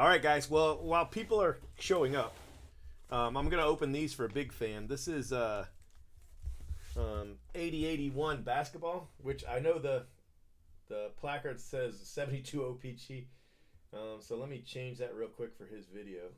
All right, guys. Well, while people are showing up, I'm gonna open these for a big fan. This is 8081 basketball, which I know the placard says 72 O-Pee-Chee. So let me change that real quick for his video.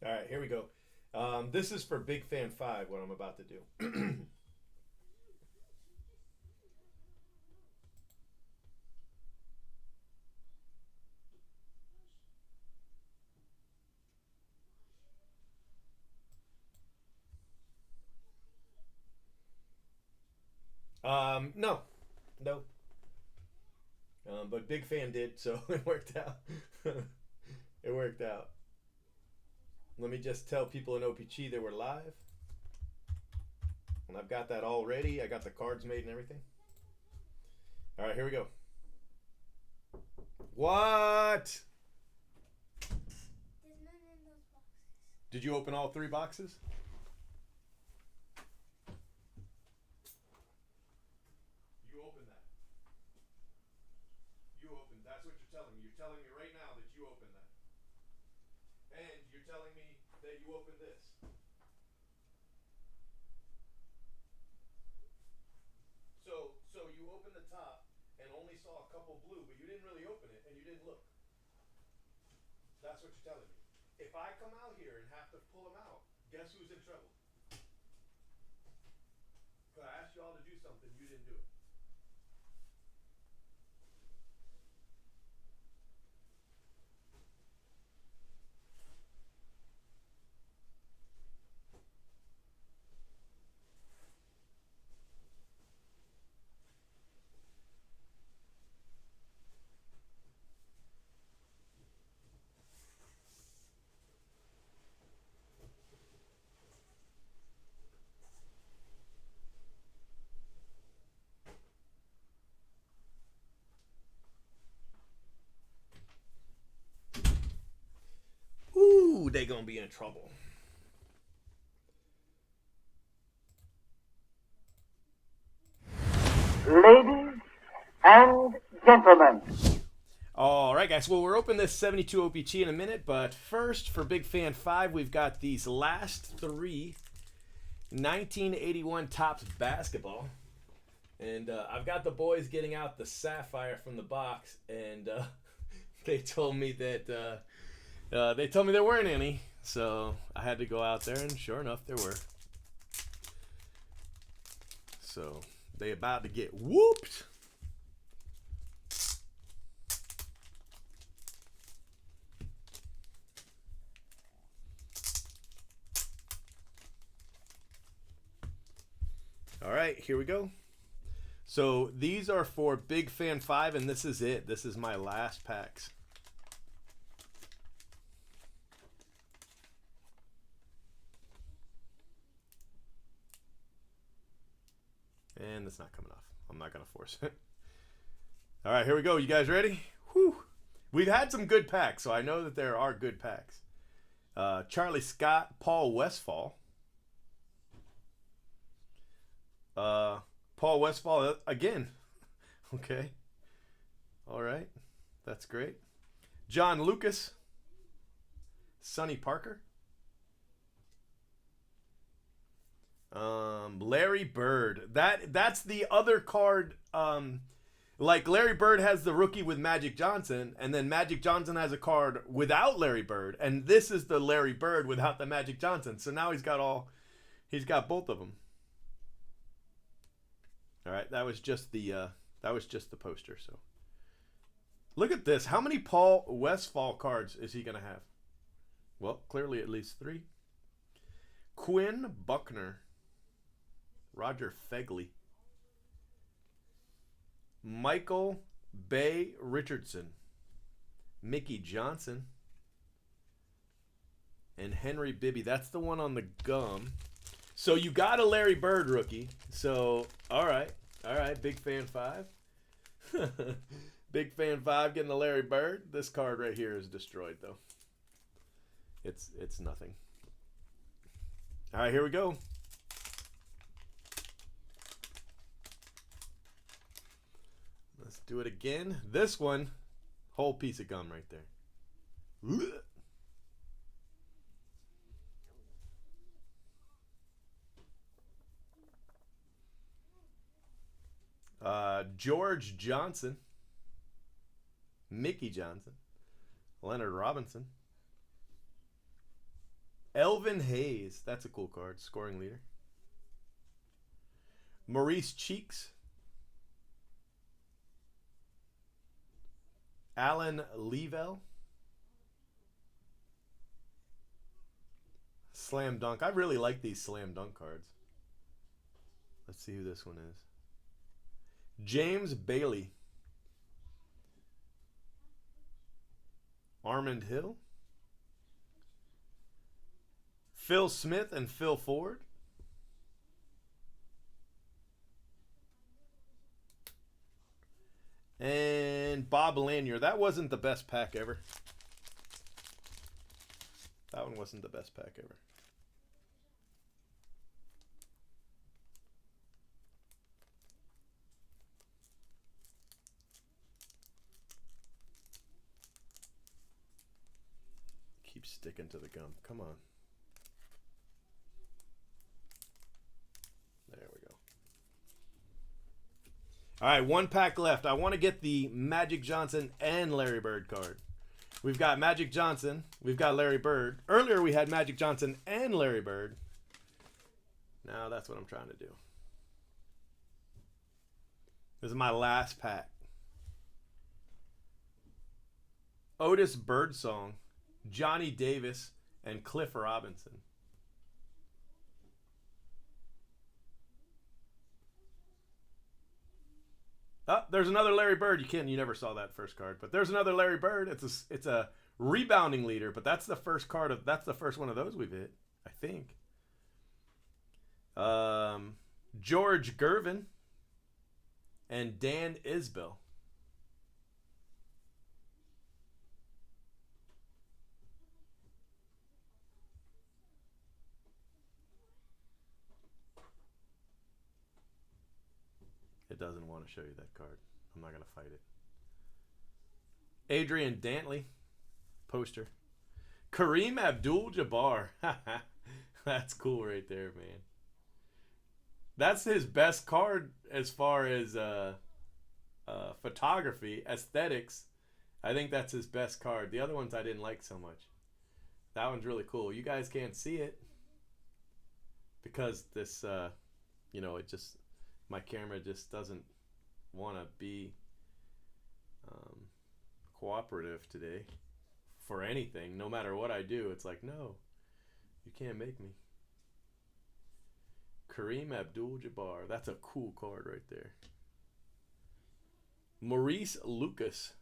All right, here we go. This is for Big Fan 5, what I'm about to do. No. No. But Big Fan did, so it worked out. It worked out. Let me just tell people in O-Pee-Chee they were live. And I've got that all ready. I got the cards made and everything. All right, here we go. What? There's none in those boxes. Did you open all 3 boxes? You opened that. You opened. That's what you're telling me. You're telling me right now that you opened that. And you're telling me that you opened this. So you opened the top and only saw a couple blue, but you didn't really open it and you didn't look. That's what you're telling me. If I come out here and have to pull them out, guess who's in trouble? Because I asked you all to do something, you didn't do it. Ooh, they gonna be in trouble. Ladies and gentlemen. All right, guys. Well, we're opening this 72 O-Pee-Chee in a minute, but first, for Big Fan 5, we've got these last 3 1981 Topps basketball. And I've got the boys getting out the Sapphire from the box, and they told me that there weren't any, so I had to go out there, and sure enough, there were. So they about to get whooped. All right, here we go. So these are for Big Fan 5, and this is it. This is my last packs. And it's not coming off. I'm not going to force it. All right, here we go. You guys ready? Whew. We've had some good packs, so I know that there are good packs. Charlie Scott, Paul Westphal. Paul Westphal again. Okay. All right. That's great. John Lucas. Sonny Parker. Larry Bird. That's the other card. Like Larry Bird has the rookie with Magic Johnson, and then Magic Johnson has a card without Larry Bird, and this is the Larry Bird without the Magic Johnson. So now he's got both of them. All right, that was just the poster. So look at this. How many Paul Westphal cards is he gonna have? Well, clearly at least 3. Quinn Buckner. Roger Fegley. Michael Bay Richardson. Mickey Johnson. And Henry Bibby. That's the one on the gum. So you got a Larry Bird rookie. So, all right. All right, Big Fan 5. Big Fan 5 getting the Larry Bird. This card right here is destroyed, though. It's nothing. All right, here we go. Let's do it again. This one, whole piece of gum right there. George Johnson. Mickey Johnson. Leonard Robinson. Elvin Hayes. That's a cool card. Scoring leader. Maurice Cheeks. Alan Levell. Slam Dunk. I really like these Slam Dunk cards. Let's see who this one is. James Bailey. Armand Hill. Phil Smith and Phil Ford. And Bob Lanier. That wasn't the best pack ever. That one wasn't the best pack ever. Keep sticking to the gum. Come on. There we go. All right, 1 pack left. I want to get the Magic Johnson and Larry Bird card. We've got Magic Johnson. We've got Larry Bird. Earlier we had Magic Johnson and Larry Bird. Now that's what I'm trying to do. This is my last pack. Otis Birdsong, Johnny Davis, and Cliff Robinson. Oh, there's another Larry Bird. You never saw that first card, but there's another Larry Bird. It's a rebounding leader, but that's the first card of that's the first one of those we've hit, I think. George Gervin and Dan Isbell. It doesn't want to show you that card. I'm not going to fight it. Adrian Dantley. Poster. Kareem Abdul-Jabbar. That's cool right there, man. That's his best card as far as photography, aesthetics. I think that's his best card. The other ones I didn't like so much. That one's really cool. You guys can't see it because this, it just... My camera just doesn't want to be cooperative today for anything. No matter what I do, it's like, no, you can't make me. Kareem Abdul-Jabbar. That's a cool card right there. Maurice Lucas.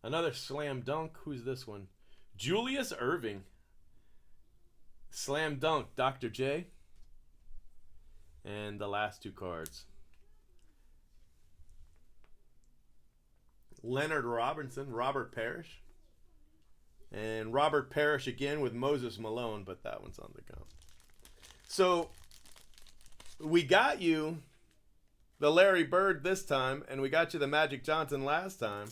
Another slam dunk. Who's this one? Julius Irving. Slam dunk. Dr. J. And the last 2 cards. Leonard Robinson, Robert Parrish. And Robert Parrish again with Moses Malone, but that one's on the gum. So, we got you the Larry Bird this time, and we got you the Magic Johnson last time.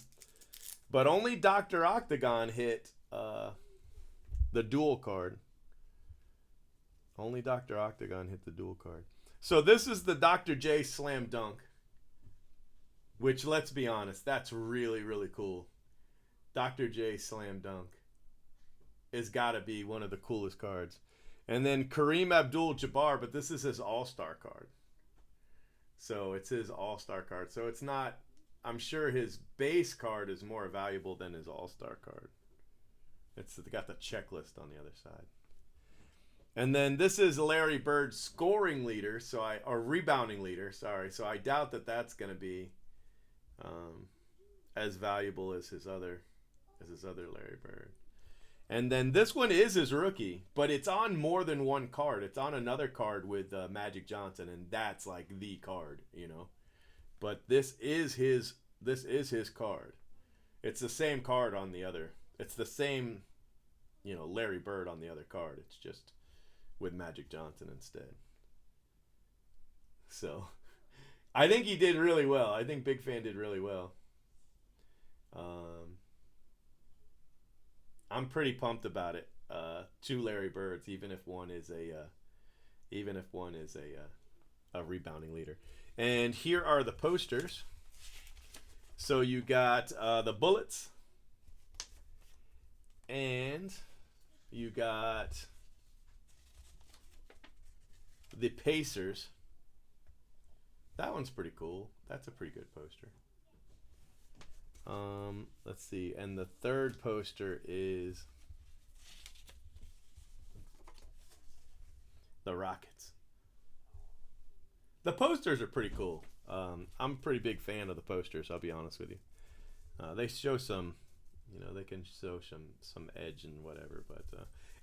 But only Dr. Octagon hit the dual card. Only Dr. Octagon hit the dual card. So this is the Dr. J Slam Dunk, which, let's be honest, that's really, really cool. Dr. J Slam Dunk has got to be one of the coolest cards. And then Kareem Abdul-Jabbar, but this is his all-star card. So it's his all-star card. So it's not, I'm sure his base card is more valuable than his all-star card. It's got the checklist on the other side. And then this is Larry Bird's scoring leader, or rebounding leader. Sorry, so I doubt that that's going to be as valuable as his other Larry Bird. And then this one is his rookie, but it's on more than one card. It's on another card with Magic Johnson, and that's like the card, you know. But this is his card. It's the same card on the other. It's the same, you know, Larry Bird on the other card. It's just with Magic Johnson instead. So, I think he did really well. I think Big Fan did really well. I'm pretty pumped about it. 2 Larry Birds, even if one is a rebounding leader. And here are the posters. So you got the Bullets, and you got the Pacers. That one's pretty cool. That's a pretty good poster. Let's see. And the third poster is the Rockets. The posters are pretty cool. I'm a pretty big fan of the posters, I'll be honest with you. They show some, you know, they can show some edge and whatever, but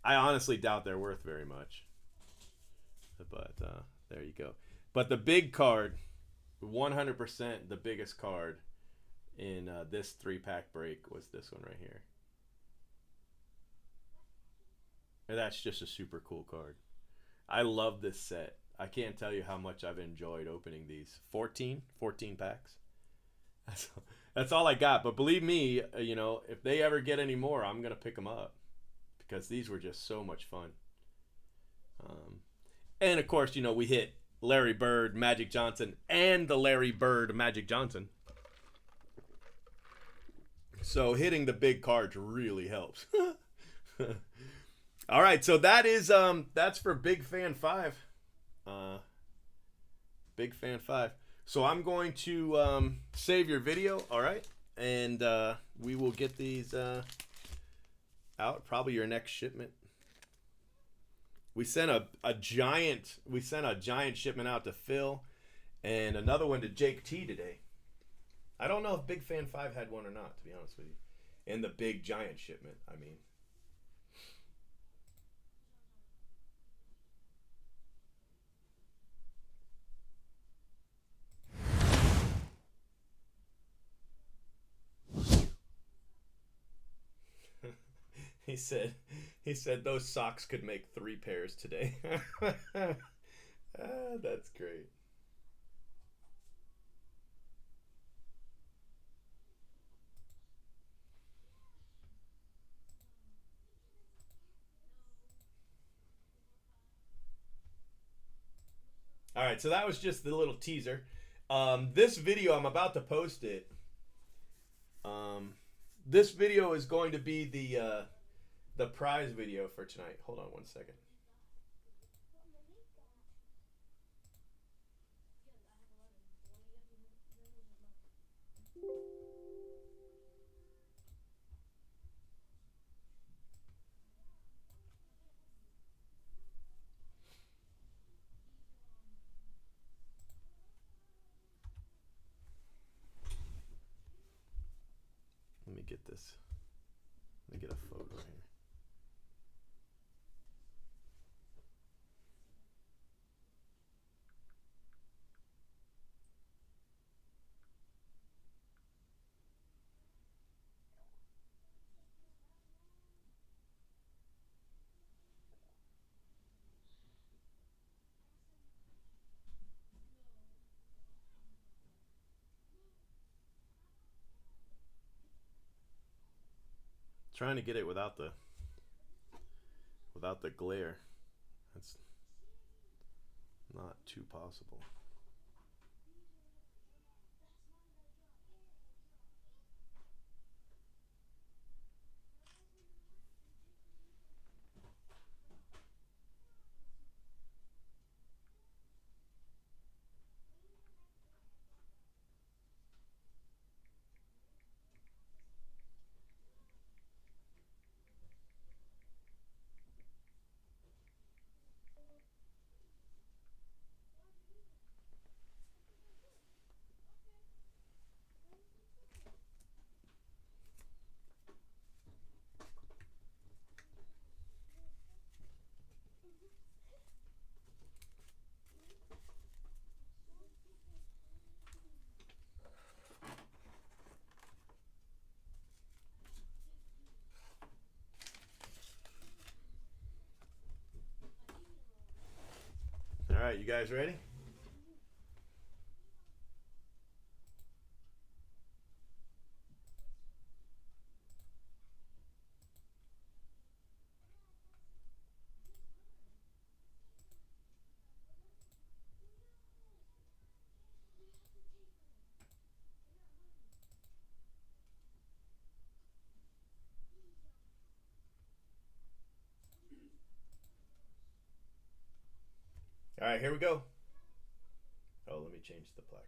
I honestly doubt they're worth very much. But there you go. But the big card, 100% the biggest card in this 3-pack break was this one right here. And that's just a super cool card. I love this set. I can't tell you how much I've enjoyed opening these. 14 packs. That's all I got. But believe me, you know, if they ever get any more, I'm going to pick them up. Because these were just so much fun. And, of course, you know, we hit Larry Bird, Magic Johnson, and the Larry Bird, Magic Johnson. So hitting the big cards really helps. All right, so that's for Big Fan 5. Big Fan 5. So I'm going to save your video, all right? And we will get these out, probably your next shipment. We sent a giant shipment out to Phil and another one to Jake T today. I don't know if Big Fan 5 had one or not, to be honest with you. In the big giant shipment, I mean. He said those socks could make 3 pairs today. That's great. All right, so that was just the little teaser. This video, I'm about to post it. This video is going to be the prize video for tonight. Hold on one second. Let me get this. Let me get a photo here. Trying to get it without the glare. That's not too possible. you guys ready? All right, here we go. Oh, let me change the placard.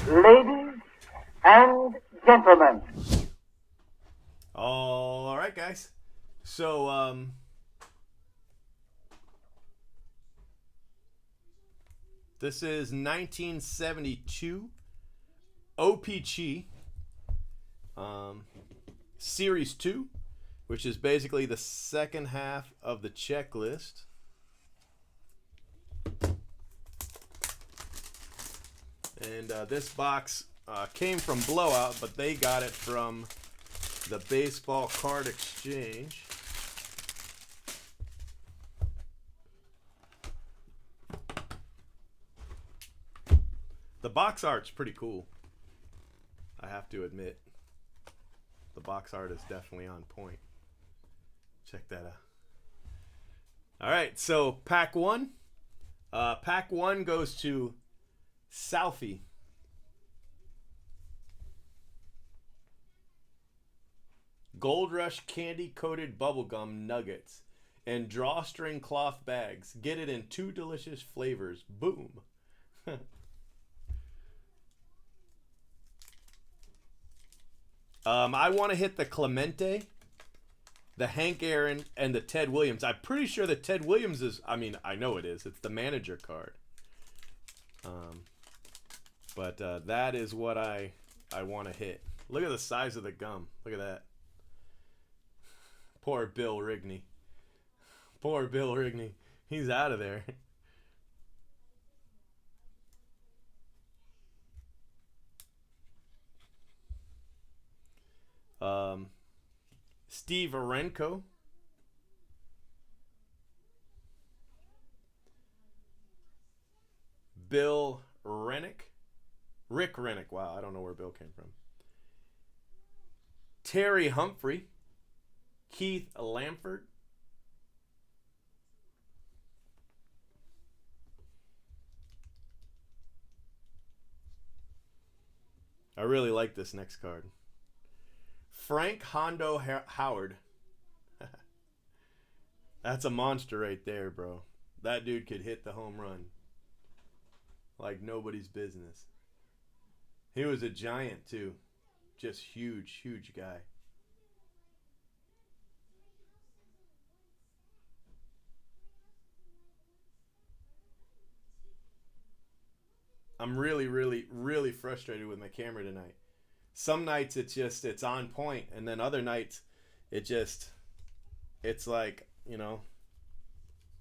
Ladies and gentlemen. All right, guys. So, this is 1972 O-Pee-Chee Series 2, which is basically the second half of the checklist. And this box came from Blowout, but they got it from the Baseball Card Exchange. The box art's pretty cool, I have to admit. The box art is definitely on point. Check that out. All right, so pack one. Pack one goes to Southie. Gold Rush candy coated bubblegum nuggets and drawstring cloth bags. Get it in 2 delicious flavors. Boom. I want to hit the Clemente, the Hank Aaron, and the Ted Williams. I'm pretty sure the Ted Williams is, I mean, I know it is. It's the manager card. But that is what I want to hit. Look at the size of the gum. Look at that. Poor Bill Rigney. Poor Bill Rigney. He's out of there. Steve Arenko. Bill Rennick. Rick Rennick. Wow, I don't know where Bill came from. Terry Humphrey. Keith Lamford. I really like this next card. Frank Hondo Howard. That's a monster right there, bro. That dude could hit the home run like nobody's business. He was a giant too. Just huge, huge guy. I'm really, really, really frustrated with my camera tonight. Some nights it's on point, and then other nights it's like, you know,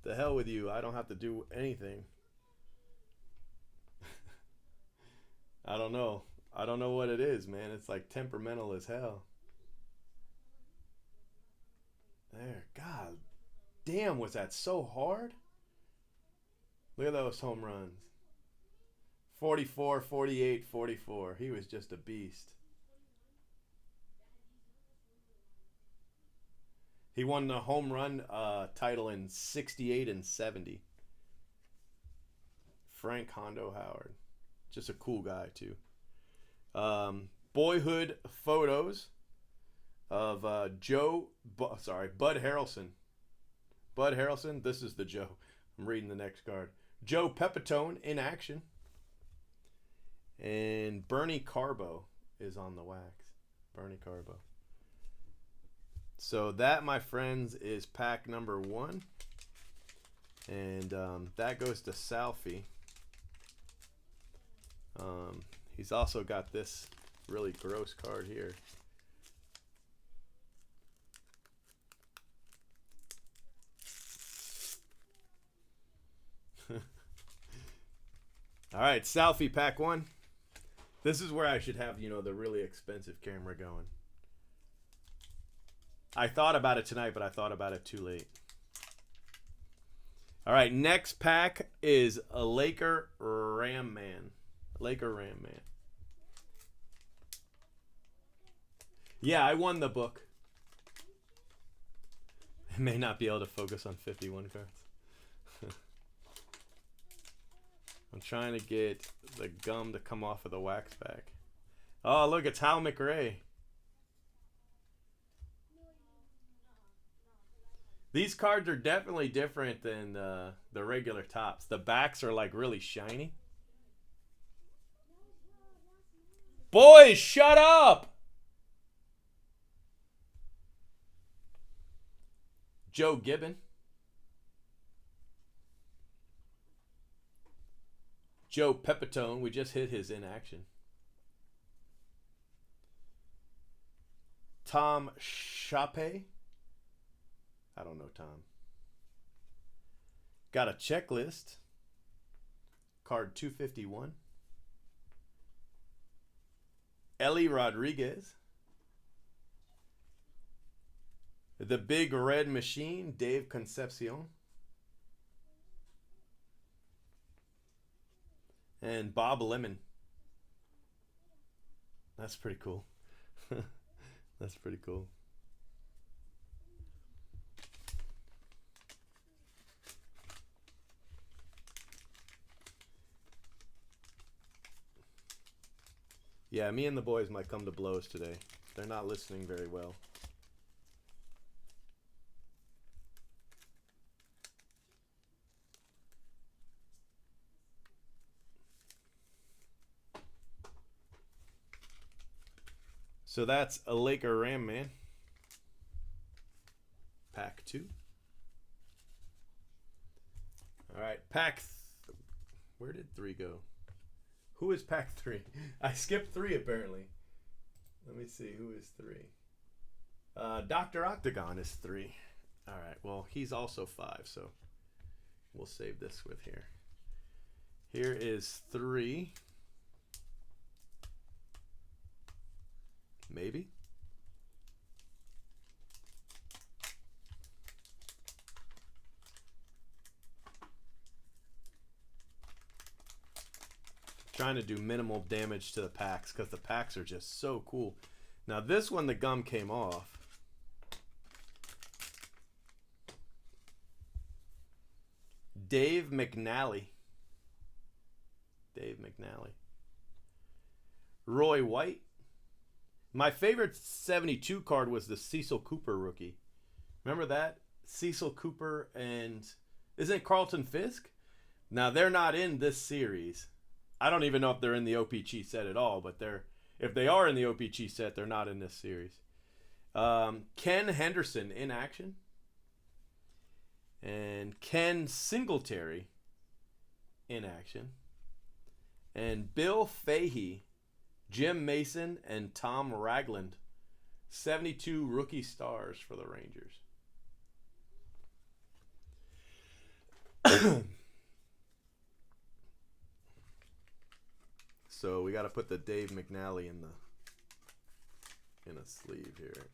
the hell with you. I don't have to do anything. I don't know. I don't know what it is, man. It's like temperamental as hell. There. God damn, was that so hard? Look at those home runs. 44, 48, 44. He was just a beast. He won the home run title in 68 and 70. Frank Hondo Howard. Just a cool guy, too. Boyhood photos of Bud Harrelson. Bud Harrelson, this is the Joe. I'm reading the next card. Joe Pepitone in action. And Bernie Carbo is on the wax. Bernie Carbo. So that, my friends, is pack number 1. And that goes to Southie. He's also got this really gross card here. All right, selfie pack 1. This is where I should have, you know, the really expensive camera going. I thought about it tonight, but I thought about it too late. All right, next pack is a Laker Ram Man. Laker Ram Man. Yeah, I won the book. I may not be able to focus on 51 cards. I'm trying to get the gum to come off of the wax pack. Oh, look, it's Hal McRae. These cards are definitely different than the regular tops. The backs are like really shiny. Boys, shut up! Joe Gibbon. Joe Pepitone, we just hit his in action. Tom Chape. I don't know Tom. Got a checklist. Card 251. Ellie Rodriguez. The Big Red Machine, Dave Concepcion. And Bob Lemon. That's pretty cool. That's pretty cool. Yeah, me and the boys might come to blows today. They're not listening very well. So that's a Laker Ram Man. Pack 2. All right, where did 3 go? Who is pack 3? I skipped 3 apparently. Let me see, who is 3? Dr. Octagon is 3. All right, well, he's also 5, so we'll save this with here. Here is 3. Maybe. Trying to do minimal damage to the packs because the packs are just so cool. Now this one, the gum came off. Dave McNally. Dave McNally. Roy White. My favorite 72 card was the Cecil Cooper rookie. Remember that? Cecil Cooper and... Isn't it Carlton Fisk? Now, they're not in this series. I don't even know if they're in the O-Pee-Chee set at all, but if they are in the O-Pee-Chee set, they're not in this series. Ken Henderson in action. And Ken Singletary in action. And Bill Fahey, Jim Mason, and Tom Ragland. 72 rookie stars for the Rangers. So we got to put the Dave McNally in a sleeve here.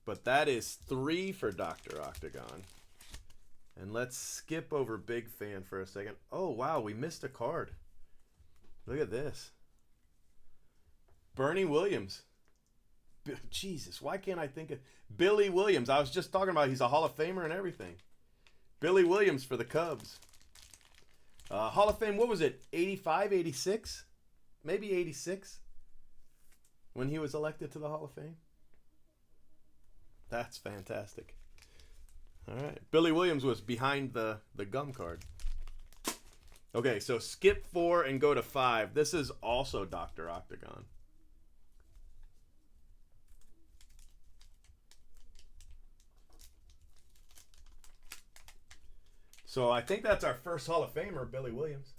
But that is 3 for Dr. Octagon. And let's skip over Big Fan for a second. Oh, wow, we missed a card. Look at this. Bernie Williams. Jesus, why can't I think of... Billy Williams. I was just talking about he's a Hall of Famer and everything. Billy Williams for the Cubs. Hall of Fame, what was it? 85, 86? Maybe 86? When he was elected to the Hall of Fame? That's fantastic. All right. Billy Williams was behind the gum card. Okay, so skip 4 and go to 5. This is also Dr. Octagon. So I think that's our first Hall of Famer, Billy Williams.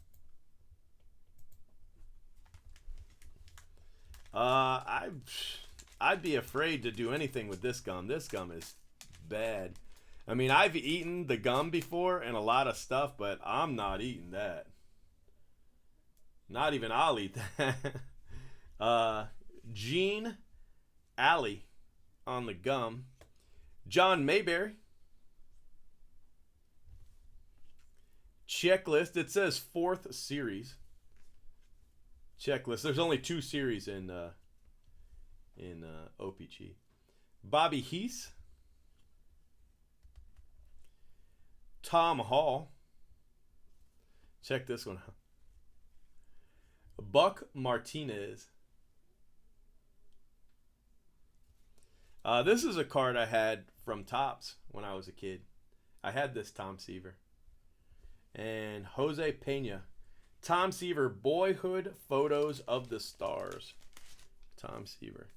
I'd be afraid to do anything with this gum. This gum is bad. I mean, I've eaten the gum before and a lot of stuff, but I'm not eating that. Not even I'll eat that. Gene Alley on the gum. John Mayberry. Checklist. It says 4th series. Checklist. There's only 2 series in O-Pee-Chee. Bobby Heath. Tom Hall. Check this one out. Buck Martinez. This is a card I had from Topps when I was a kid. I had this Tom Seaver. And Jose Pena. Tom Seaver, Boyhood Photos of the Stars. Tom Seaver.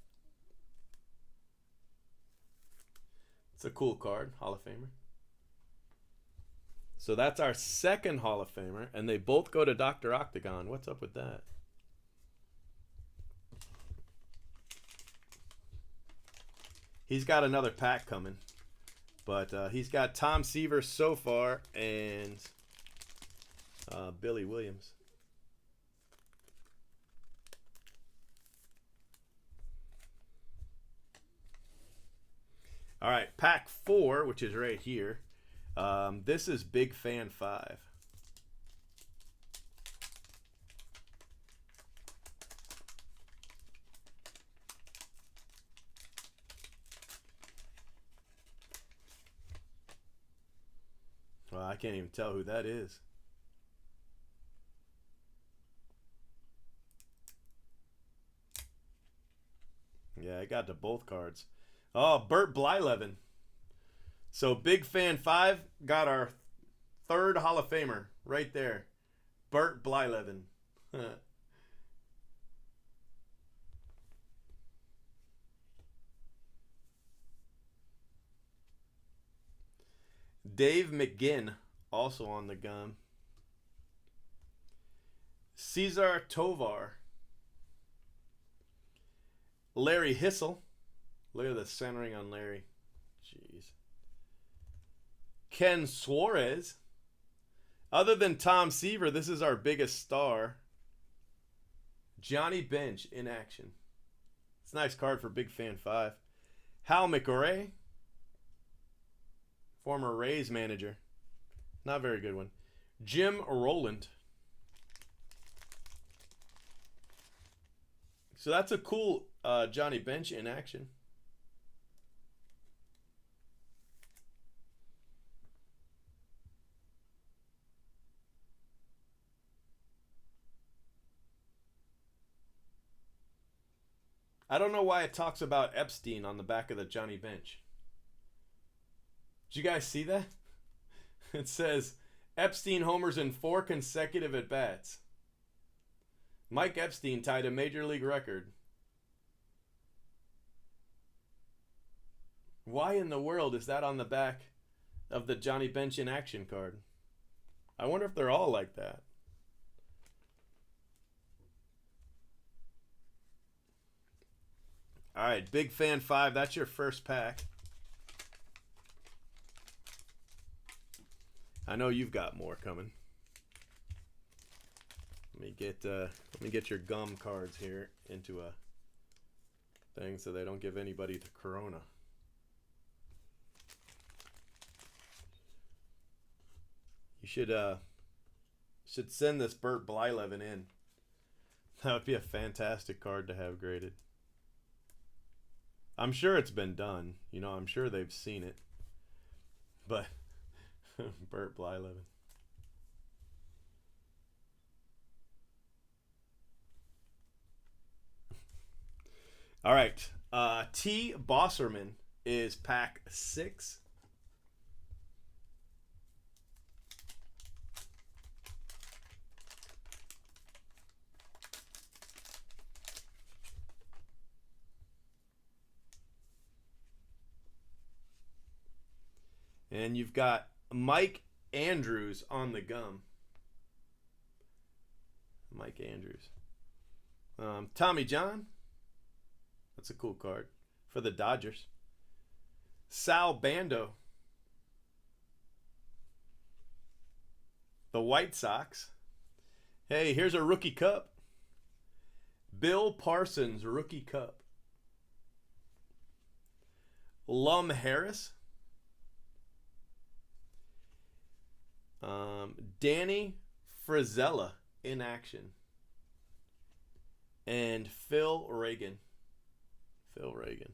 It's a cool card, Hall of Famer. So that's our second Hall of Famer, and they both go to Dr. Octagon. What's up with that? He's got another pack coming, but he's got Tom Seaver so far and Billy Williams. All right, pack 4, which is right here. This is Big Fan 5. Well, I can't even tell who that is. Yeah, I got to both cards. Oh, Bert Blyleven. So Big Fan 5 got our 3rd Hall of Famer right there. Bert Blyleven. Dave McGinn, also on the gum. Cesar Tovar. Larry Hissel. Look at the centering on Larry. Jeez. Ken Suarez. Other than Tom Seaver, this is our biggest star. Johnny Bench in action. It's a nice card for Big Fan 5. Hal McRae. Former Rays manager. Not a very good one. Jim Rowland. So that's a cool Johnny Bench in action. I don't know why it talks about Epstein on the back of the Johnny Bench. Did you guys see that? It says Epstein homers in 4 consecutive at-bats. Mike Epstein tied a major league record. Why in the world is that on the back of the Johnny Bench in action card? I wonder if they're all like that. All right, Big Fan 5, that's your first pack. I know you've got more coming. Let me get your gum cards here into a thing so they don't give anybody the corona. You should send this Bert Blyleven in. That would be a fantastic card to have graded. I'm sure it's been done. You know, I'm sure they've seen it. But Bert Blyleven. All right. T. Bosserman is pack 6. And you've got Mike Andrews on the gum. Mike Andrews. Tommy John. That's a cool card for the Dodgers. Sal Bando. The White Sox. Hey, here's a rookie cup. Bill Parsons rookie cup. Lum Harris. Danny Frizella in action. And Phil Reagan. Phil Reagan.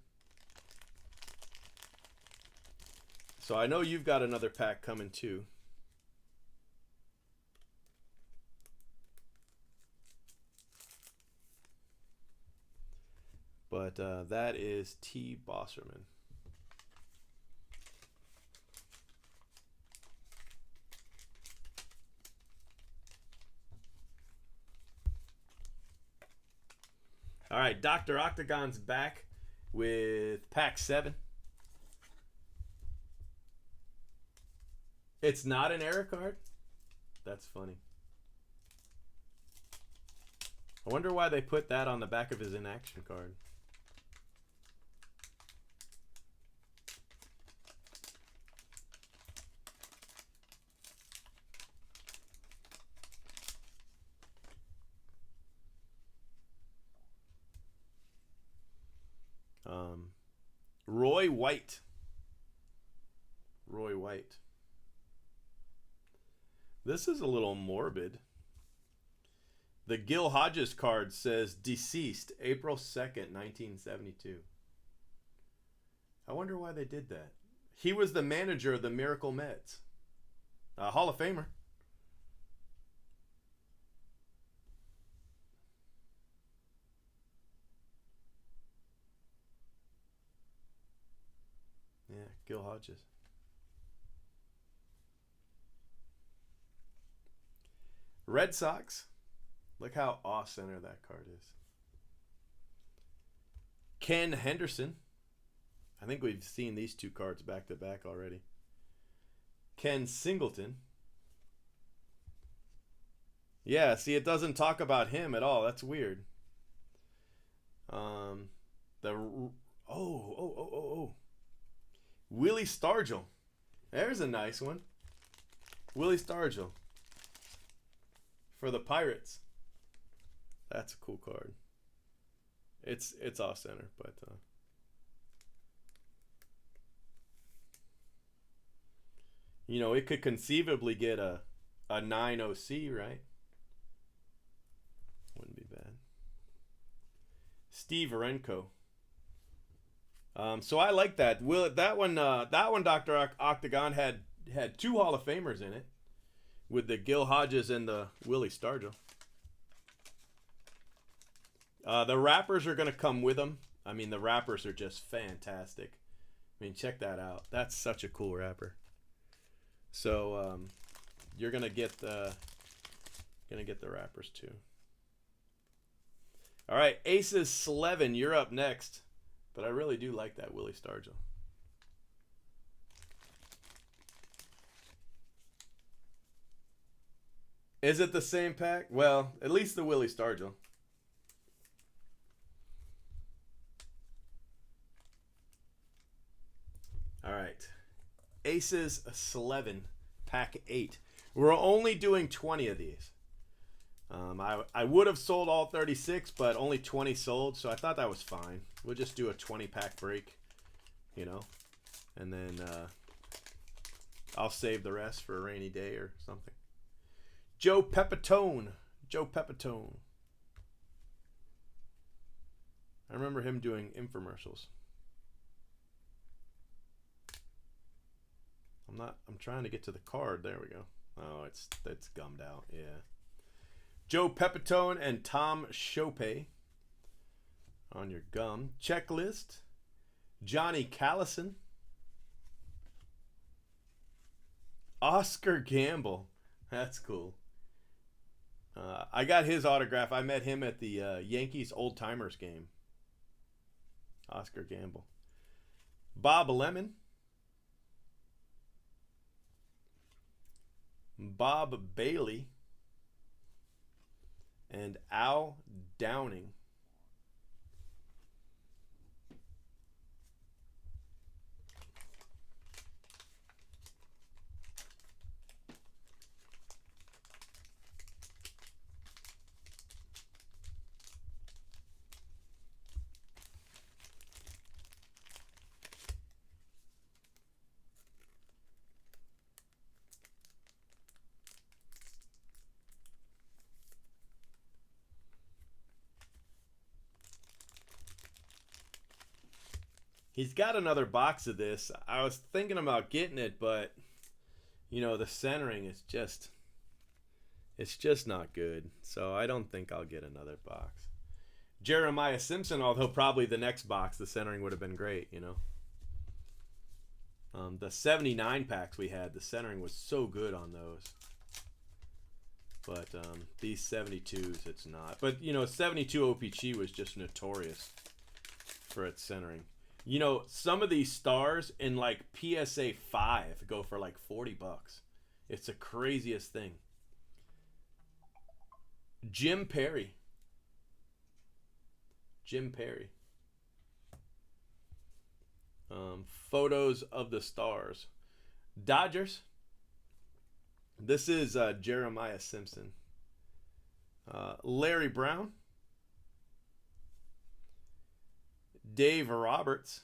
So I know you've got another pack coming too. But that is T. Bosserman. All right, Dr. Octagon's back with pack 7. It's not an error card? That's funny. I wonder why they put that on the back of his inaction card. Roy White. Roy White. This is a little morbid. The Gil Hodges card says deceased April 2nd, 1972. I wonder why they did that. He was the manager of the Miracle Mets. Hall of Famer. Yeah, Gil Hodges. Red Sox. Look how off-center that card is. Ken Henderson. I think we've seen these two cards back to back already. Ken Singleton. Yeah, see, it doesn't talk about him at all. That's weird. Willie Stargell. There's a nice one. Willie Stargell. For the Pirates. That's a cool card. It's off center, but you know, it could conceivably get a 9 OC, right? Wouldn't be bad. Steve Renko. So I like that. That one, Dr. Octagon had 2 Hall of Famers in it, with the Gil Hodges and the Willie Stargell. The wrappers are going to come with them. I mean, the wrappers are just fantastic. I mean, check that out. That's such a cool wrapper. So you're going to get the wrappers too. All right, Aces Slevin, you're up next. But I really do like that Willie Stargell. Is it the same pack? Well, at least the Willie Stargell. All right. Aces Slevin, pack 8. We're only doing 20 of these. I would have sold all 36, but only 20 sold, so I thought that was fine. We'll just do a 20-pack break, you know, and then I'll save the rest for a rainy day or something. Joe Pepitone. Joe Pepitone. I remember him doing infomercials. I'm trying to get to the card. There we go. Oh, it's gummed out. Yeah. Joe Pepitone and Tom Chopay on your gum. Checklist. Johnny Callison. Oscar Gamble. That's cool. I got his autograph. I met him at the Yankees Old Timers game. Oscar Gamble. Bob Lemon. Bob Bailey. And Al Downing. He's got another box of this. I was thinking about getting it, but the centering is it's just not good. So I don't think I'll get another box. Jeremiah Simpson, although probably the next box, the centering would have been great, The 79 packs we had, the centering was so good on those. But these 72s, it's not. But, 72 O-Pee-Chee was just notorious for its centering. Some of these stars in like PSA 5 go for like $40. It's the craziest thing. Jim Perry. Photos of the stars. Dodgers. This is Jeremiah Simpson. Larry Brown. Dave Roberts.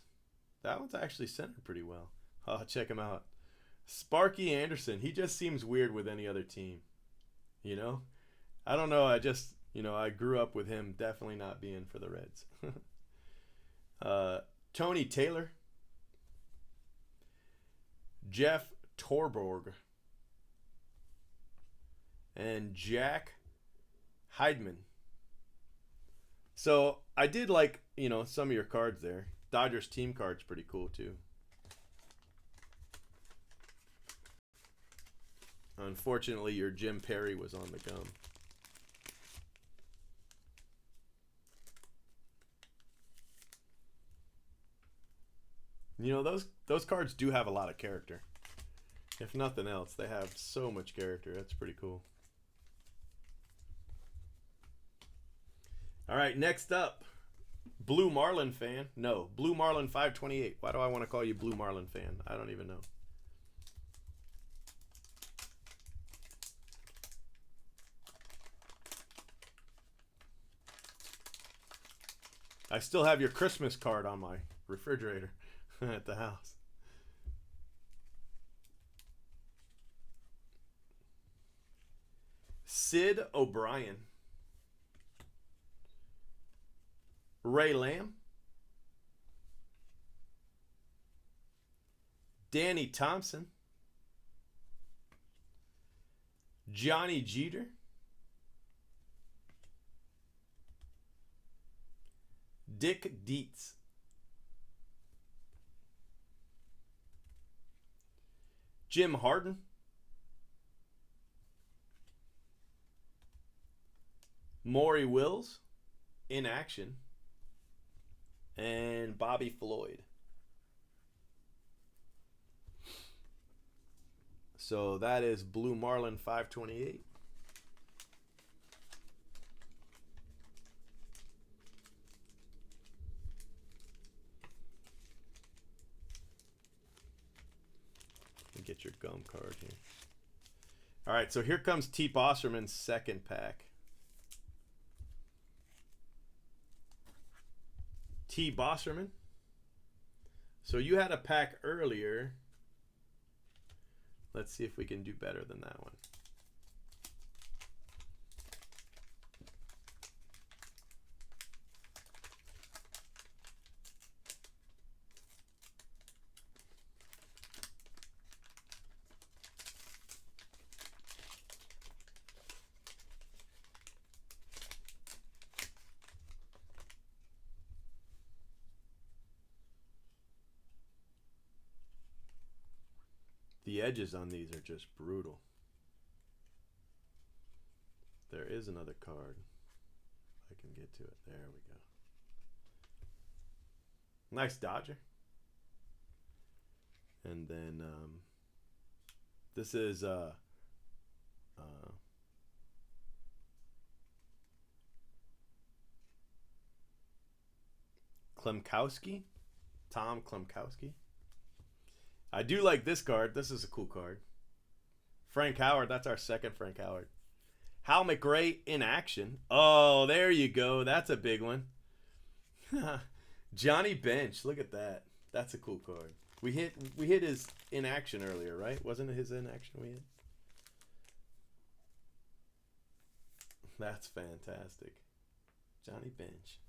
That one's actually centered pretty well. Check him out. Sparky Anderson. He just seems weird with any other team. I don't know. I just, I grew up with him definitely not being for the Reds. Tony Taylor. Jeff Torborg. And Jack Heidman. So I did like, some of your cards there. Dodgers team card's pretty cool too. Unfortunately, your Jim Perry was on the gum. Those cards do have a lot of character. If nothing else, they have so much character. That's pretty cool. All right, next up, Blue Marlin fan. No, Blue Marlin 528. Why do I want to call you Blue Marlin fan? I don't even know. I still have your Christmas card on my refrigerator at the house. Sid O'Brien. Ray Lamb. Danny Thompson. Johnny Jeter. Dick Dietz. Jim Harden. Maury Wills in action. And Bobby Floyd. So that is Blue Marlin 528. Get your gum card here. All right, so here comes T. Bosserman's second pack. T. Bosserman. So you had a pack earlier. Let's see if we can do better than that one. The edges on these are just brutal. There is another card. I can get to it. There we go. Nice Dodger. And then this is Klemkowski. Tom Klemkowski. I do like this card. This is a cool card. Frank Howard. That's our second Frank Howard. Hal McRae in action. Oh, there you go. That's a big one. Johnny Bench. Look at that. That's a cool card. We hit his in action earlier, right? Wasn't it his in action we hit? That's fantastic. Johnny Bench.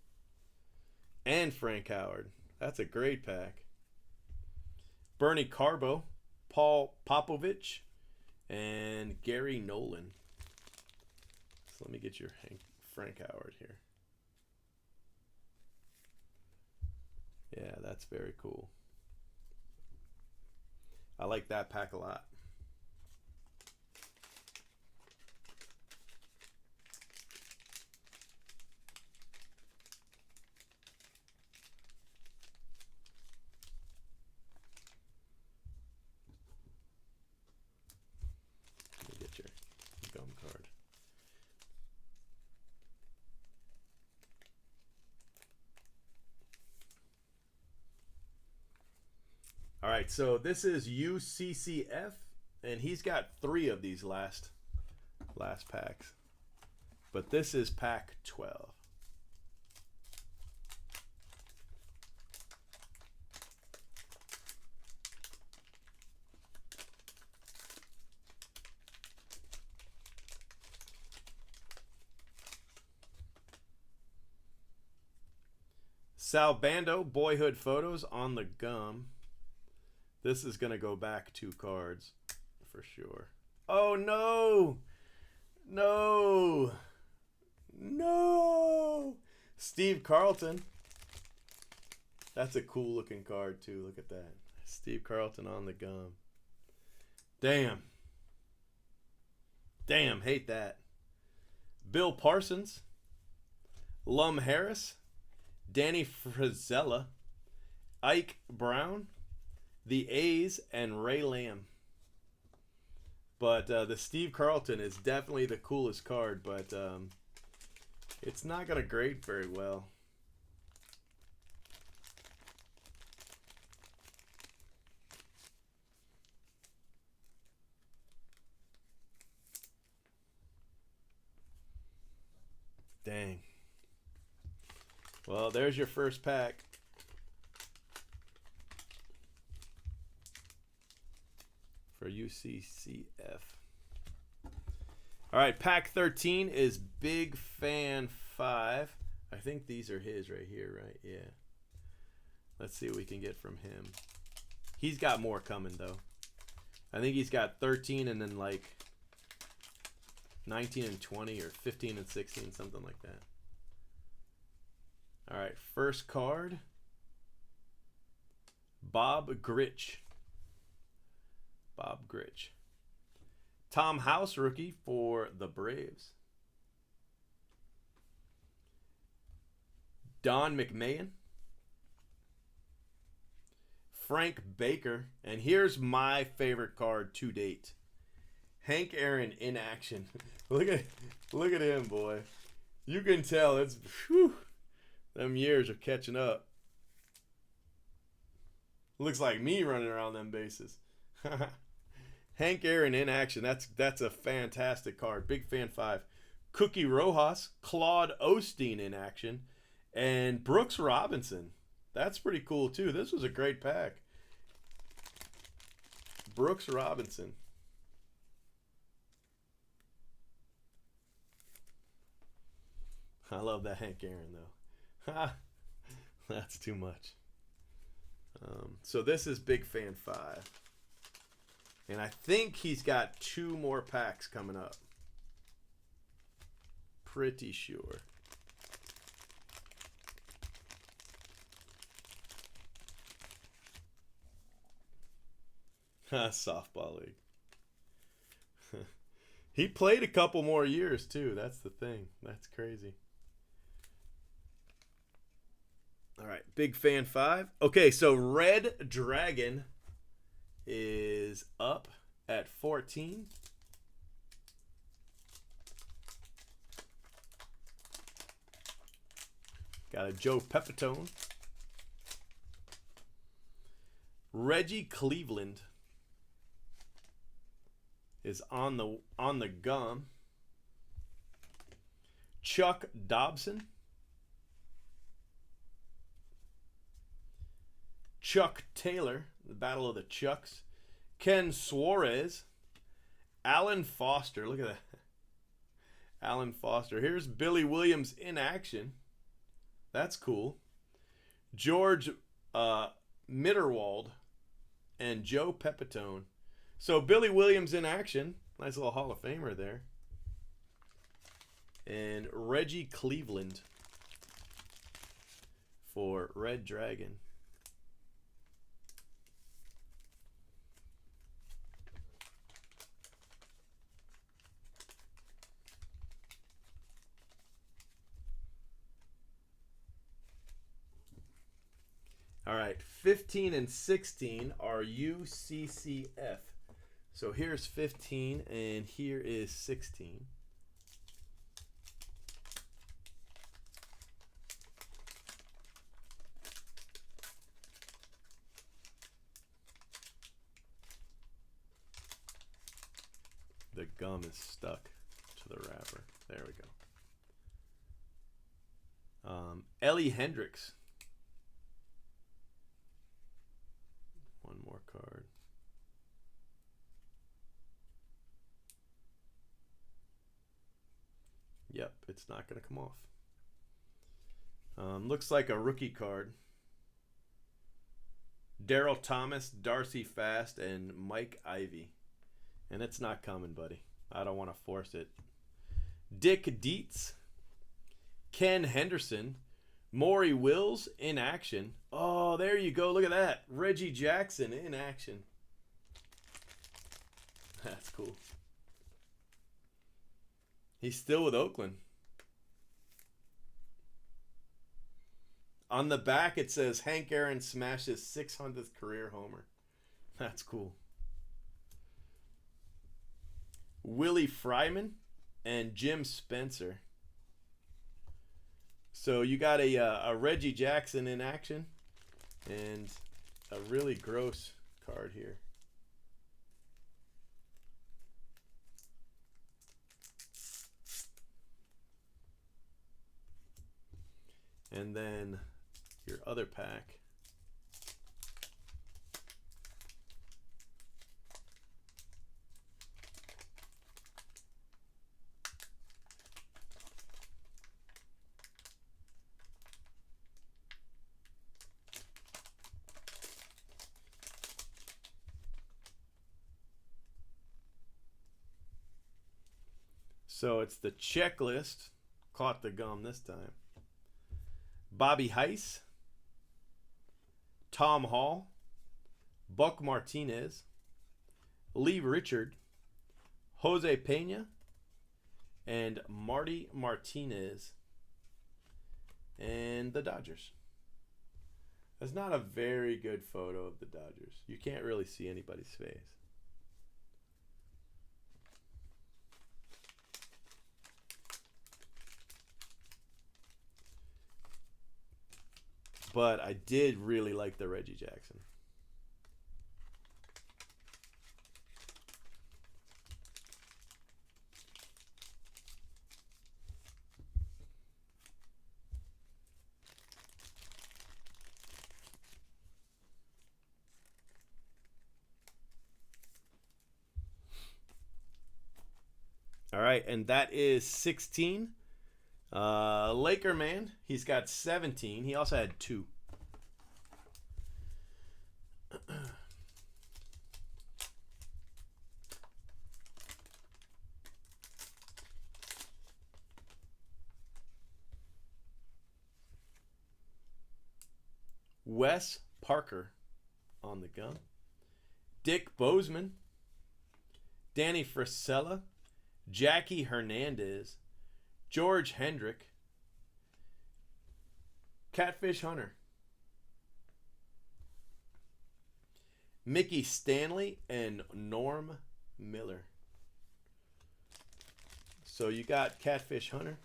And Frank Howard. That's a great pack. Bernie Carbo, Paul Popovich, and Gary Nolan. So let me get your Frank Howard here. Yeah, that's very cool. I like that pack a lot. Let me get your gum card. All right, so this is UCCF, and he's got 3 of these last packs. But this is pack 12. Sal Bando, Boyhood Photos on the gum. This is going to go back 2 cards for sure. Oh, no. No. No. Steve Carlton. That's a cool looking card too. Look at that. Steve Carlton on the gum. Damn. Damn, hate that. Bill Parsons. Lum Harris. Danny Frizella. Ike Brown. The A's, and Ray Lamb. But the Steve Carlton is definitely the coolest card, but it's not going to grade very well. Dang. Well, there's your first pack. For UCCF. All right, pack 13 is Big Fan 5. I think these are his right here, right? Yeah. Let's see what we can get from him. He's got more coming, though. I think he's got 13 and then like 19 and 20 or 15 and 16, something like that. All right, first card. Bob Gritch. Bob Gritch. Tom House rookie for the Braves. Don McMahon. Frank Baker. And here's my favorite card to date. Hank Aaron in action. Look at him, boy. You can tell it's whew, them years are catching up. Looks like me running around them bases. Hank Aaron in action. That's a fantastic card. Big Fan 5. Cookie Rojas, Claude Osteen in action, and Brooks Robinson. That's pretty cool too. This was a great pack. Brooks Robinson. I love that Hank Aaron though. That's too much. So this is Big Fan 5. And I think he's got 2 more packs coming up. Pretty sure. Softball league. He played a couple more years too. That's the thing. That's crazy. All right, Big Fan 5. Okay, so Red Dragon is up at 14. Got a Joe Pepitone. Reggie Cleveland is on the gum. Chuck Dobson. Chuck Taylor, the Battle of the Chucks. Ken Suarez. Alan Foster. Look at that. Alan Foster. Here's Billy Williams in action. That's cool. George Mitterwald, and Joe Pepitone. So Billy Williams in action. Nice little Hall of Famer there. And Reggie Cleveland for Red Dragon. All right, 15 and 16 are UCCF. So here's 15 and here is 16. The gum is stuck to the wrapper. There we go. Ellie Hendricks. One more card. Yep, it's not going to come off. Looks like a rookie card. Daryl Thomas, Darcy Fast, and Mike Ivy. And it's not coming, buddy. I don't want to force it. Dick Dietz. Ken Henderson. Maury Wills in action. Oh, there you go. Look at that. Reggie Jackson in action. That's cool. He's still with Oakland. On the back, it says Hank Aaron smashes 600th career homer. That's cool. Willie Fryman and Jim Spencer. So you got a Reggie Jackson in action and a really gross card here. And then your other pack. So it's the checklist. Caught the gum this time. Bobby Heiss, Tom Hall, Buck Martinez, Lee Richard, Jose Pena, and Marty Martinez, and the Dodgers. That's not a very good photo of the Dodgers. You can't really see anybody's face. But I did really like the Reggie Jackson. All right, and that is 16. Laker man, he's got 17. He also had 2. Wes Parker on the gum. Dick Bozeman, Danny Frisella, Jackie Hernandez, George Hendrick, Catfish Hunter, Mickey Stanley, and Norm Miller. So you got Catfish Hunter.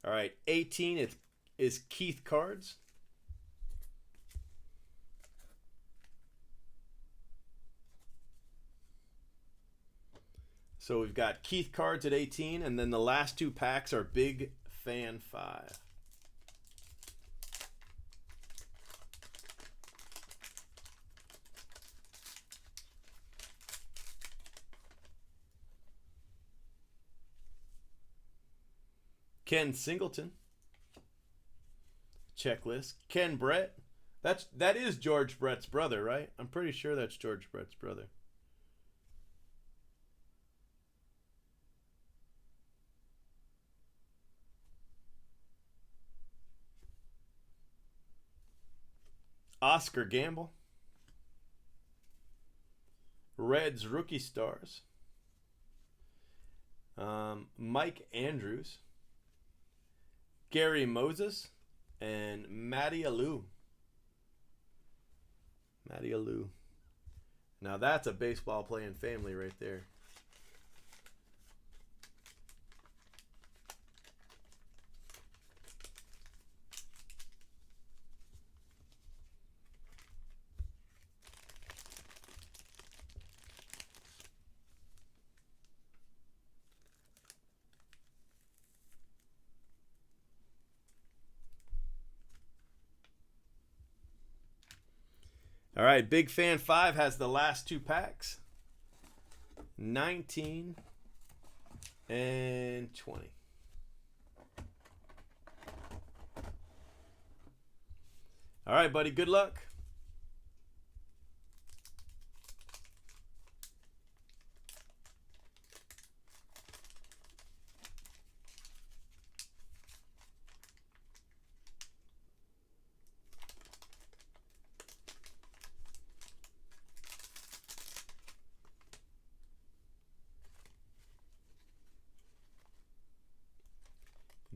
All right, 18 is Keith Cards. So we've got Keith cards at 18, and then the last 2 packs are Big Fan 5. Ken Singleton. Checklist. Ken Brett. That is George Brett's brother, right? I'm pretty sure that's George Brett's brother. Oscar Gamble. Reds Rookie Stars. Mike Andrews. Gary Moses. And Matty Alou. Matty Alou. Now that's a baseball playing family right there. All right, Big Fan 5 has the last 2 packs. 19 and 20. All right, buddy, good luck.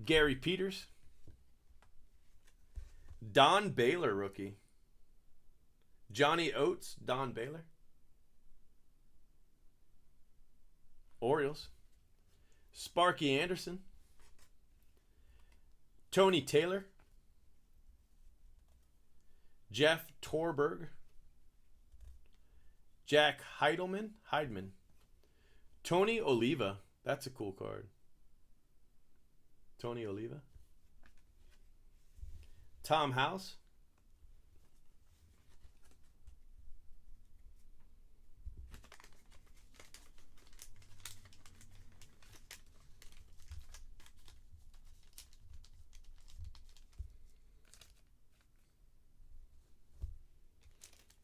Gary Peters. Don Baylor rookie. Johnny Oates, Don Baylor. Orioles. Sparky Anderson. Tony Taylor. Jeff Torberg. Jack Heidman. Tony Oliva. That's a cool card. Tony Oliva. Tom House.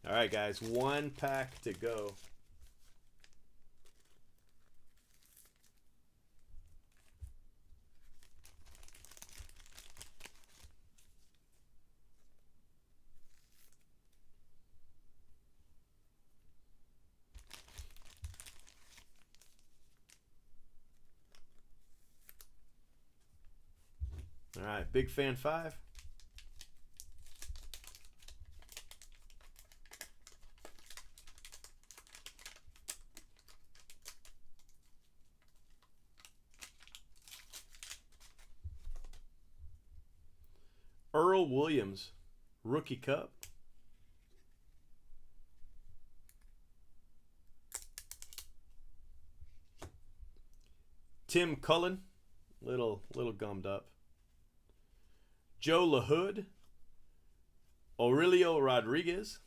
All right, guys, 1 pack to go. All right, Big Fan 5. Earl Williams, Rookie Cup. Tim Cullen, little gummed up. Joe LaHood. Aurelio Rodriguez.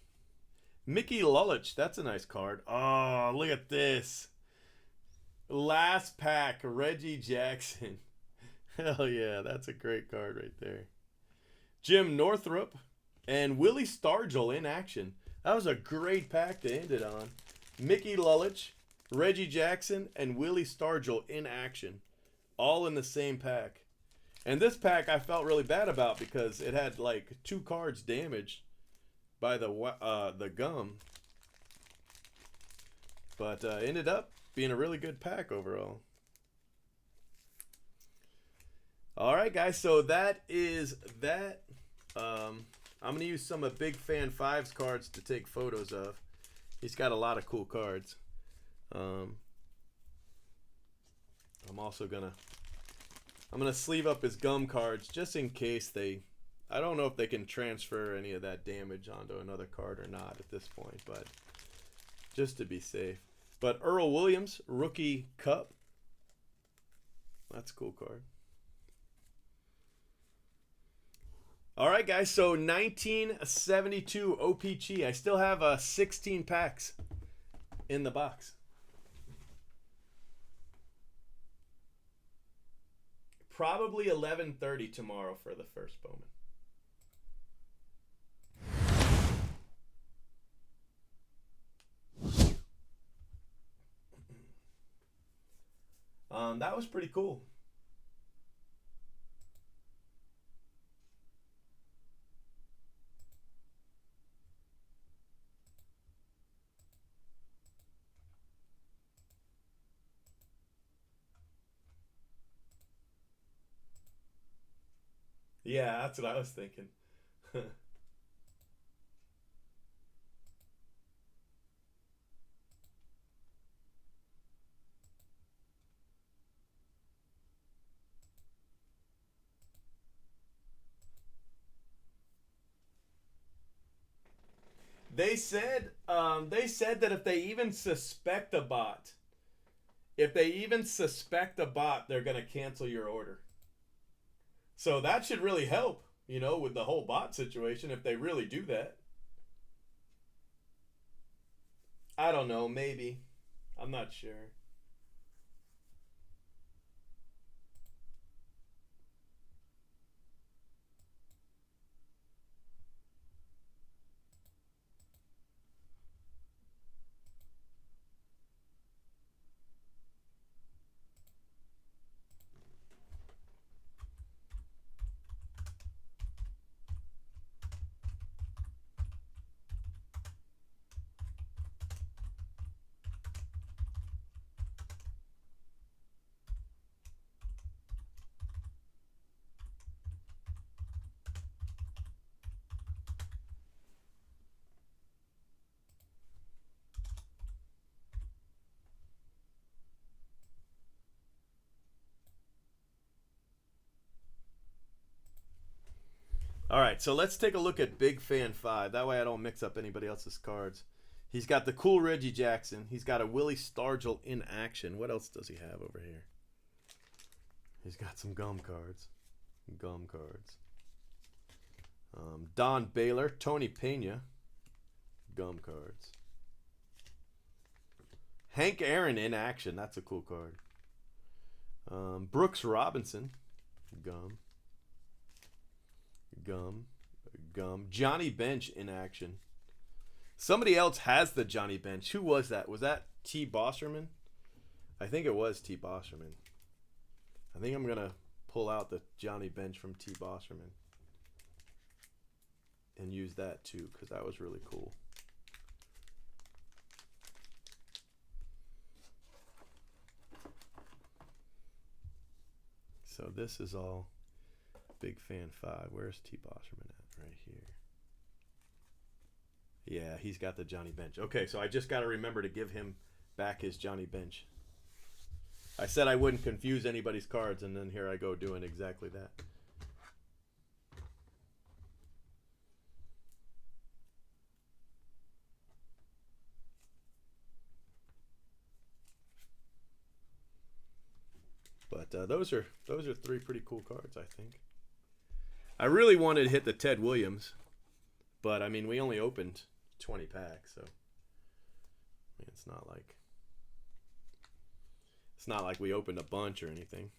Mickey Lulich, that's a nice card. Oh, look at this. Last pack, Reggie Jackson. Hell yeah, that's a great card right there. Jim Northrup and Willie Stargell in action. That was a great pack to end it on. Mickey Lulich, Reggie Jackson, and Willie Stargell in action. All in the same pack. And this pack I felt really bad about because it had like 2 cards damaged by the gum. But ended up being a really good pack overall. All right, guys. So that is that. I'm going to use some of Big Fan 5's cards to take photos of. He's got a lot of cool cards. I'm also going to sleeve up his gum cards just in case I don't know if they can transfer any of that damage onto another card or not at this point, but just to be safe. But Earl Williams, Rookie Cup. That's a cool card. All right, guys. So 1972 O-Pee-Chee. I still have 16 packs in the box. Probably 11:30 tomorrow for the first Bowman. That was pretty cool. Yeah, that's what I was thinking. They said that if they even suspect a bot, they're gonna cancel your order. So that should really help, with the whole bot situation if they really do that. I don't know, maybe. I'm not sure. All right, so let's take a look at Big Fan 5. That way I don't mix up anybody else's cards. He's got the cool Reggie Jackson. He's got a Willie Stargell in action. What else does he have over here? He's got some gum cards. Don Baylor, Tony Pena. Gum cards. Hank Aaron in action. That's a cool card. Brooks Robinson. Gum. Johnny Bench in action. Somebody else has the Johnny Bench. Who was that? Was that T. Bosserman? I think it was T. Bosserman. I think I'm going to pull out the Johnny Bench from T. Bosserman and use that too, because that was really cool. So this is all Big Fan 5. Where's T. Bosserman at? Right here. Yeah, he's got the Johnny Bench. Okay, so I just got to remember to give him back his Johnny Bench. I said I wouldn't confuse anybody's cards, and then here I go doing exactly that. But those are 3 pretty cool cards, I think. I really wanted to hit the Ted Williams, but I mean we only opened 20 packs, so I mean, it's not like we opened a bunch or anything.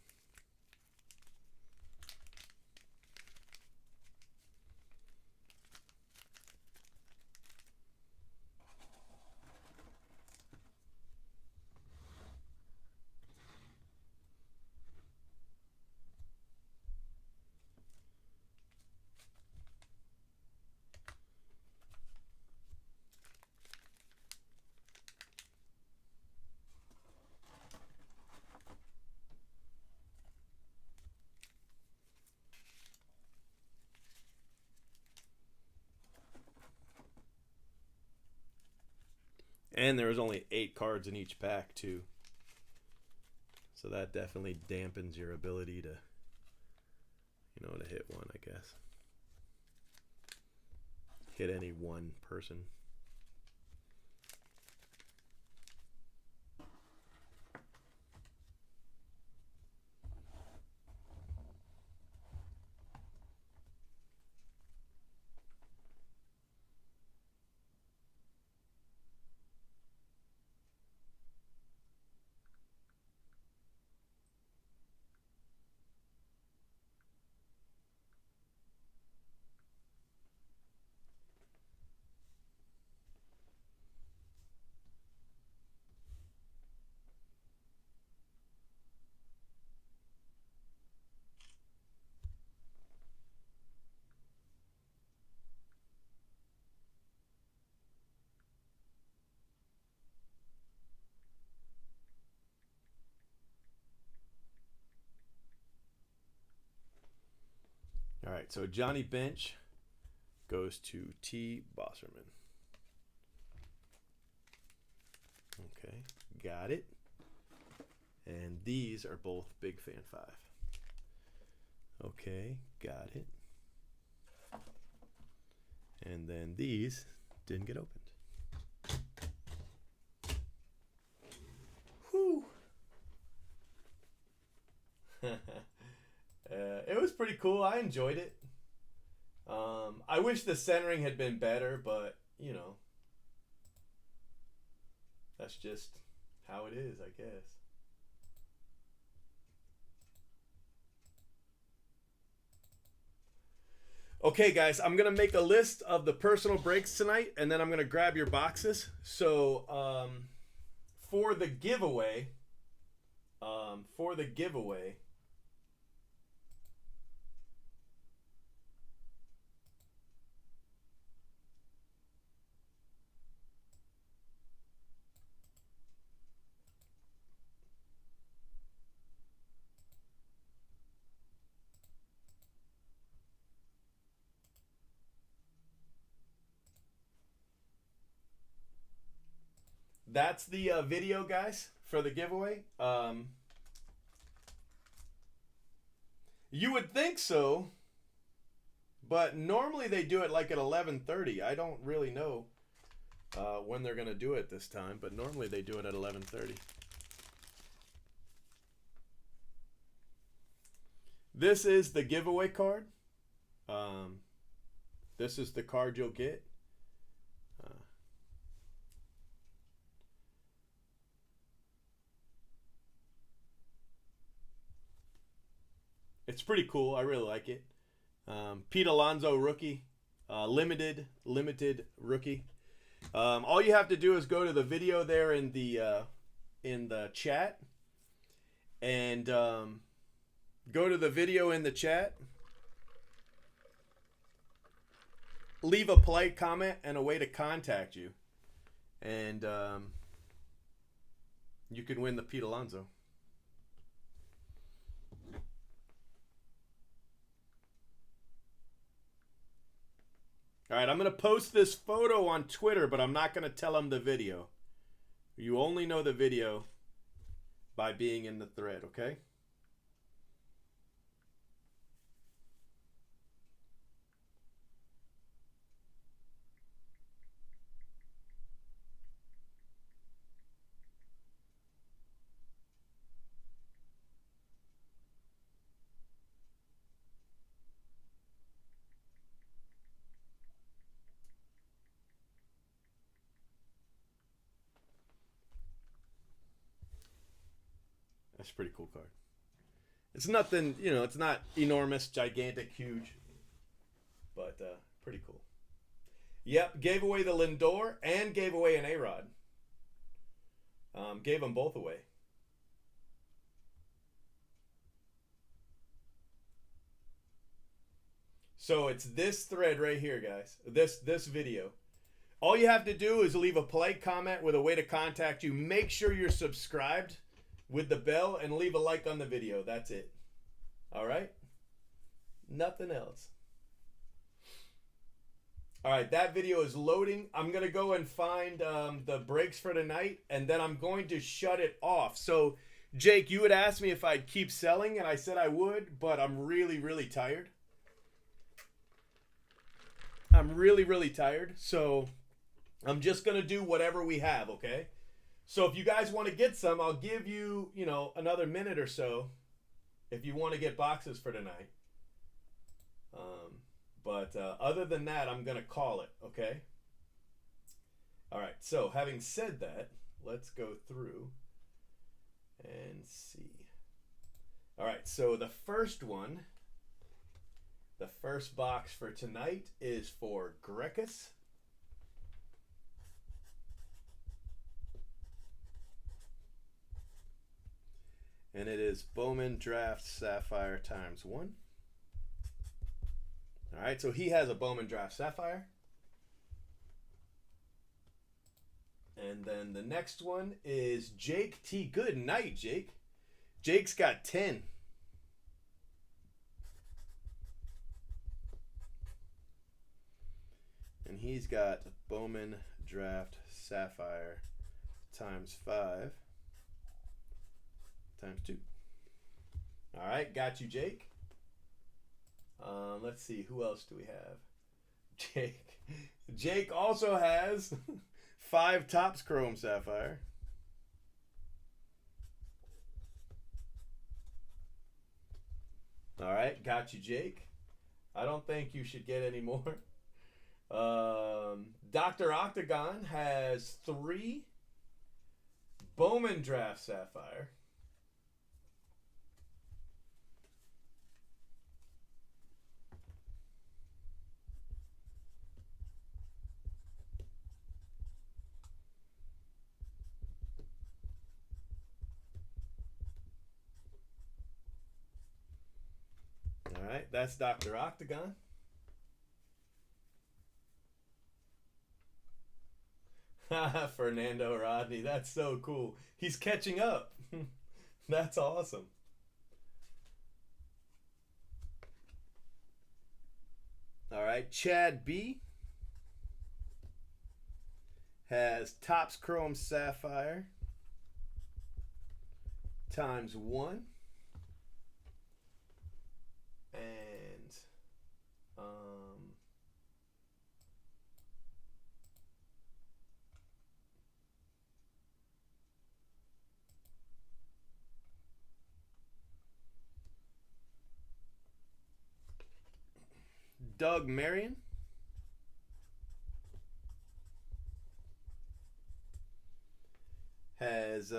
And there was only 8 cards in each pack too. So that definitely dampens your ability to, to hit one, I guess. Hit any one person. right, so Johnny Bench goes to T. Bosserman. Okay, got it. And these are both Big Fan 5. Okay, got it. And then these didn't get opened. Whew. It was pretty cool. I enjoyed it. I wish the centering had been better, but, you know, that's just how it is, I guess. Okay, guys, I'm going to make a list of the personal breaks tonight, and then I'm going to grab your boxes. So, for the giveaway, that's the video, guys, for the giveaway. You would think so, but normally they do it like at 11:30. I don't really know when they're going to do it this time, but normally they do it at 11:30. This is the giveaway card. This is the card you'll get. It's pretty cool. I really like it. Pete Alonso rookie, limited rookie. All you have to do is go to the video there in the chat, and go to the video in the chat. Leave a polite comment and a way to contact you, and you can win the Pete Alonso. All right, I'm going to post this photo on Twitter, but I'm not going to tell them the video. You only know the video by being in the thread, okay? That's a pretty cool card. It's nothing, you know, it's not enormous, gigantic, huge, but pretty cool. Yep, gave away the Lindor and gave away an A-Rod. Gave them both away. So it's this thread right here, guys. This video. All you have to do is leave a polite comment with a way to contact you. Make sure you're subscribed with the bell and leave a like on the video. That's it. All right? Nothing else. All right, that video is loading. I'm going to go and find the breaks for tonight, and then I'm going to shut it off. So, Jake, you would ask me if I'd keep selling, and I said I would, but I'm really, really tired. I'm really, really tired, so I'm just going to do whatever we have, okay? So if you guys want to get some, I'll give you, you know, another minute or so if you want to get boxes for tonight. But other than that, I'm going to call it, okay? All right, so having said that, let's go through and see. All right, so the first one, the first box for tonight is for Grekus. And it is Bowman Draft Sapphire ×1. All right, so he has a Bowman Draft Sapphire. And then the next one is Jake T. Good night, Jake. Jake's got 10. he's got Bowman Draft Sapphire times 5 times 2. All right, got you, Jake. Let's see, who else do we have? Jake. Jake also has 5 Topps Chrome Sapphire. All right, got you, Jake. I don't think you should get any more. Dr. Octagon has 3 Bowman Draft Sapphire. All right, that's Dr. Octagon. Fernando Rodney, that's so cool. He's catching up. That's awesome. All right, Chad B has Topps Chrome Sapphire times 1. And Doug Marion has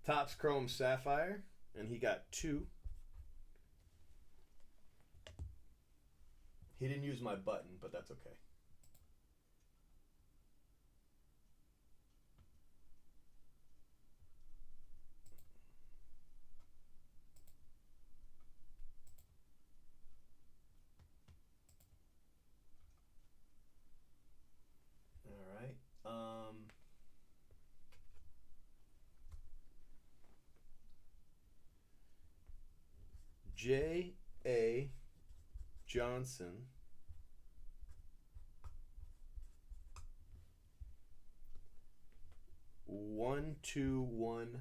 Topps Chrome Sapphire, and he got 2. He didn't use my button, but that's okay. All right. J.A. Johnson one two one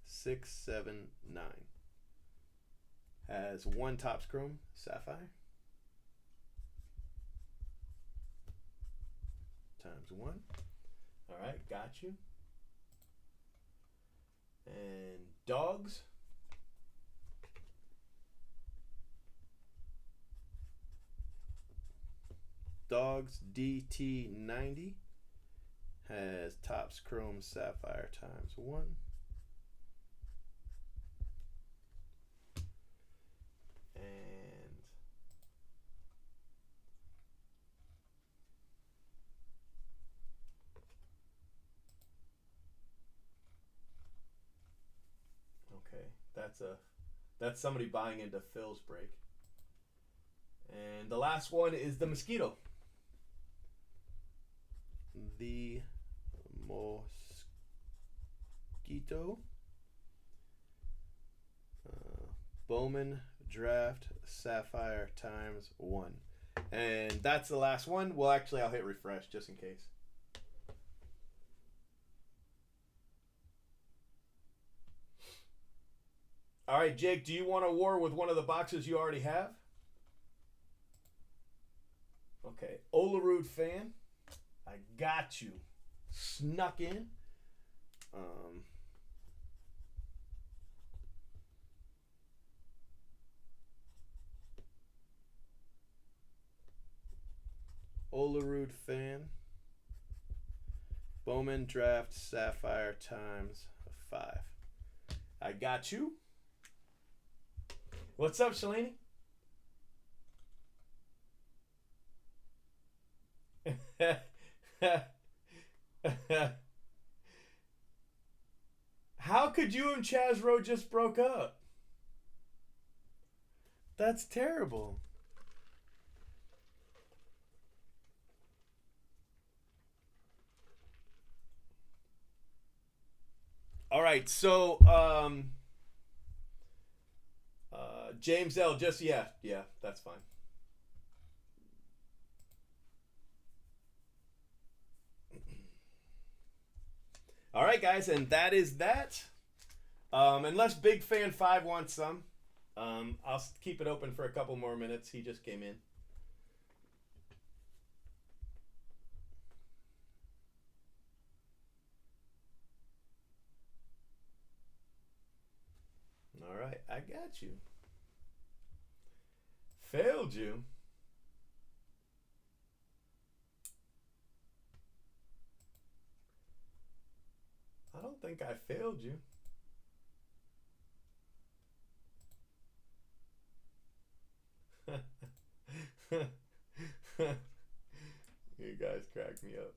679 has 1 Topps Chrome Sapphire times 1. All right, got you. And Dogs DT90 has Topps Chrome Sapphire times 1. And okay, that's somebody buying into Phil's break. And the last one is the Mosquito. The Mosquito Bowman Draft Sapphire times 1. And that's the last one. Well, actually, I'll hit refresh just in case. All right, Jake, do you want a war with one of the boxes you already have? Okay, Olerud fan. I got you. Snuck in. Olerud fan. Bowman Draft Sapphire times 5. I got you. What's up, Shalini? How could you and Chaz Rowe just broke up? That's terrible. All right, so James L. Just yeah, that's fine. All right, guys, and that is that. Unless Big Fan 5 wants some, I'll keep it open for a couple more minutes. He just came in. All right, I got you. Failed you? I don't think I failed you. You guys crack me up.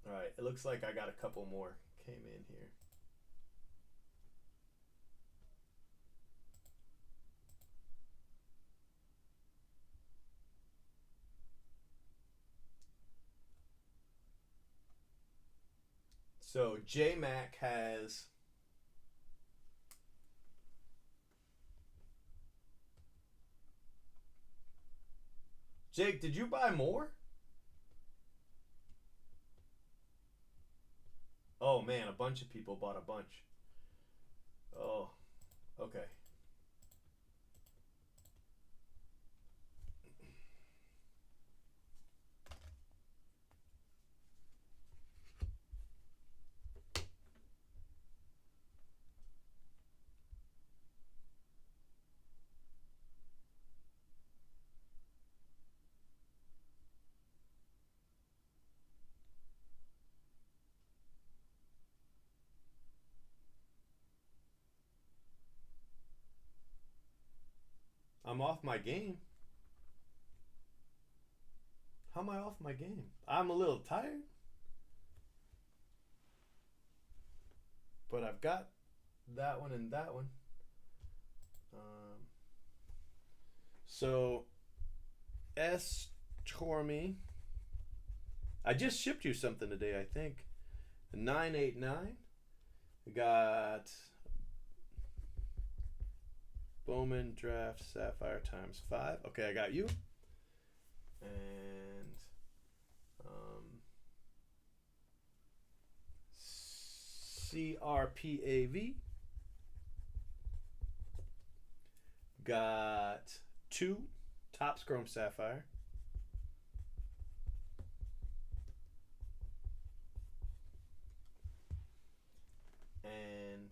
All right, it looks like I got a couple more came in here. So Jmack has Jake, did you buy more? Oh man, a bunch of people bought a bunch. Oh, okay. I'm off my game. How am I off my game? I'm a little tired. But I've got that one and that one. So, S. Tormy. I just shipped you something today, I think. 989. We got Bowman Draft Sapphire ×5. Okay, I got you. And CRPAV. Got 2 Topps Chrome Sapphire. And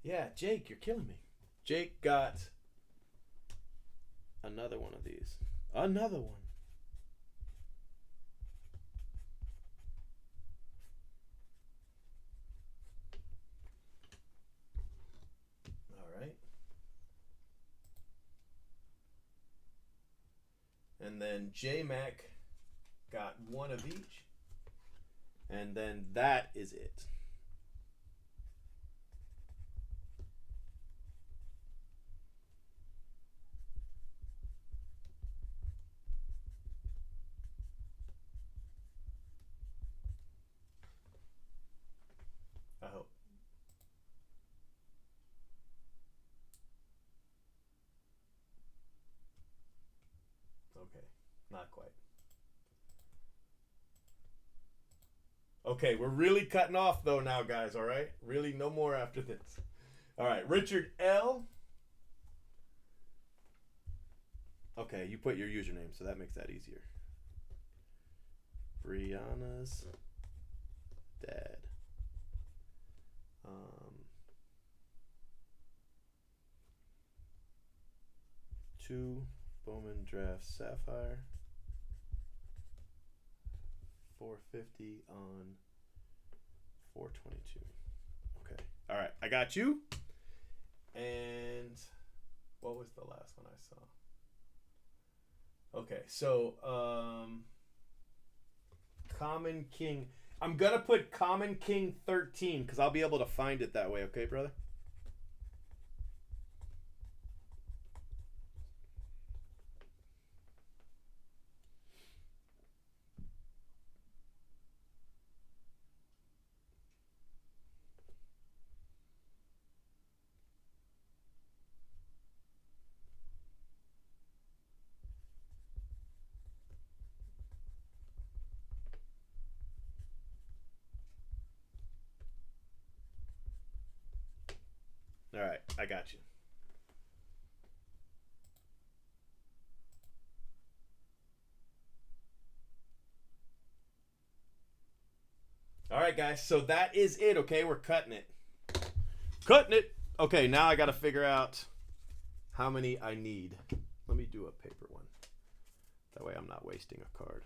yeah, Jake, you're killing me. Jake got another one of these. Another one. All right. And then Jmack got one of each. And then that is it. I hope. Okay, not quite. Okay, we're really cutting off though now, guys, all right? Really, no more after this. All right, Richard L. Okay, you put your username, so that makes that easier. Brianna's dad. 2 Bowman Draft Sapphire. 450 on 422. Okay. All right. I got you. And what was the last one I saw? Okay. So, Common King. I'm going to put Common King 13 because I'll be able to find it that way. Okay, brother? All right, I got you. All right, guys, so that is it, okay? We're cutting it. Cutting it! Okay, now I got to figure out how many I need. Let me do a paper one. That way I'm not wasting a card.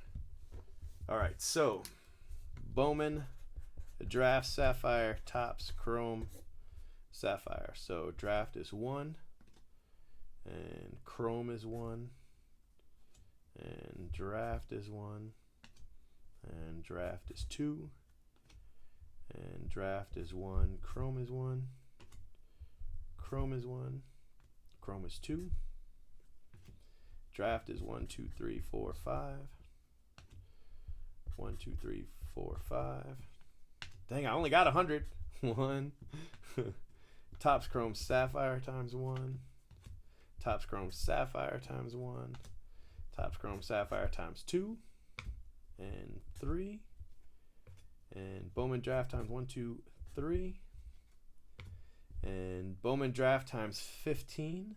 All right, so Bowman Draft Sapphire, Topps Chrome Sapphire. So draft is 1, and Chrome is 1, and draft is 1, and draft is 2, and draft is 1, Chrome is 1, Chrome is 1, Chrome is 2, draft is 1, 2, 3, 4, 5, 1, 2, 3, 4, 5. Dang, I only got 100. 1. Topps Chrome Sapphire times 1. Topps Chrome Sapphire times 1. Topps Chrome Sapphire times 2. And 3. And Bowman Draft times 1, 2, 3. And Bowman Draft times 15.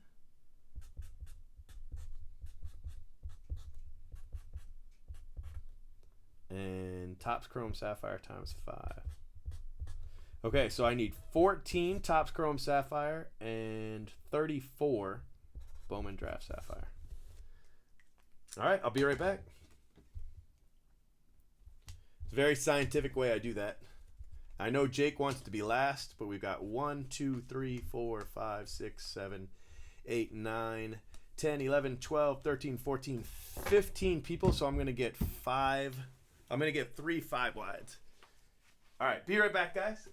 And Topps Chrome Sapphire times 5. Okay, so I need 14 Topps Chrome Sapphire and 34 Bowman Draft Sapphire. All right, I'll be right back. It's a very scientific way I do that. I know Jake wants to be last, but we've got 1, 2, 3, 4, 5, 6, 7, 8, 9, 10, 11, 12, 13, 14, 15 people, so I'm going to get 5. I'm going to get 3 5-wides. All right, be right back, guys.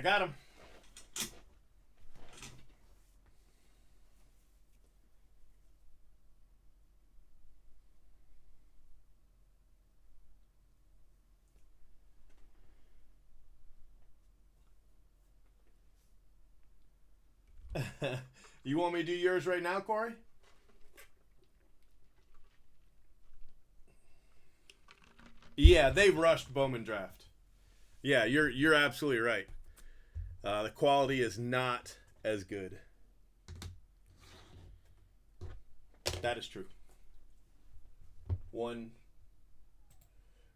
got him. You want me to do yours right now, Corey? Yeah, they rushed Bowman Draft. Yeah, you're absolutely right. The quality is not as good. That is true. One,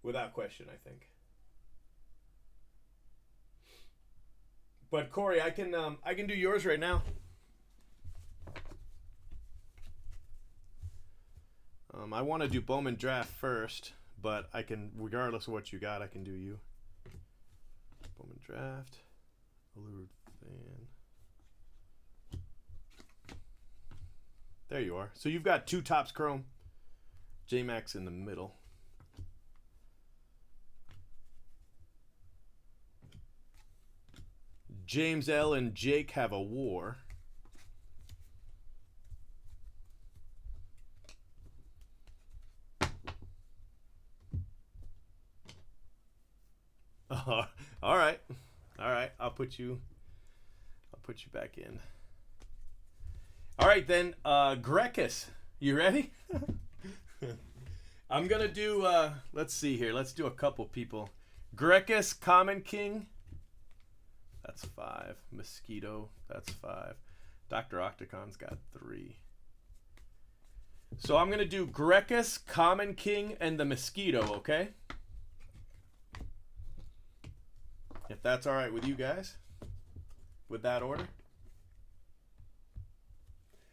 without question, I think. But Corey, I can do yours right now. I want to do Bowman Draft first, but I can, regardless of what you got, I can do you. Bowman Draft, Allured Fan. There you are. So you've got 2 Topps Chrome. Jmack's in the middle. James L. and Jake have a war. All right. I'll put you back in. All right then, Grekus, you ready? I'm gonna do. Let's see here. Let's do a couple people. Grekus, Common King. That's 5. Mosquito. That's 5. Dr. Octagon's got 3. So I'm gonna do Grekus, Common King, and the Mosquito. Okay. If that's all right with you guys, with that order.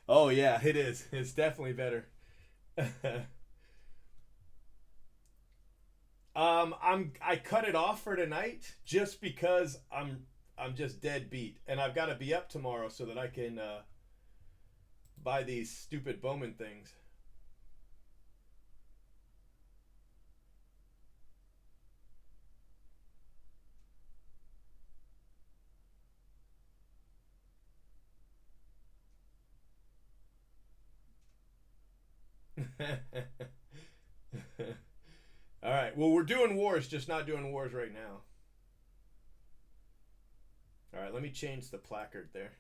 Oh yeah, it is. It's definitely better. I cut it off for tonight just because I'm just dead beat, and I've got to be up tomorrow so that I can buy these stupid Bowman things. All right. Well, we're doing wars, just not doing wars right now. All right. Let me change the placard there.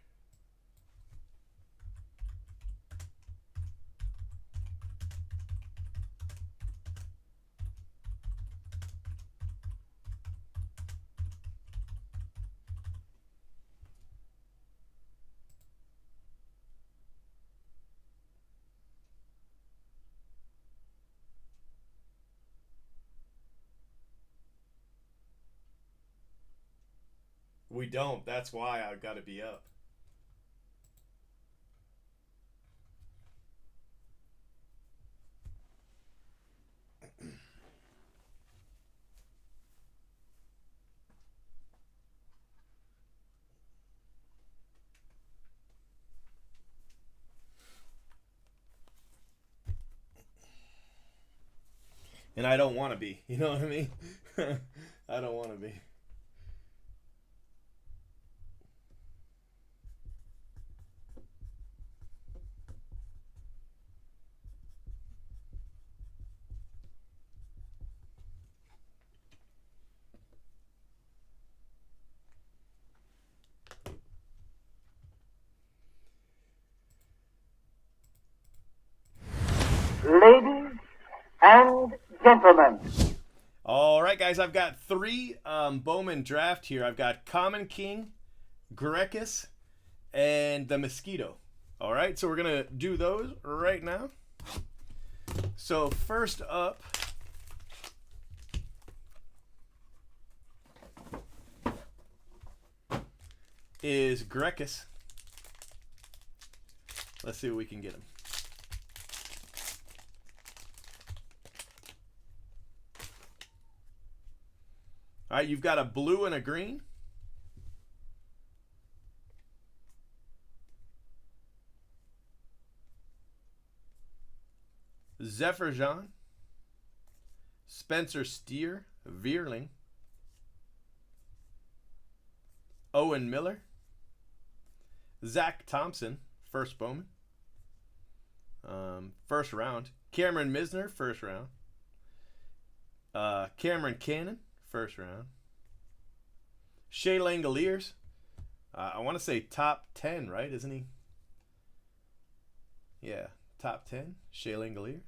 We don't. That's why I've got to be up. And I don't want to be. You know what I mean? I don't want to be. Ladies and gentlemen. All right, guys. I've got 3 Bowman Draft here. I've got Common King, Grekus, and the Mosquito. All right, so we're going to do those right now. So first up is Grekus. Let's see what we can get him. All right, you've got a blue and a green. Zephyr Jean. Spencer Steer, Veerling. Owen Miller. Zach Thompson, first Bowman. First round. Cameron Misner, first round. Cameron Cannon, first round. Shea Langoliers. I want to say top 10, right? Isn't he? Yeah, top 10. Shea Langoliers.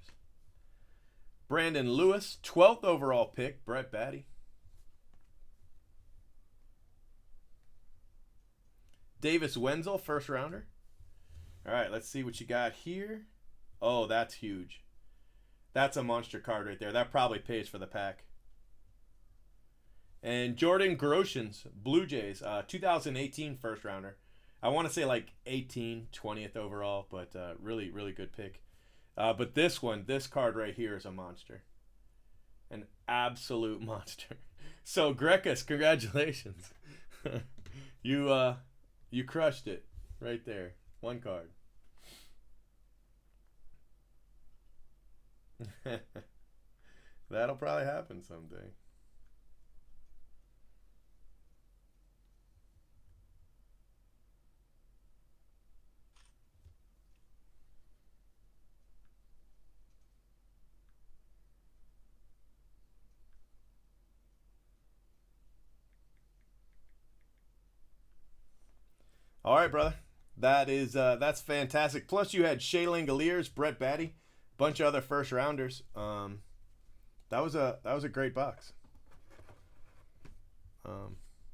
Brandon Lewis, 12th overall pick. Brett Batty. Davis Wenzel, first rounder. All right, let's see what you got here. Oh, that's huge. That's a monster card right there. That probably pays for the pack. And Jordan Groshans, Blue Jays, 2018 first rounder. I want to say like 20th overall, but really, really good pick. But this card right here is a monster. An absolute monster. So, Grekus, congratulations. You crushed it right there. One card. That'll probably happen someday. All right, brother. That's fantastic. Plus, you had Shea Langoliers, Brett Batty, bunch of other first rounders. That was a great box.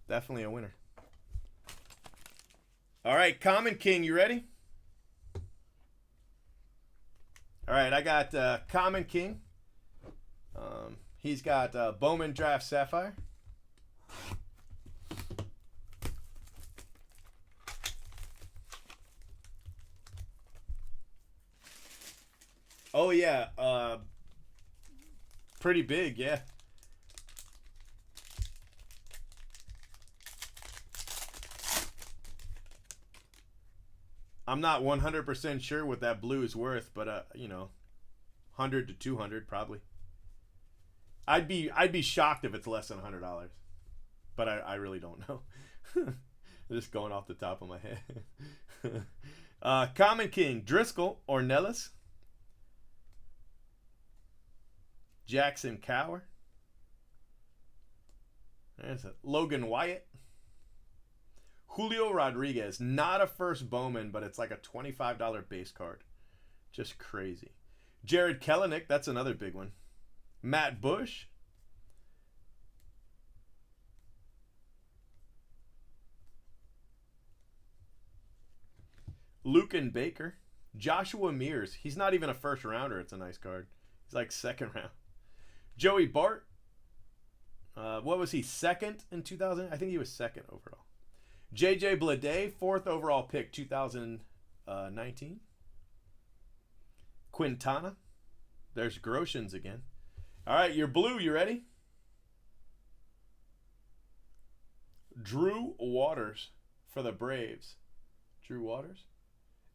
Definitely a winner. All right, Common King, you ready? All right, I got Common King. He's got Bowman Draft Sapphire. Oh yeah, pretty big, yeah. I'm not 100% sure what that blue is worth, but 100 to 200 probably. I'd be shocked if it's less than $100, but I really don't know. Just going off the top of my head. Common King, Driscoll Ornelas. Jackson Cower. There's a Logan Wyatt. Julio Rodriguez. Not a first Bowman, but it's like a $25 base card. Just crazy. Jared Kelenic. That's another big one. Matt Bush. Lucan Baker. Joshua Mears. He's not even a first rounder. It's a nice card. He's like second round. Joey Bart. What was he? Second in 2000? I think he was second overall. JJ Bleday, 4th overall pick, 2019. Quintana. There's Groshans again. All right, you're blue. You ready? Drew Waters for the Braves. Drew Waters.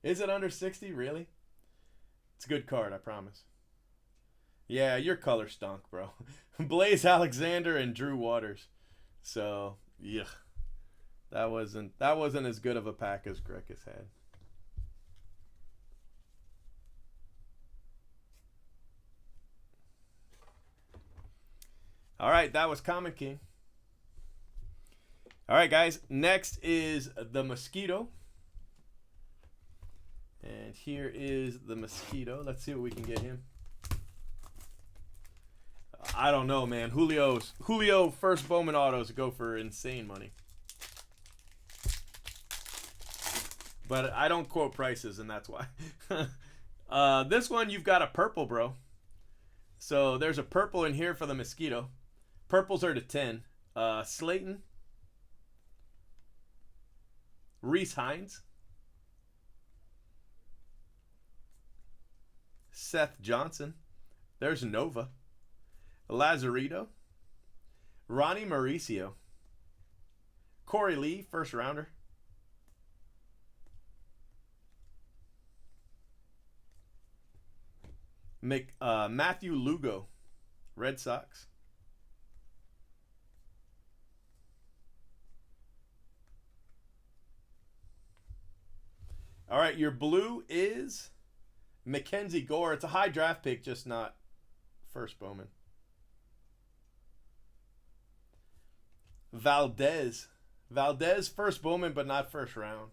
Is it under 60? Really? It's a good card, I promise. Yeah, your color stunk, bro. Blaze Alexander and Drew Waters. So, yeah. That wasn't as good of a pack as Grekus had. All right, that was Common King. All right, guys. Next is the Mosquito. And here is the Mosquito. Let's see what we can get him. I don't know, man. Julio first Bowman autos go for insane money. But I don't quote prices, and that's why. This one, you've got a purple, bro. So there's a purple in here for the Mosquito. Purples are to 10. Slayton. Reese Hines. Seth Johnson. There's Nova. Lazarito. Ronnie Mauricio. Corey Lee, first rounder. Matthew Lugo, Red Sox. All right, your blue is Mackenzie Gore. It's a high draft pick, just not first Bowman. Valdez. Valdez, first Bowman, but not first round.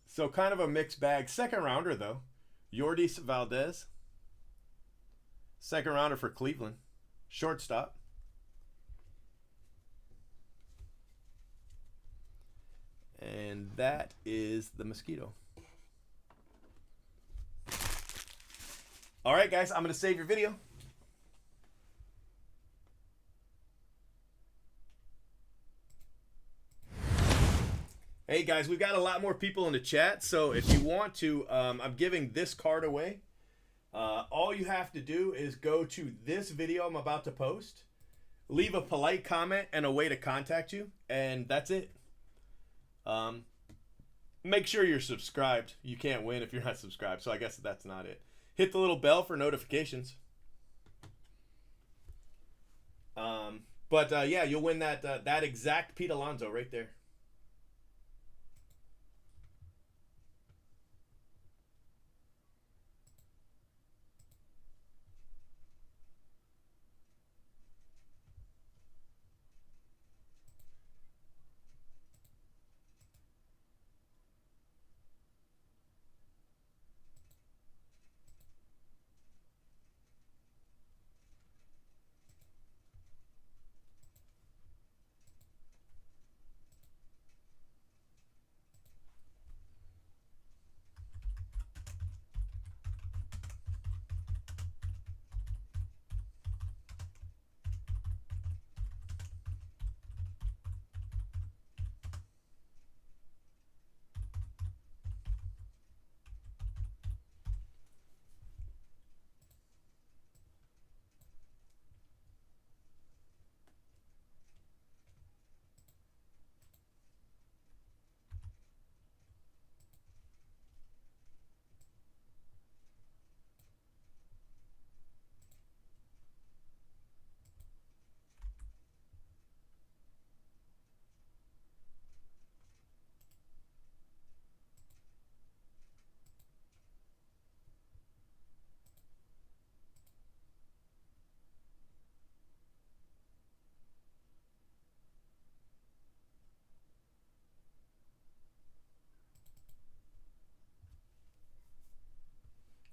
So kind of a mixed bag. Second rounder, though. Yordis Valdez. Second rounder for Cleveland. Shortstop. And that is the Mosquito. All right, guys, I'm going to save your video. Hey, guys, we've got a lot more people in the chat, so if you want to, I'm giving this card away. All you have to do is go to this video I'm about to post, leave a polite comment and a way to contact you, and that's it. Make sure you're subscribed. You can't win if you're not subscribed, so I guess that's not it. Hit the little bell for notifications. Yeah, you'll win that exact Pete Alonso right there.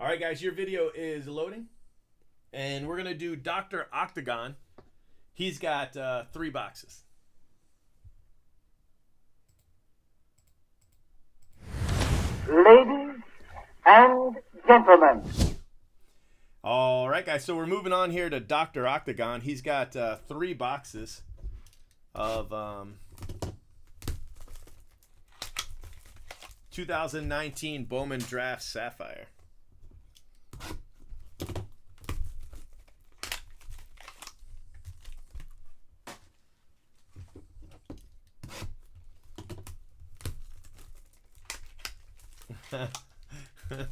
All right, guys, your video is loading, and we're going to do Dr. Octagon. He's got 3 boxes. Ladies and gentlemen. All right, guys, so we're moving on here to Dr. Octagon. He's got 3 boxes of 2019 Bowman Draft Sapphire.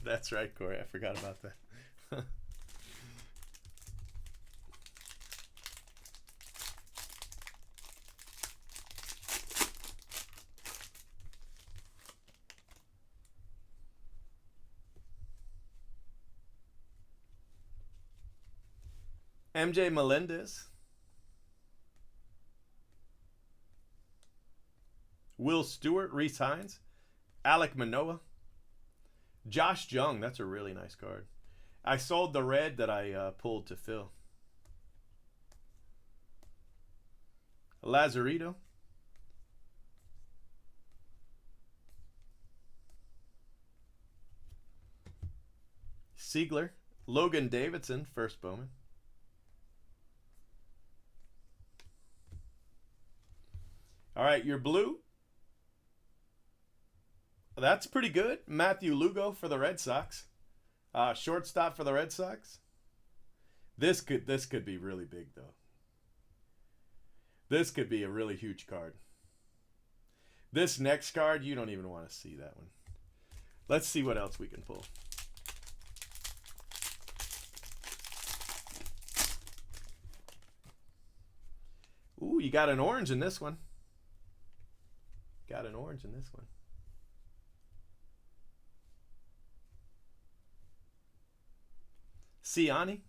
That's right, Corey. I forgot about that. MJ Melendez. Will Stewart, Reese Hines. Alek Manoah. Josh Jung, that's a really nice card. I sold the red that I pulled to Phil. Lazarito. Siegler. Logan Davidson, first Bowman. All right, your blue. That's pretty good. Matthew Lugo for the Red Sox. Shortstop for the Red Sox. This could be really big, though. This could be a really huge card. This next card, you don't even want to see that one. Let's see what else we can pull. Ooh, you got an orange in this one. Got an orange in this one. Siani.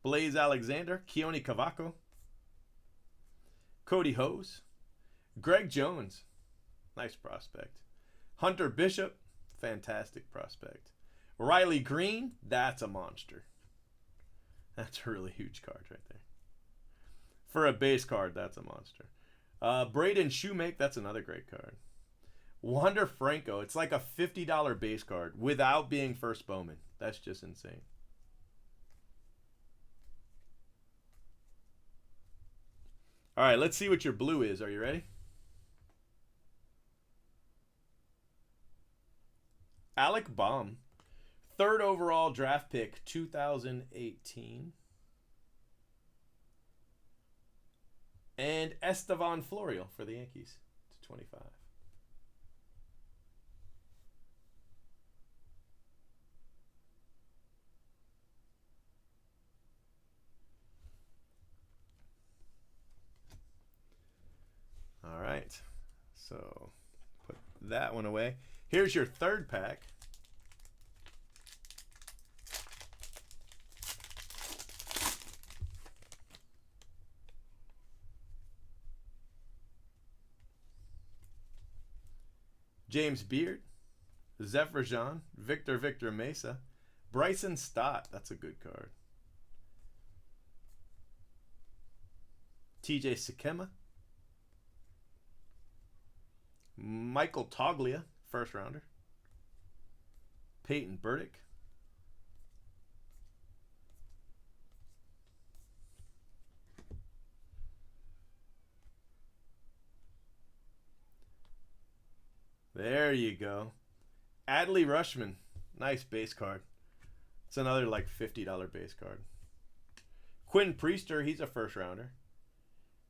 Blaze Alexander. Keone Cavaco. Cody Hose. Greg Jones. Nice prospect. Hunter Bishop. Fantastic prospect. Riley Green. That's a monster. That's a really huge card right there. For a base card, that's a monster. Braden Shoemake. That's another great card. Wander Franco. It's like a $50 base card without being first Bowman. That's just insane. All right, let's see what your blue is. Are you ready? Alec Baum. 3rd overall draft pick, 2018. And Estevan Florial for the Yankees to 25. All right, so put that one away. Here's your 3rd pack. James Beard, Zephyr Jean, Victor Mesa, Bryson Stott. That's a good card. TJ Sekema, Michael Toglia, 1st rounder. Peyton Burdick. There you go. Adley Rushman. Nice base card. It's another like $50 base card. Quinn Priester, he's a 1st rounder.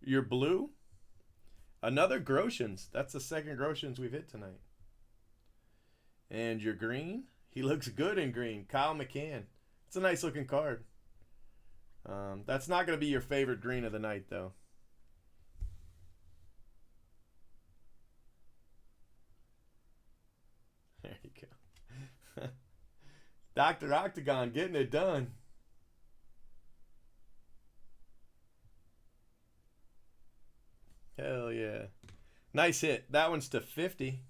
Your blue, another Groshans. That's the 2nd Groshans we've hit tonight. And your green, he looks good in green. Kyle McCann. It's a nice looking card. That's not going to be your favorite green of the night, though. There you go. Dr. Octagon getting it done. Hell yeah. Nice hit. That one's to 50.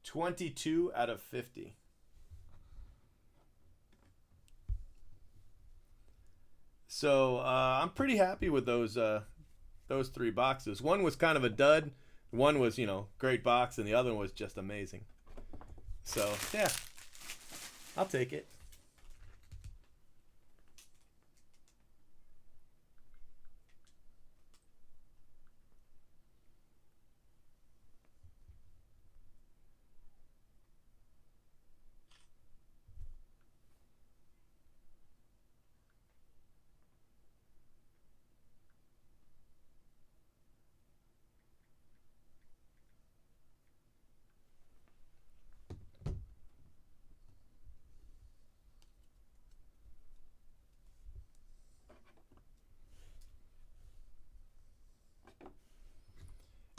$22 out of 50. So I'm pretty happy with those 3 boxes. One was kind of a dud. One was, great box, and the other one was just amazing. So, yeah. I'll take it.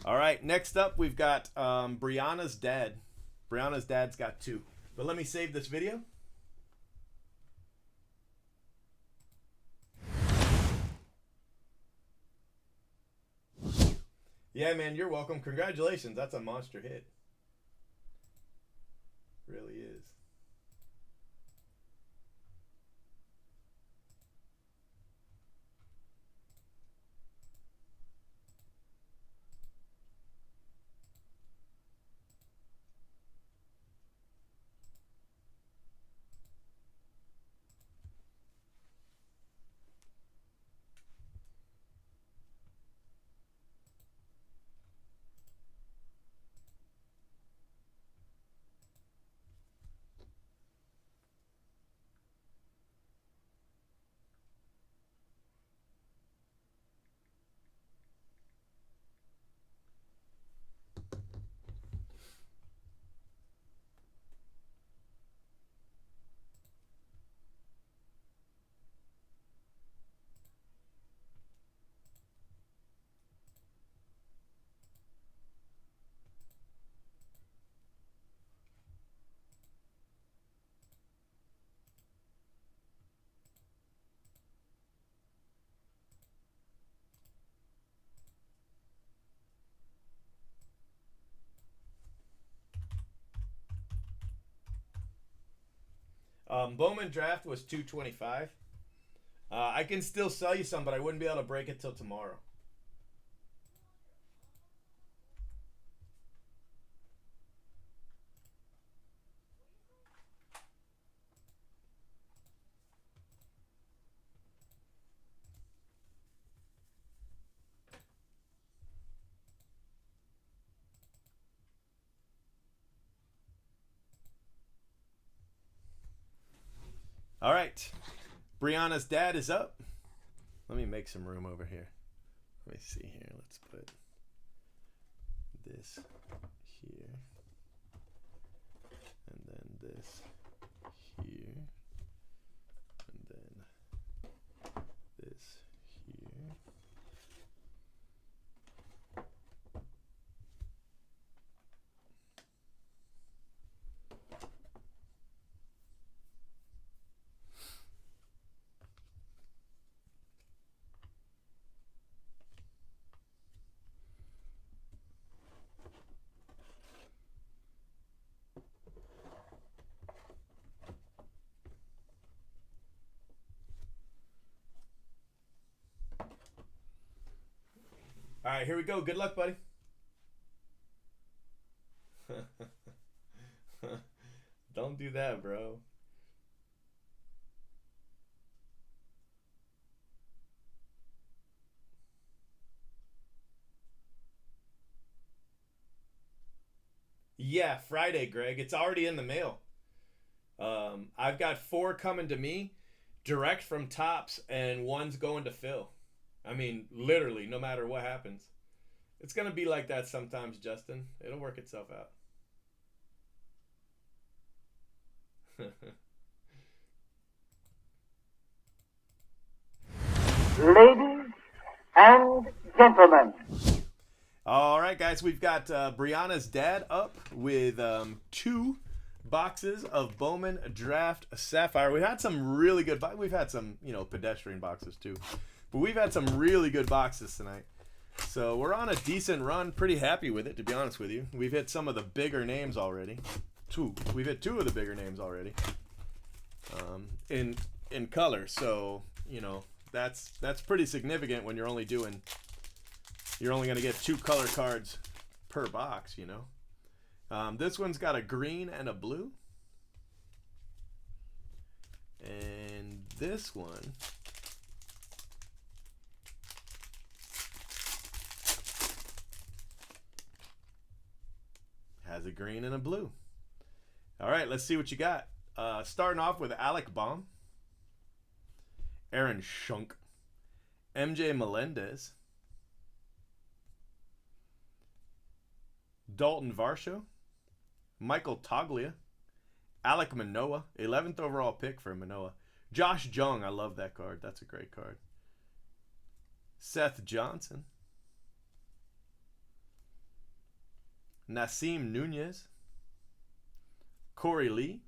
All right, next up we've got Brianna's dad. Brianna's dad's got 2. But let me save this video. Yeah, man, you're welcome. Congratulations. That's a monster hit. Really is. Bowman Draft was $225. I can still sell you some, but I wouldn't be able to break it till tomorrow. All right. Brianna's dad is up. Let me make some room over here. Let me see here. Let's put this here. And then this here. And then this here. All right, here we go. Good luck, buddy. Don't do that, bro. Yeah, Friday, Greg. It's already in the mail. I've got 4 coming to me direct from Tops, and 1's going to Phil. I mean, literally, no matter what happens. It's going to be like that sometimes, Justin. It'll work itself out. Ladies and gentlemen. All right, guys, we've got Brianna's dad up with 2 boxes of Bowman Draft Sapphire. We had some really good we've had some, pedestrian boxes too. But we've had some really good boxes tonight. So we're on a decent run. Pretty happy with it, to be honest with you. We've hit some of the bigger names already. We've hit 2 of the bigger names already. In color. So, that's pretty significant when you're only going to get 2 color cards per box, This one's got a green and a blue. And this one has a green and a blue. All right, let's see what you got. Starting off with Alec Baum, Aaron Schunk, MJ Melendez, Dalton Varsho, Michael Toglia, Alec Manoah, 11th overall pick for Manoah. Josh Jung, I love that card. That's a great card. Seth Johnson, Nassim Nunez, Corey Lee,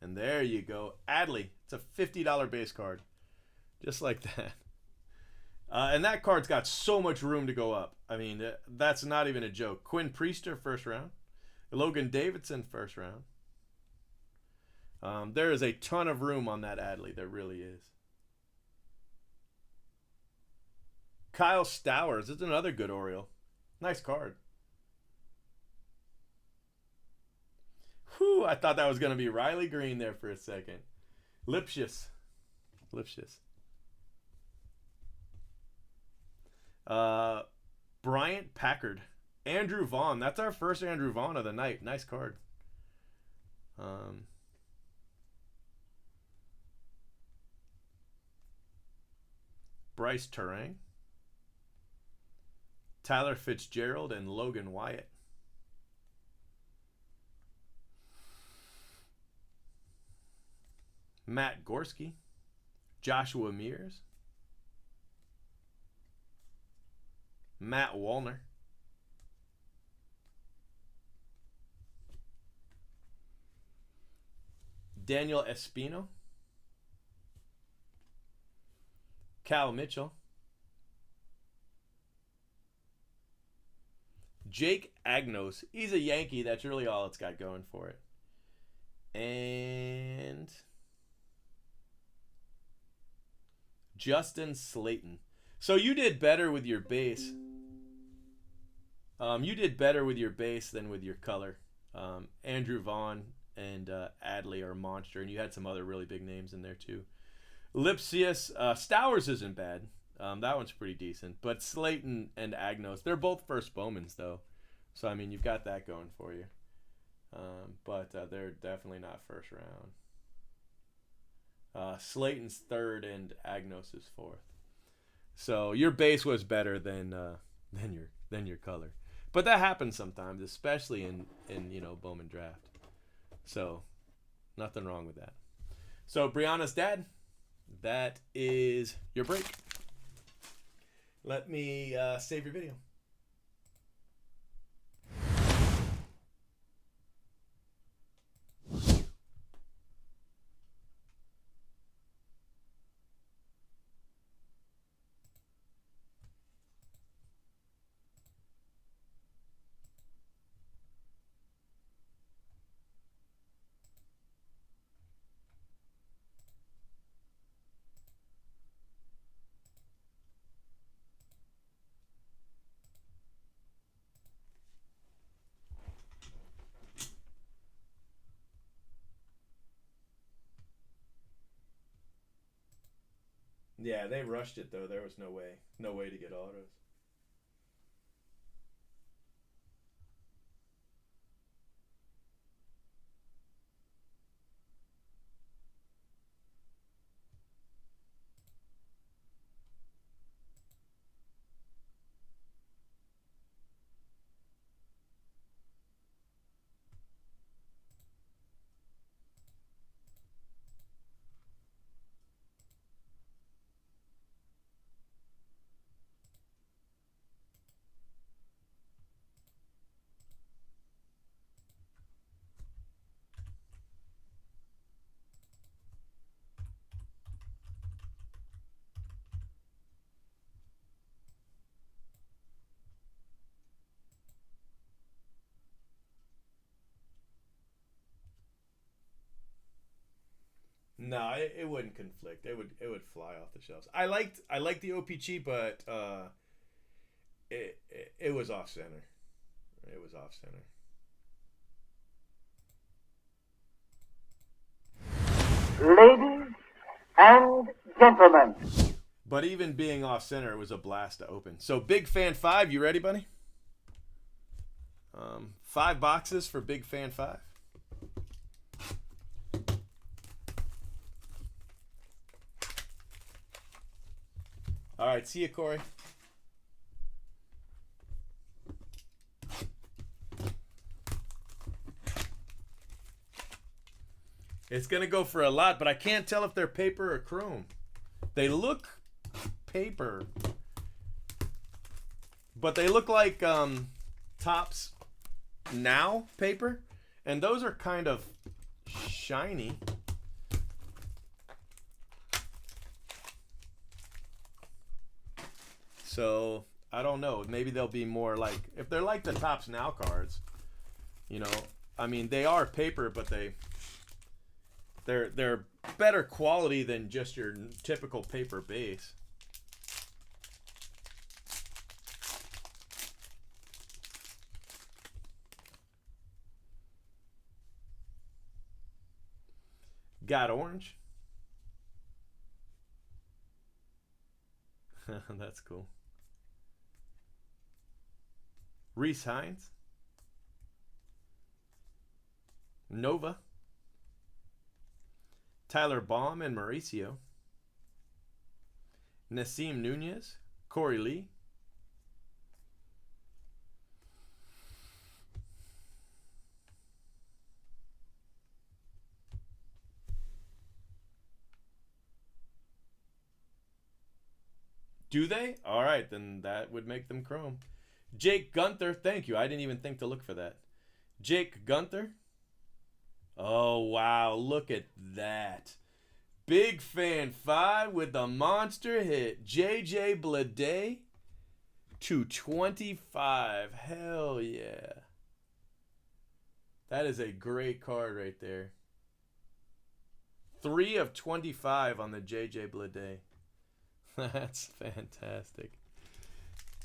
and there you go, Adley. It's a $50 base card, just like that. And that card's got so much room to go up. I mean, that's not even a joke. Quinn Priester, first round. Logan Davidson, first round. There is a ton of room on that Adley. There really is. Kyle Stowers. It's another good Oriole. Nice card. Whew, I thought that was going to be Riley Green there for a second. Lipschitz. Bryant Packard. Andrew Vaughn. That's our first Andrew Vaughn of the night. Nice card. Bryce Terang. Tyler Fitzgerald and Logan Wyatt. Matt Gorski. Joshua Mears. Matt Wallner. Daniel Espino. Cal Mitchell. Jake Agnos. He's a Yankee. That's really all it's got going for it. And Justin Slayton. So you did better with your base. You did better with your base than with your color. Andrew Vaughn and Adley are monster, and you had some other really big names in there too. Lipsius, Stowers isn't bad. That one's pretty decent. But Slayton and Agnos, they're both first Bowmans though. So I mean, you've got that going for you. But they're definitely not first round. Slayton's third and Agnos is fourth. So your base was better than your color. But that happens sometimes, especially in Bowman Draft. So nothing wrong with that. So Brianna's dad, that is your break. Let me save your video. Yeah, they rushed it though. There was no way to get autos. No, it wouldn't conflict. It would fly off the shelves. I liked the O-Pee-Chee, but it was off center. It was off center. Ladies and gentlemen. But even being off center, it was a blast to open. So Big Fan 5, you ready, buddy? 5 boxes for Big Fan 5. All right, see you, Corey. It's going to go for a lot, but I can't tell if they're paper or chrome. They look paper, but they look like Topps Now paper, and those are kind of shiny. So I don't know. Maybe they'll be more like, if they're like the Topps Now cards, I mean, they are paper, but they're better quality than just your typical paper base. Got orange. That's cool. Reese Hines. Nova. Tyler Baum and Mauricio. Nassim Nunez. Corey Lee. Do they? All right, then that would make them chrome. Jake Gunther, thank you. I didn't even think to look for that. Jake Gunther. Oh, wow. Look at that. Big Fan 5 with the monster hit. JJ Bleday to 25. Hell yeah. That is a great card right there. 3 of 25 on the JJ Bleday. That's fantastic.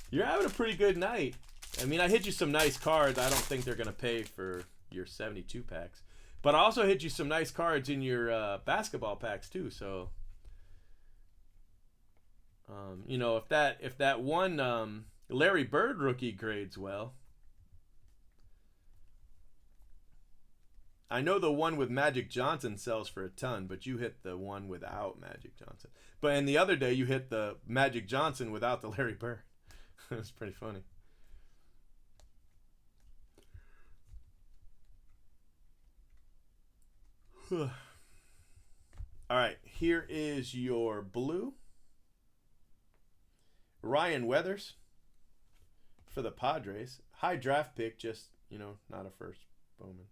You're having a pretty good night. I mean, I hit you some nice cards. I don't think they're going to pay for your 72 packs. But I also hit you some nice cards in your basketball packs too. So, you know, if that one Larry Bird rookie grades well. I know the one with Magic Johnson sells for a ton, but you hit the one without Magic Johnson. But in the other day, you hit the Magic Johnson without the Larry Bird. It was pretty funny. All right, here is your blue. Ryan Weathers for the Padres. High draft pick, just, you know, not a first Bowman.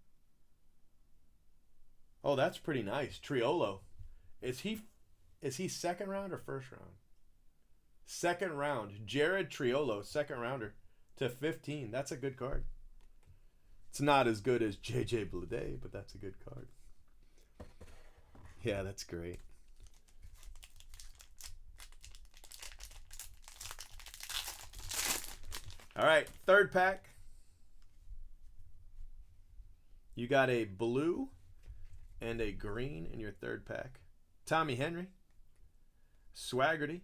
Oh, that's pretty nice. Triolo. Is he second round or first round? Second round. Jared Triolo, second rounder to 15. That's a good card. It's not as good as JJ Bleday, but that's a good card. Yeah, that's great. All right, third pack. You got a blue and a green in your third pack. Tommy Henry, Swaggerty,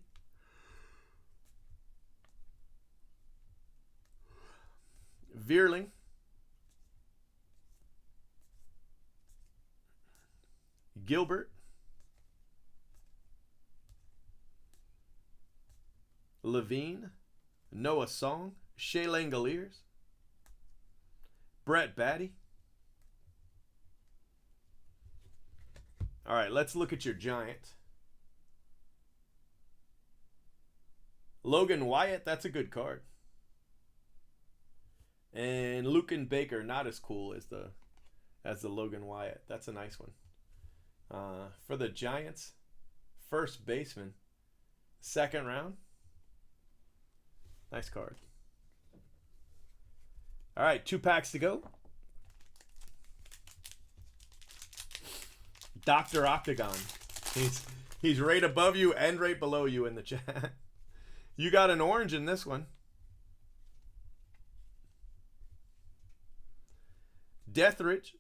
Veerling, Gilbert, Levine, Noah Song, Shea Langoliers, Brett Batty. All right, let's look at your Giant. Logan Wyatt, that's a good card. And Lucan Baker, not as cool as the Logan Wyatt. That's a nice one. For the Giants, first baseman, second round. Nice card. All right, 2 packs to go. Dr. Octagon. He's right above you and right below you in the chat. You got an orange in this one. Deathridge.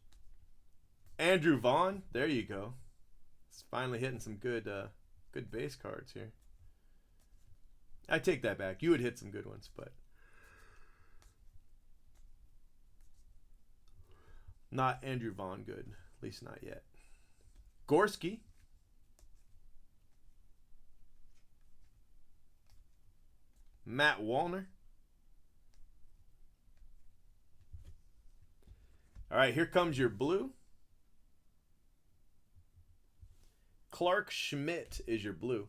Andrew Vaughn. There you go. It's finally hitting some good base cards here. I take that back. You would hit some good ones, but not Andrew Vaughn good. At least not yet. Gorski. Matt Wallner. All right, here comes your blue. Clark Schmidt is your blue.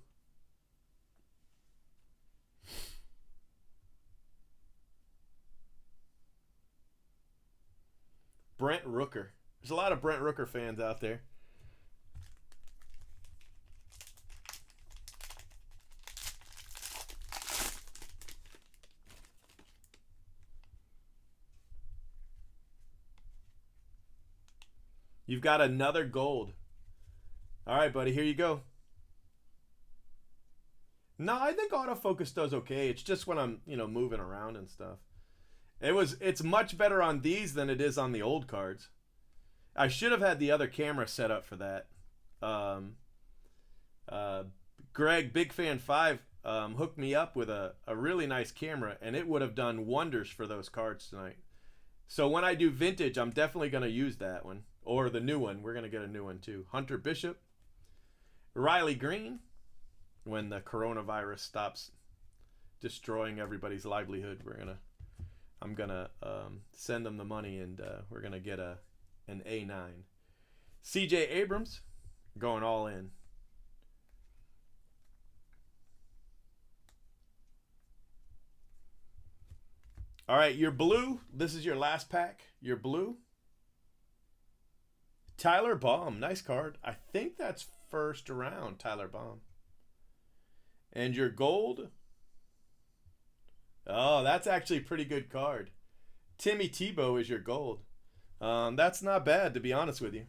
Brent Rooker. There's a lot of Brent Rooker fans out there. You've got another gold. All right, buddy, here you go. No, I think autofocus does okay. It's just when I'm, moving around and stuff. It's much better on these than it is on the old cards. I should have had the other camera set up for that. Greg, Big Fan 5, hooked me up with a really nice camera, and it would have done wonders for those cards tonight. So when I do vintage, I'm definitely going to use that one. Or the new one. We're going to get a new one too. Hunter Bishop. Riley Green. When the coronavirus stops destroying everybody's livelihood, I'm going to send them the money, and we're going to get an A9. CJ Abrams. Going all in. All right, your blue. This is your last pack. Your blue. Tyler Baum, nice card. I think that's first round, Tyler Baum. And your gold. Oh, that's actually a pretty good card. Timmy Tebow is your gold. That's not bad, to be honest with you.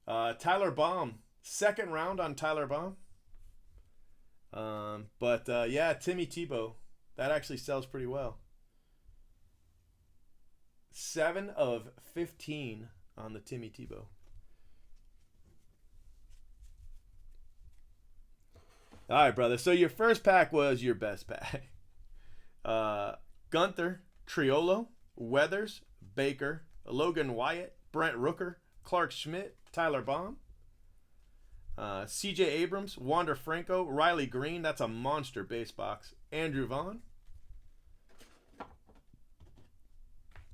Tyler Baum, Second round on Tyler Baum. Yeah, Timmy Tebow. That actually sells pretty well. 7 of 15 on the Timmy Tebow. All right, brother. So your first pack was your best pack. Gunther, Triolo, Weathers, Baker, Logan Wyatt, Brent Rooker, Clark Schmidt, Tyler Baum, C.J. Abrams, Wander Franco, Riley Green. That's a monster base box. Andrew Vaughn.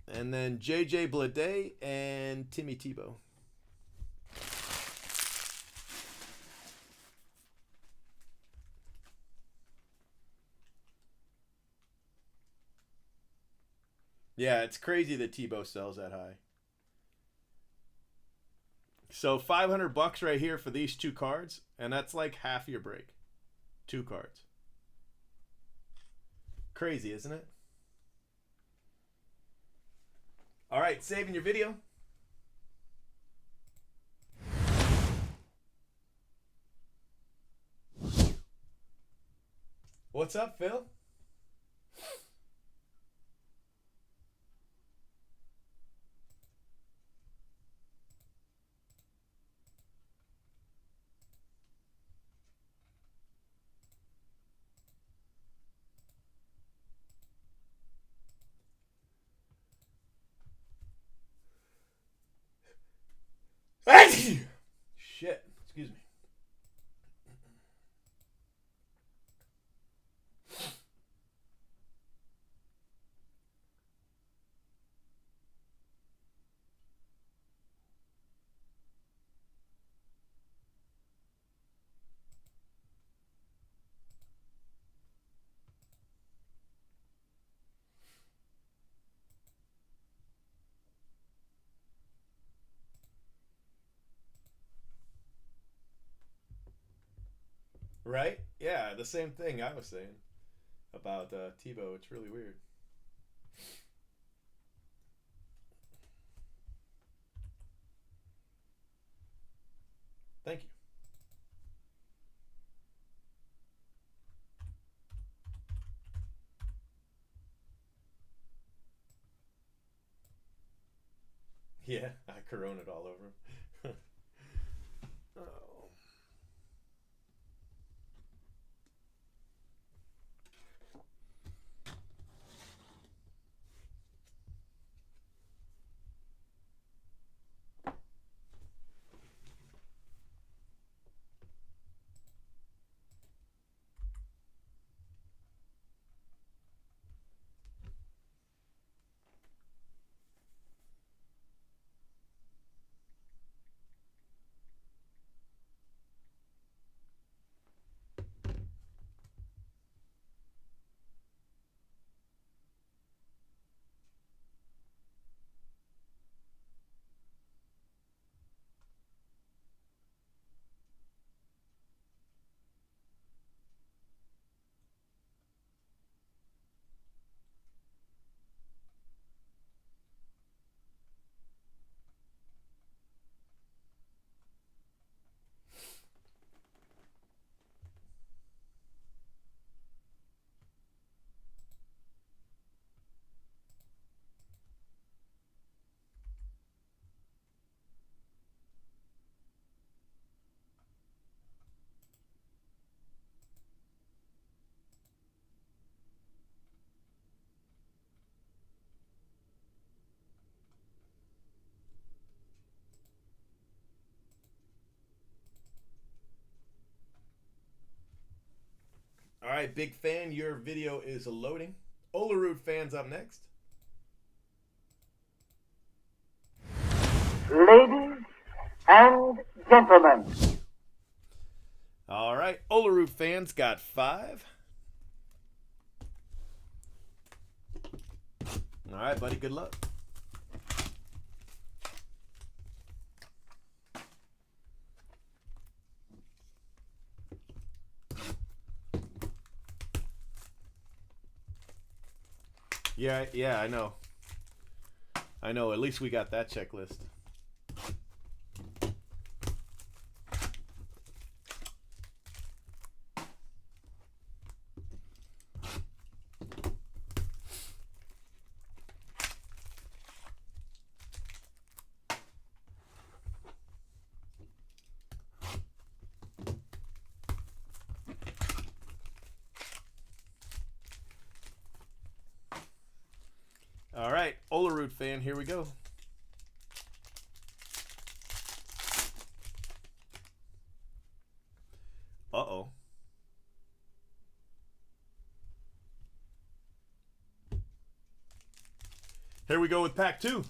And then J.J. Bleday and Timmy Tebow. Yeah, it's crazy that Tebow sells that high. So $500 right here for these 2 cards, and that's like half your break. 2 cards. Crazy, isn't it? All right, saving your video. What's up, Phil? Shit, excuse me. Right? Yeah, the same thing I was saying about Tebow. It's really weird. Thank you. Yeah, I coroned all over him. Oh. All right, big fan. Your video is loading. Olerud fans up next. Ladies and gentlemen. All right, Olerud fans got 5. All right, buddy. Good luck. Yeah, I know. I know. At least we got that checklist. Root fan. Here we go. Uh-oh. Here we go with pack 2.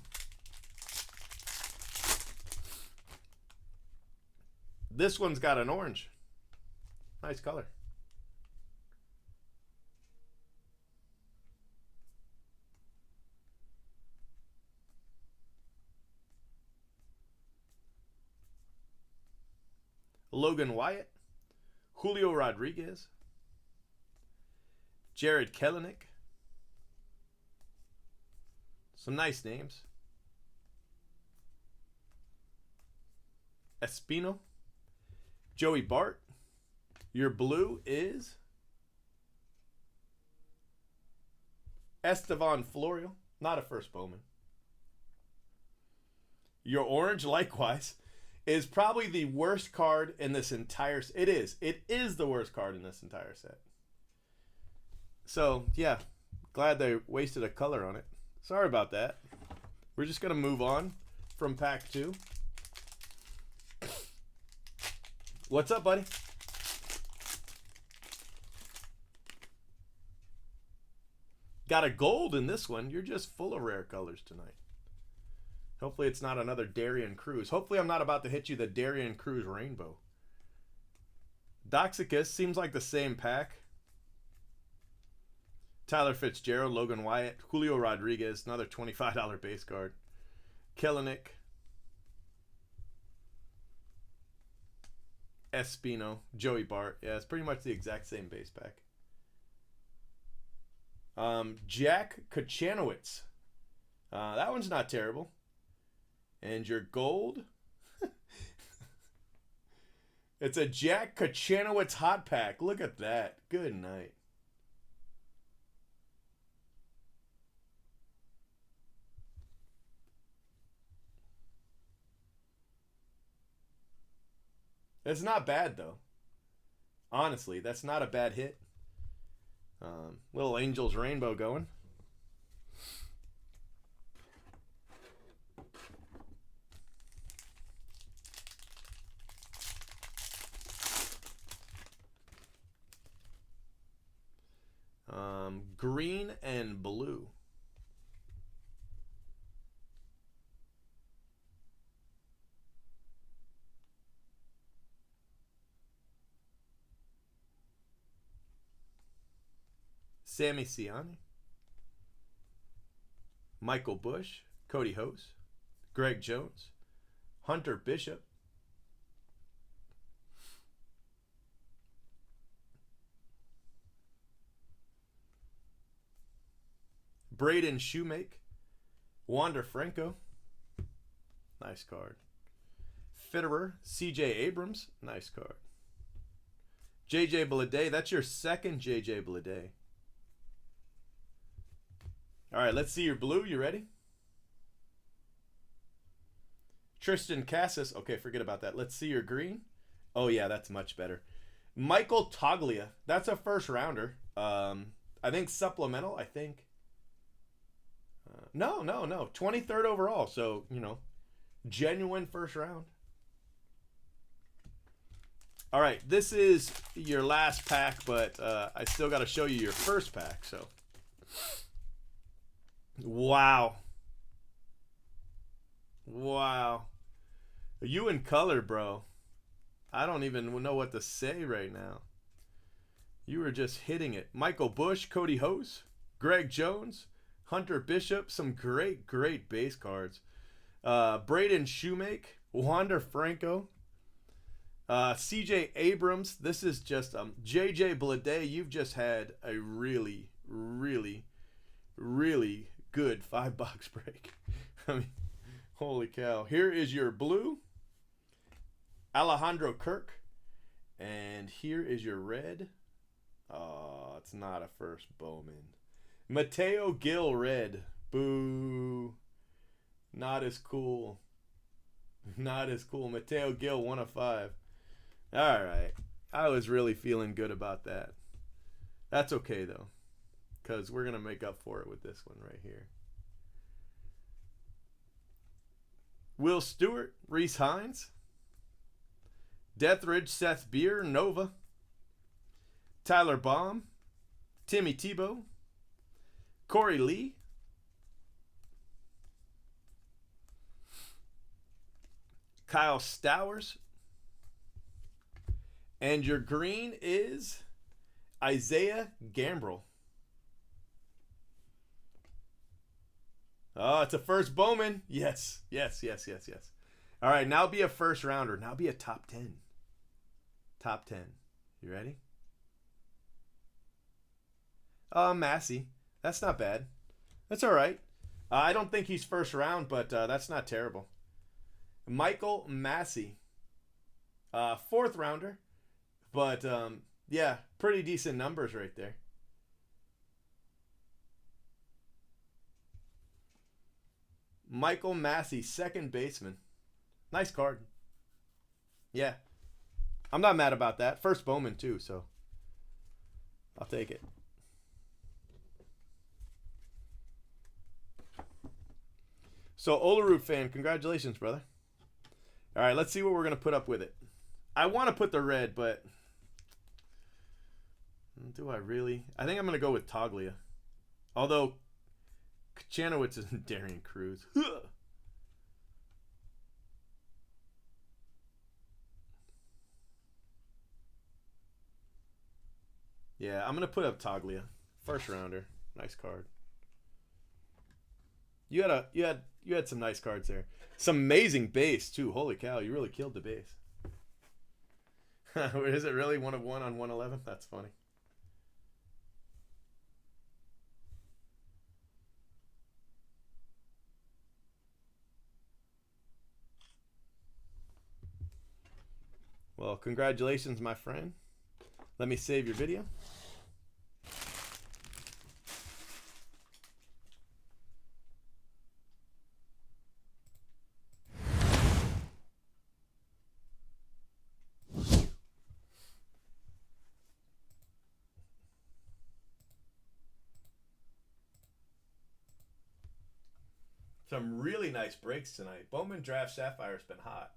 This one's got an orange. Nice color. Logan Wyatt, Julio Rodriguez, Jared Kelenic. Some nice names. Espino, Joey Bart. Your blue is Estevan Florial, not a first Bowman. Your orange, likewise, is probably the worst card in this entire set. It is the worst card in this entire set. So, yeah, glad they wasted a color on it. Sorry about that. We're just going to move on from pack 2. What's up, buddy? Got a gold in this one. You're just full of rare colors tonight. Hopefully it's not another Darian Cruz. Hopefully I'm not about to hit you the Darian Cruz rainbow. Doxicus seems like the same pack. Tyler Fitzgerald, Logan Wyatt, Julio Rodriguez, another $25 base card. Kelenic. Espino, Joey Bart. Yeah, it's pretty much the exact same base pack. Jack Kachanowicz. That one's not terrible. And your gold? It's a Jack Kachanowicz hot pack. Look at that. Good night. It's not bad, though. Honestly, that's not a bad hit. Little Angels rainbow going. Green and blue. Sammy Ciani, Michael Bush, Cody Hose, Greg Jones, Hunter Bishop, Braden Shoemake, Wander Franco, nice card. Fitterer, CJ Abrams, nice card. JJ Bleday, that's your second JJ Bleday. All right, let's see your blue. You ready? Tristan Cassis. Okay, forget about that. Let's see your green. Oh, yeah, that's much better. Michael Toglia. That's a first rounder. I think supplemental, I think. No. 23rd overall. So, you know, genuine first round. All right, this is your last pack, but I still got to show you your first pack, so... Wow. You in color, bro. I don't even know what to say right now. You were just hitting it. Michael Bush, Cody Hose, Greg Jones, Hunter Bishop. Some great base cards. Braden Shoemake, Wander Franco, CJ Abrams. This is just JJ Bleday. You've just had a really good $5 break. I mean, holy cow. Here is your blue, Alejandro Kirk. And here is your red. Oh, it's not a first Bowman. Mateo Gil red. Boo. Not as cool. Mateo Gil, 1 of 5. All right. I was really feeling good about that. That's okay, though, because we're going to make up for it with this one right here. Will Stewart, Reese Hines. Deathridge, Seth Beer, Nova. Tyler Baum, Timmy Tebow. Corey Lee. Kyle Stowers. And your green is Isaiah Gambrell. Oh, it's a first Bowman. Yes. All right, now be a first rounder. Now be a top 10. Top 10. You ready? Massey. That's not bad. That's all right. I don't think he's first round, but that's not terrible. Michael Massey. Fourth rounder. But, yeah, pretty decent numbers right there. Michael Massey, second baseman. Nice card. Yeah. I'm not mad about that. First Bowman, too, so I'll take it. So, Olerud fan, congratulations, brother. All right, let's see what we're going to put up with it. I want to put the red, but do I really? I think I'm going to go with Toglia. Although, Kachanowicz isn't Darian Cruz. Yeah, I'm going to put up Toglia. First rounder. Nice card. You had some nice cards there. Some amazing base, too. Holy cow, you really killed the base. Is it really 1 of 1 on 111? That's funny. Well, congratulations, my friend. Let me save your video. Some really nice breaks tonight. Bowman Draft Sapphire has been hot.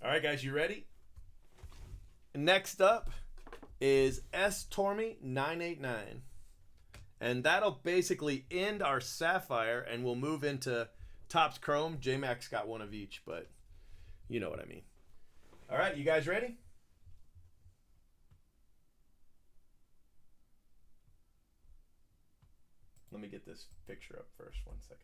All right, guys, you ready? Next up is S Tormy 989. And that'll basically end our Sapphire, and we'll move into Topps Chrome. Jmack's got one of each, but you know what I mean. All right, you guys ready? Let me get this picture up first. 1 second.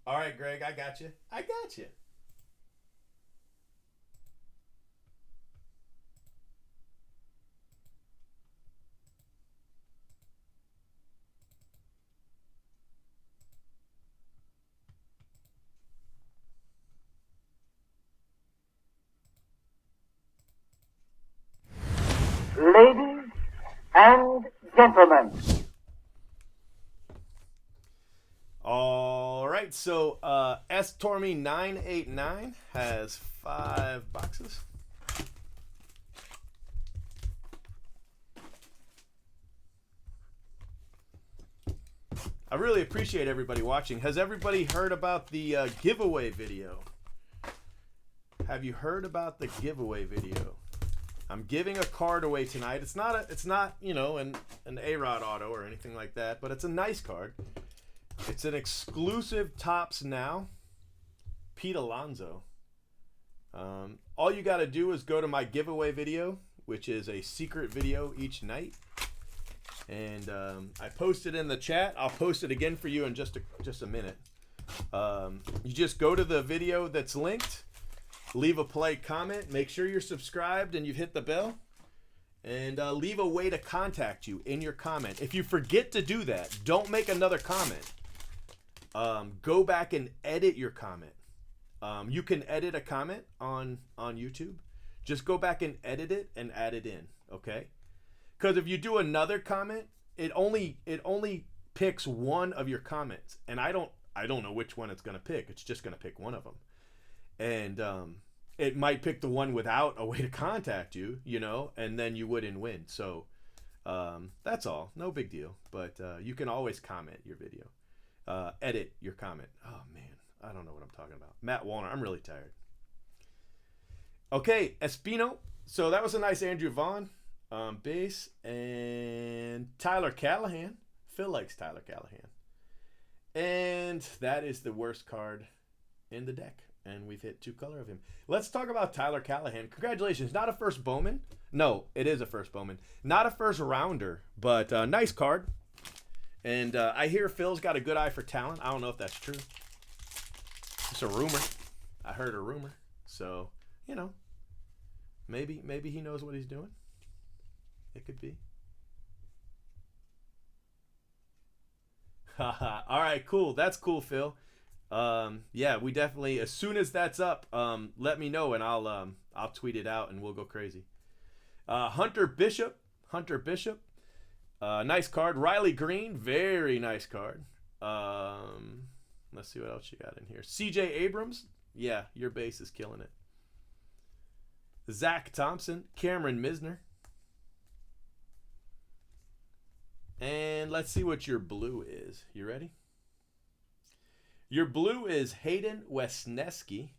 All right, Greg, I got you. Ladies and gentlemen. All right. right, so S Tormy 989 has 5 boxes. I really appreciate everybody watching. Has everybody heard about the giveaway video? Have you heard about the giveaway video? I'm giving a card away tonight. It's not you know, an A-Rod auto or anything like that, but it's a nice card. It's an exclusive Topps Now Pete Alonso. All you got to do is go to my giveaway video, which is a secret video each night. And I posted in the chat. I'll post it again for you in just a minute. You just go to the video that's linked, leave a play comment, make sure you're subscribed and you've hit the bell, and leave a way to contact you in your comment. If you forget to do that, don't make another comment. Go back and edit your comment. You can edit a comment on YouTube. Just go back and edit it and add it in, okay? Because if you do another comment, it only picks one of your comments, and I don't know which one it's gonna pick. It's just gonna pick one of them, and it might pick the one without a way to contact you, you know, and then you wouldn't win. So that's all, no big deal. But you can always comment your video, edit your comment. Oh man, I don't know what I'm talking about. Matt Warner, I'm really tired. Okay, Espino. So that was a nice Andrew Vaughn. Base, and Tyler Callahan. Phil likes Tyler Callahan. And that is the worst card in the deck. And we've hit 2 color of him. Let's talk about Tyler Callahan. Congratulations. Not a first Bowman. No, it is a first Bowman. Not a first rounder, but nice card. And I hear Phil's got a good eye for talent. I don't know if that's true. It's a rumor. I heard a rumor. So, you know, maybe he knows what he's doing. It could be. All right, cool. That's cool, Phil. Yeah, we definitely, as soon as that's up, let me know and I'll tweet it out and we'll go crazy. Hunter Bishop. Nice card. Riley Green, very nice card. Let's see what else you got in here. CJ Abrams. Yeah, your base is killing it. Zach Thompson, Cameron Misner. And let's see what your blue is. You ready? Your blue is Hayden Wesneski.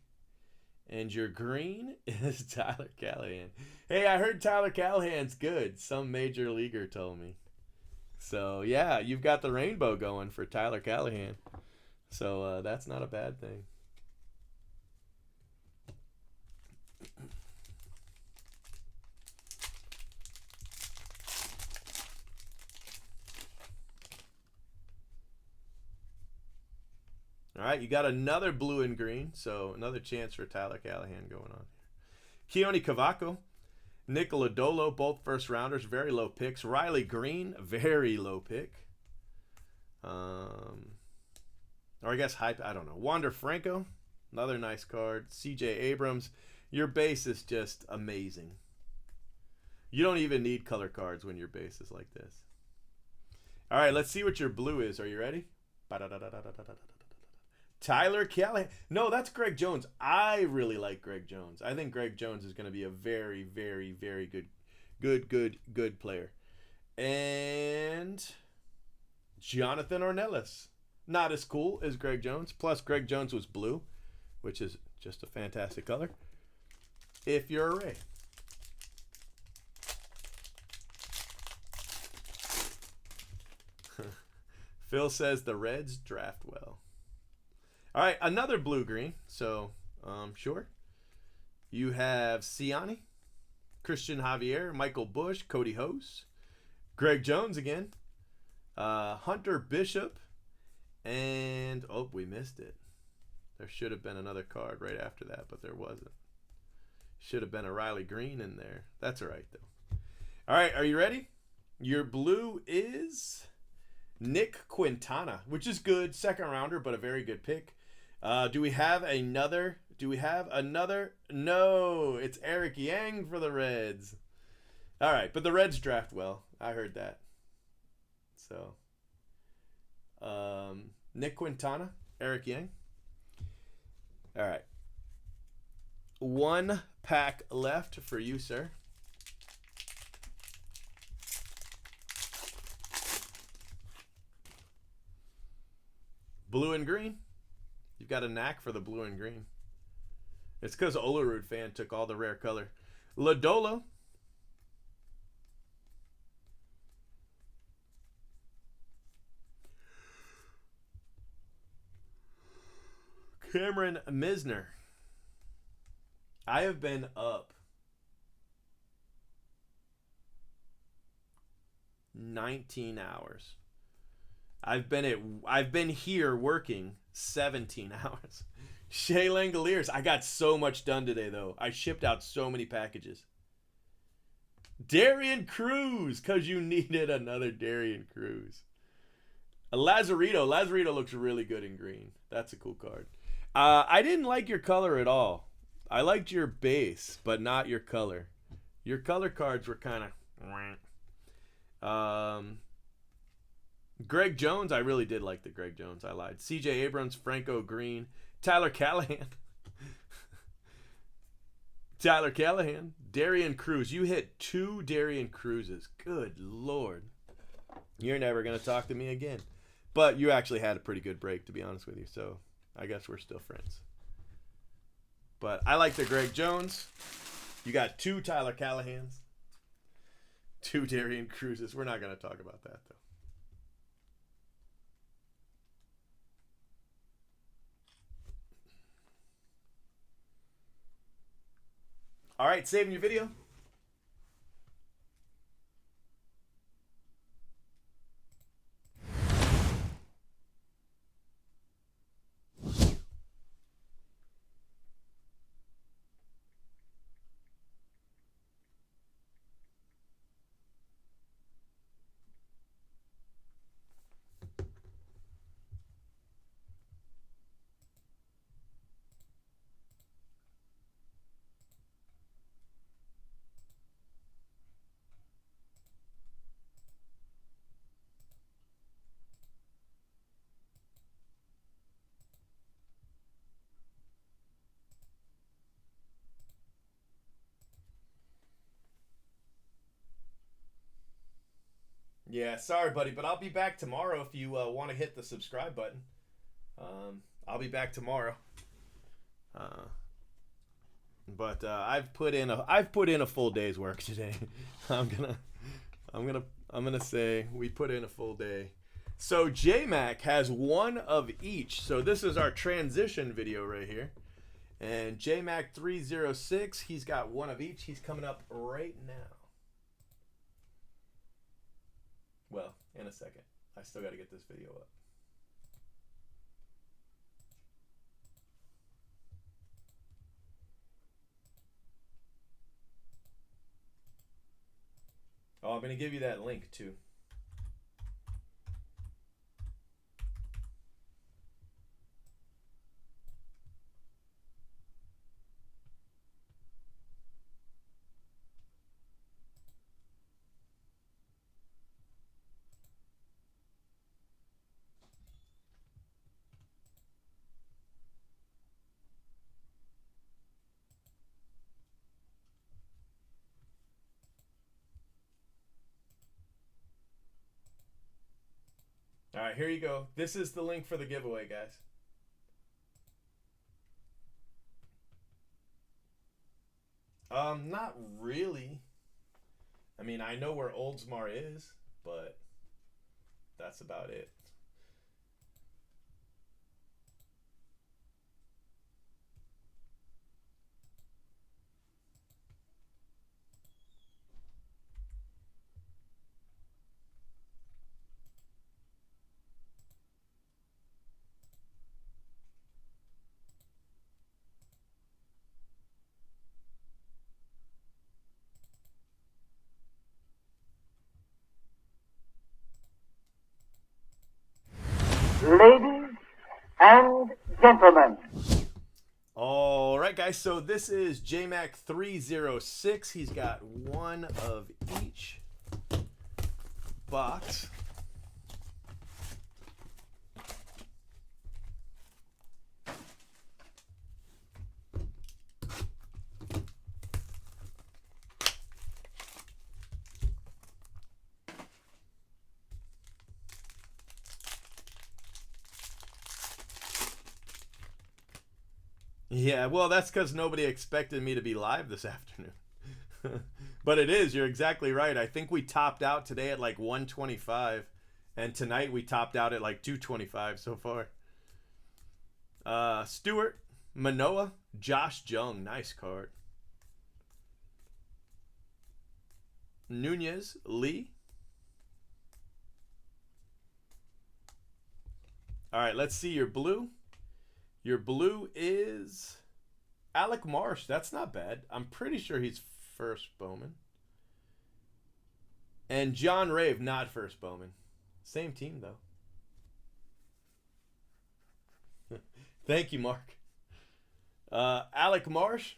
And your green is Tyler Callahan. Hey, I heard Tyler Callahan's good. Some major leaguer told me. So, yeah, you've got the rainbow going for Tyler Callahan. So, that's not a bad thing. All right, you got another blue and green, so another chance for Tyler Callahan going on here. Keone Cavaco, Nick Lodolo, both first rounders, very low picks. Riley Green, very low pick. Or I guess hype, I don't know. Wander Franco, another nice card. CJ Abrams, your base is just amazing. You don't even need color cards when your base is like this. All right, let's see what your blue is. Are you ready? Tyler Callahan. No, that's Greg Jones. I really like Greg Jones. I think Greg Jones is going to be a very, very, very good player. And Jonathan Ornelas. Not as cool as Greg Jones. Plus, Greg Jones was blue, which is just a fantastic color. If you're a Ray. Phil says the Reds draft well. All right, another blue-green. So, sure. You have Ciani, Christian Javier, Michael Bush, Cody Hose, Greg Jones again, Hunter Bishop, and, oh, we missed it. There should have been another card right after that, but there wasn't. Should have been a Riley Green in there. That's all right, though. All right, are you ready? Your blue is Nick Quintana, which is good. Second rounder, but a very good pick. Do we have another? No, it's Eric Yang for the Reds. All right, but the Reds draft well. I heard that. So, Nick Quintana, Eric Yang. All right. 1 pack left for you, sir. Blue and green. You've got a knack for the blue and green. It's because Olerud fan took all the rare color. Lodolo. Cameron Misner. I have been up 19 hours. I've been here working 17 hours. Shea Langoliers. I got so much done today, though. I shipped out so many packages. Darian Cruz, because you needed another Darian Cruz. A Lazarito. Lazarito looks really good in green. That's a cool card. I didn't like your color at all. I liked your base, but not your color. Your color cards were kind of... Greg Jones, I really did like the Greg Jones. I lied. CJ Abrams, Franco Green, Tyler Callahan. Tyler Callahan. Darian Cruz. You hit 2 Darian Cruzes. Good Lord. You're never going to talk to me again. But you actually had a pretty good break, to be honest with you. So I guess we're still friends. But I like the Greg Jones. You got 2 Tyler Callahans. 2 Darian Cruzes. We're not going to talk about that, though. All right, saving your video. Yeah, sorry, buddy, but I'll be back tomorrow if you want to hit the subscribe button. I'll be back tomorrow. But I've put in a full day's work today. I'm gonna say we put in a full day. So Jmack has 1 of each. So this is our transition video right here. And Jmack 306, he's got 1 of each. He's coming up right now. Well, in a second. I still got to get this video up. Oh, I'm going to give you that link too. All right, here you go. This is the link for the giveaway, guys. Not really. I mean, I know where Oldsmar is, but that's about it. Ladies and gentlemen. All right, guys. So this is Jmack 306. He's got 1 of each box. Yeah, well, that's because nobody expected me to be live this afternoon. But it is. You're exactly right. I think we topped out today at like 125, and tonight we topped out at like 225 so far. Stewart, Manoa, Josh Jung. Nice card. Nunez, Lee. All right, let's see your blue. Your blue is Alec Marsh. That's not bad. I'm pretty sure he's first Bowman. And John Rave, not first Bowman. Same team, though. Thank you, Mark. Alec Marsh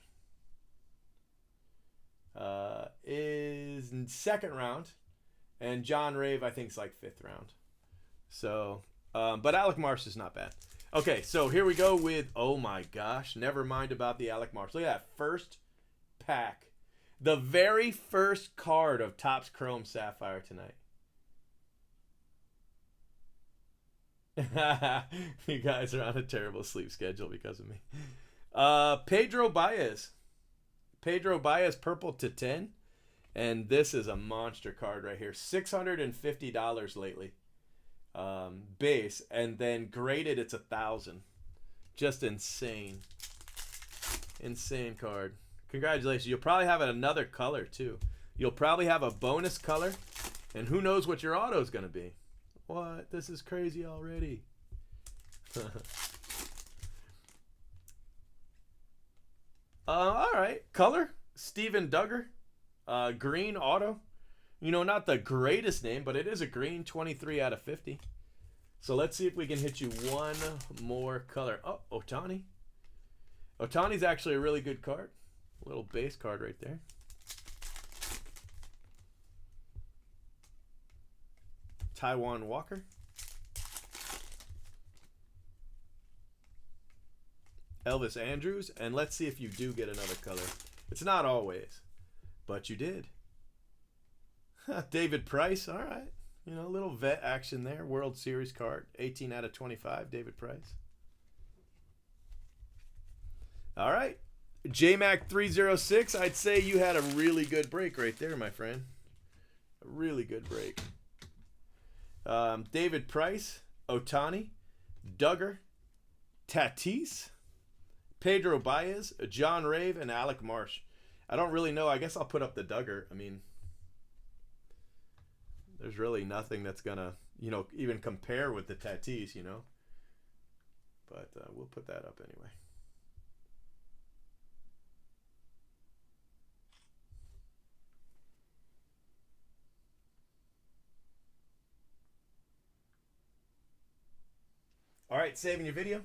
is in second round. And John Rave, I think, is like fifth round. So, but Alec Marsh is not bad. Okay, so here we go with, oh my gosh, never mind about the Alec Marsh. Look at that first pack. The very first card of Topps Chrome Sapphire tonight. You guys are on a terrible sleep schedule because of me. Pedro Baez. Pedro Baez, purple to 10. And this is a monster card right here. $650 lately. Base. And then graded, it's 1,000. Just insane. Insane card. Congratulations. You'll probably have another color, too. You'll probably have a bonus color. And who knows what your auto is going to be. What? This is crazy already. All right. Color. Steven Duggar. Green auto. You know, not the greatest name, but it is a green. 23 out of 50. So let's see if we can hit you one more color. Oh, Ohtani. Ohtani's actually a really good card. A little base card right there. Taiwan Walker. Elvis Andrews. And let's see if you do get another color. It's not always, but you did. David Price. All right. You know, a little vet action there. World Series card. 18 out of 25. David Price. All right. Jmack 306. I'd say you had a really good break right there, my friend. A really good break. David Price, Ohtani, Duggar, Tatis, Pedro Baez, John Rave, and Alec Marsh. I don't really know. I guess I'll put up the Duggar. I mean, there's really nothing that's going to, you know, even compare with the Tatis, you know. But we'll put that up anyway. All right, saving your video.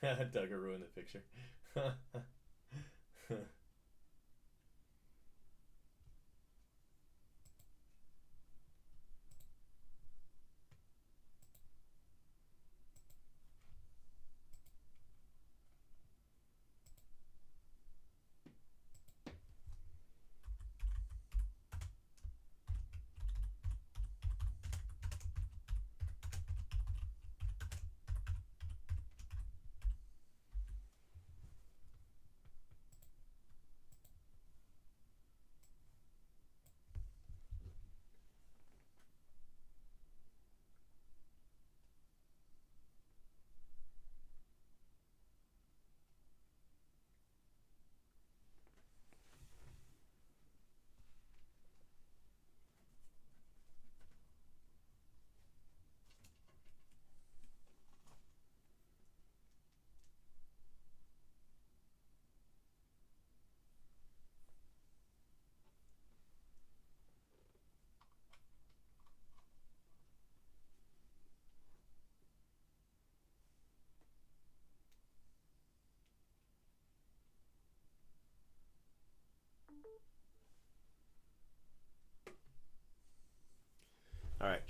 Duggar ruined the picture.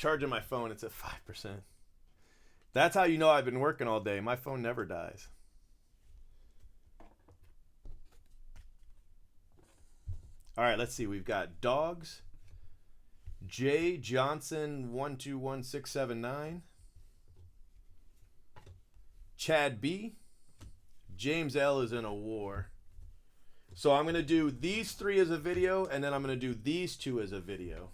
charging my phone. It's at 5%. That's how you know I've been working all day. My phone never dies. All right, let's see. We've got Dogs. J Johnson 121679. Chad B. James L is in a war. So I'm going to do these 3 as a video, and then I'm going to do these 2 as a video.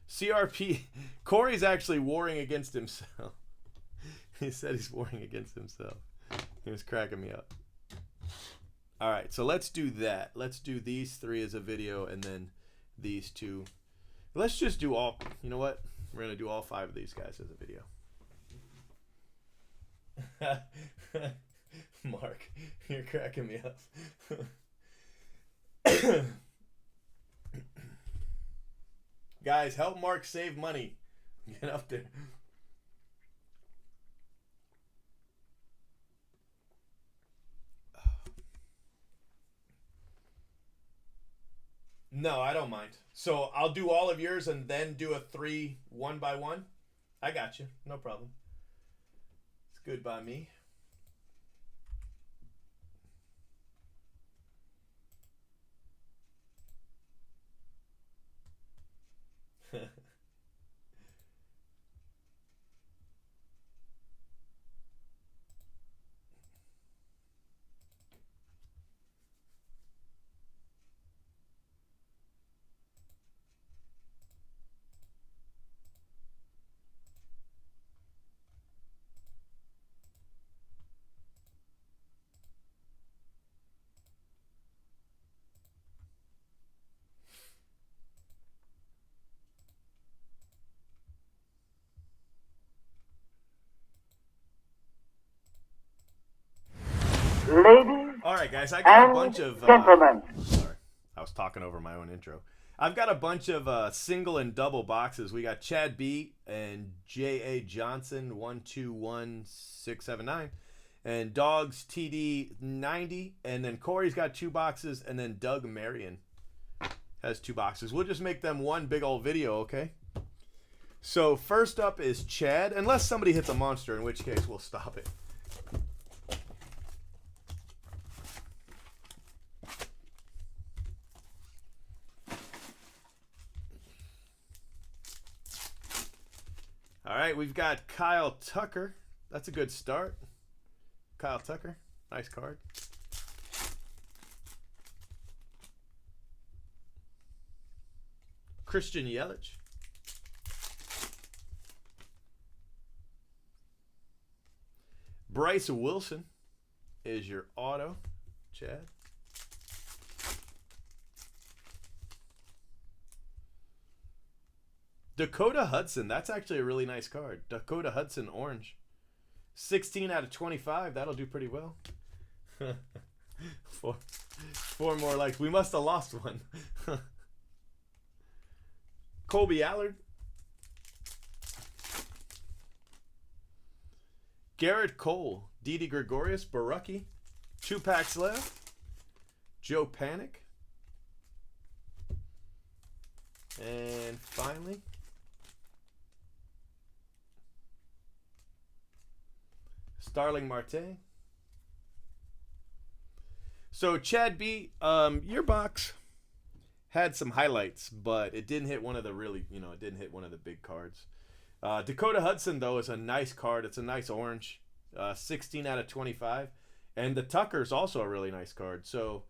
CRP, Corey's actually warring against himself. He said he's warring against himself. He was cracking me up. All right, so let's do that. Let's do these 3 as a video, and then these 2. Let's just do all, you know what? We're going to do all 5 of these guys as a video. Mark, you're cracking me up. Guys, help Mark save money. Get up there. No, I don't mind. So I'll do all of yours and then do a 3 one by one. I got you. No problem. It's good by me. Ladies All right, guys, I got a bunch of gentlemen. Sorry, I was talking over my own intro. I've got a bunch of single and double boxes. We got Chad B and J.A. Johnson 121679, and Dogs TD 90, and then Corey's got 2 boxes, and then Doug Marion has 2 boxes. We'll just make them one big old video, okay? So first up is Chad, unless somebody hits a monster, in which case we'll stop it. All right, we've got Kyle Tucker. That's a good start. Kyle Tucker, nice card. Christian Yelich. Bryce Wilson is your auto, Chad. Dakota Hudson, that's actually a really nice card. Dakota Hudson, orange. 16 out of 25, that'll do pretty well. Four more likes. We must have lost one. Colby Allard. Garrett Cole, Didi Gregorius, Barucki. 2 packs left. Joe Panic. And finally, Starling Marte. So Chad B, your box had some highlights, but it didn't hit one of the really, it didn't hit one of the big cards. Dakota Hudson, though, is a nice card. It's a nice orange. 16 out of 25. And the Tucker's also a really nice card. So,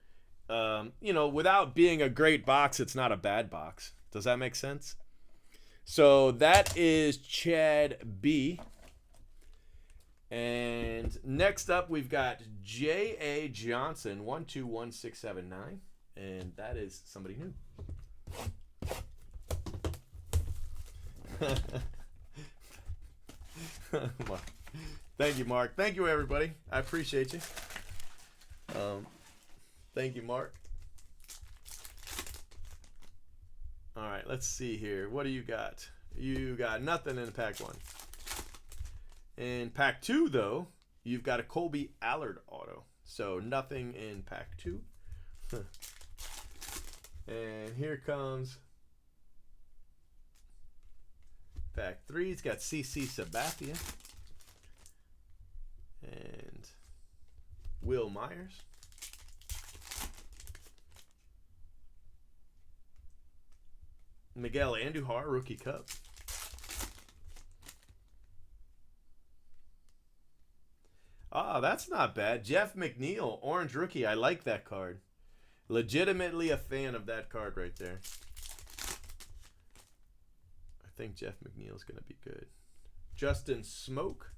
without being a great box, it's not a bad box. Does that make sense? So that is Chad B. And next up, we've got J.A. Johnson, 121679. And that is somebody new. Thank you, Mark. Thank you, everybody. I appreciate you. Thank you, Mark. All right, let's see here. What do you got? You got nothing in pack 1. In pack 2, though, you've got a Colby Allard auto. So nothing in pack 2. And here comes pack 3. It's got CC Sabathia and Will Myers. Miguel Andujar, Rookie Cup. Ah, that's not bad. Jeff McNeil, Orange Rookie. I like that card. Legitimately a fan of that card right there. I think Jeff McNeil is going to be good. Justin Smoke.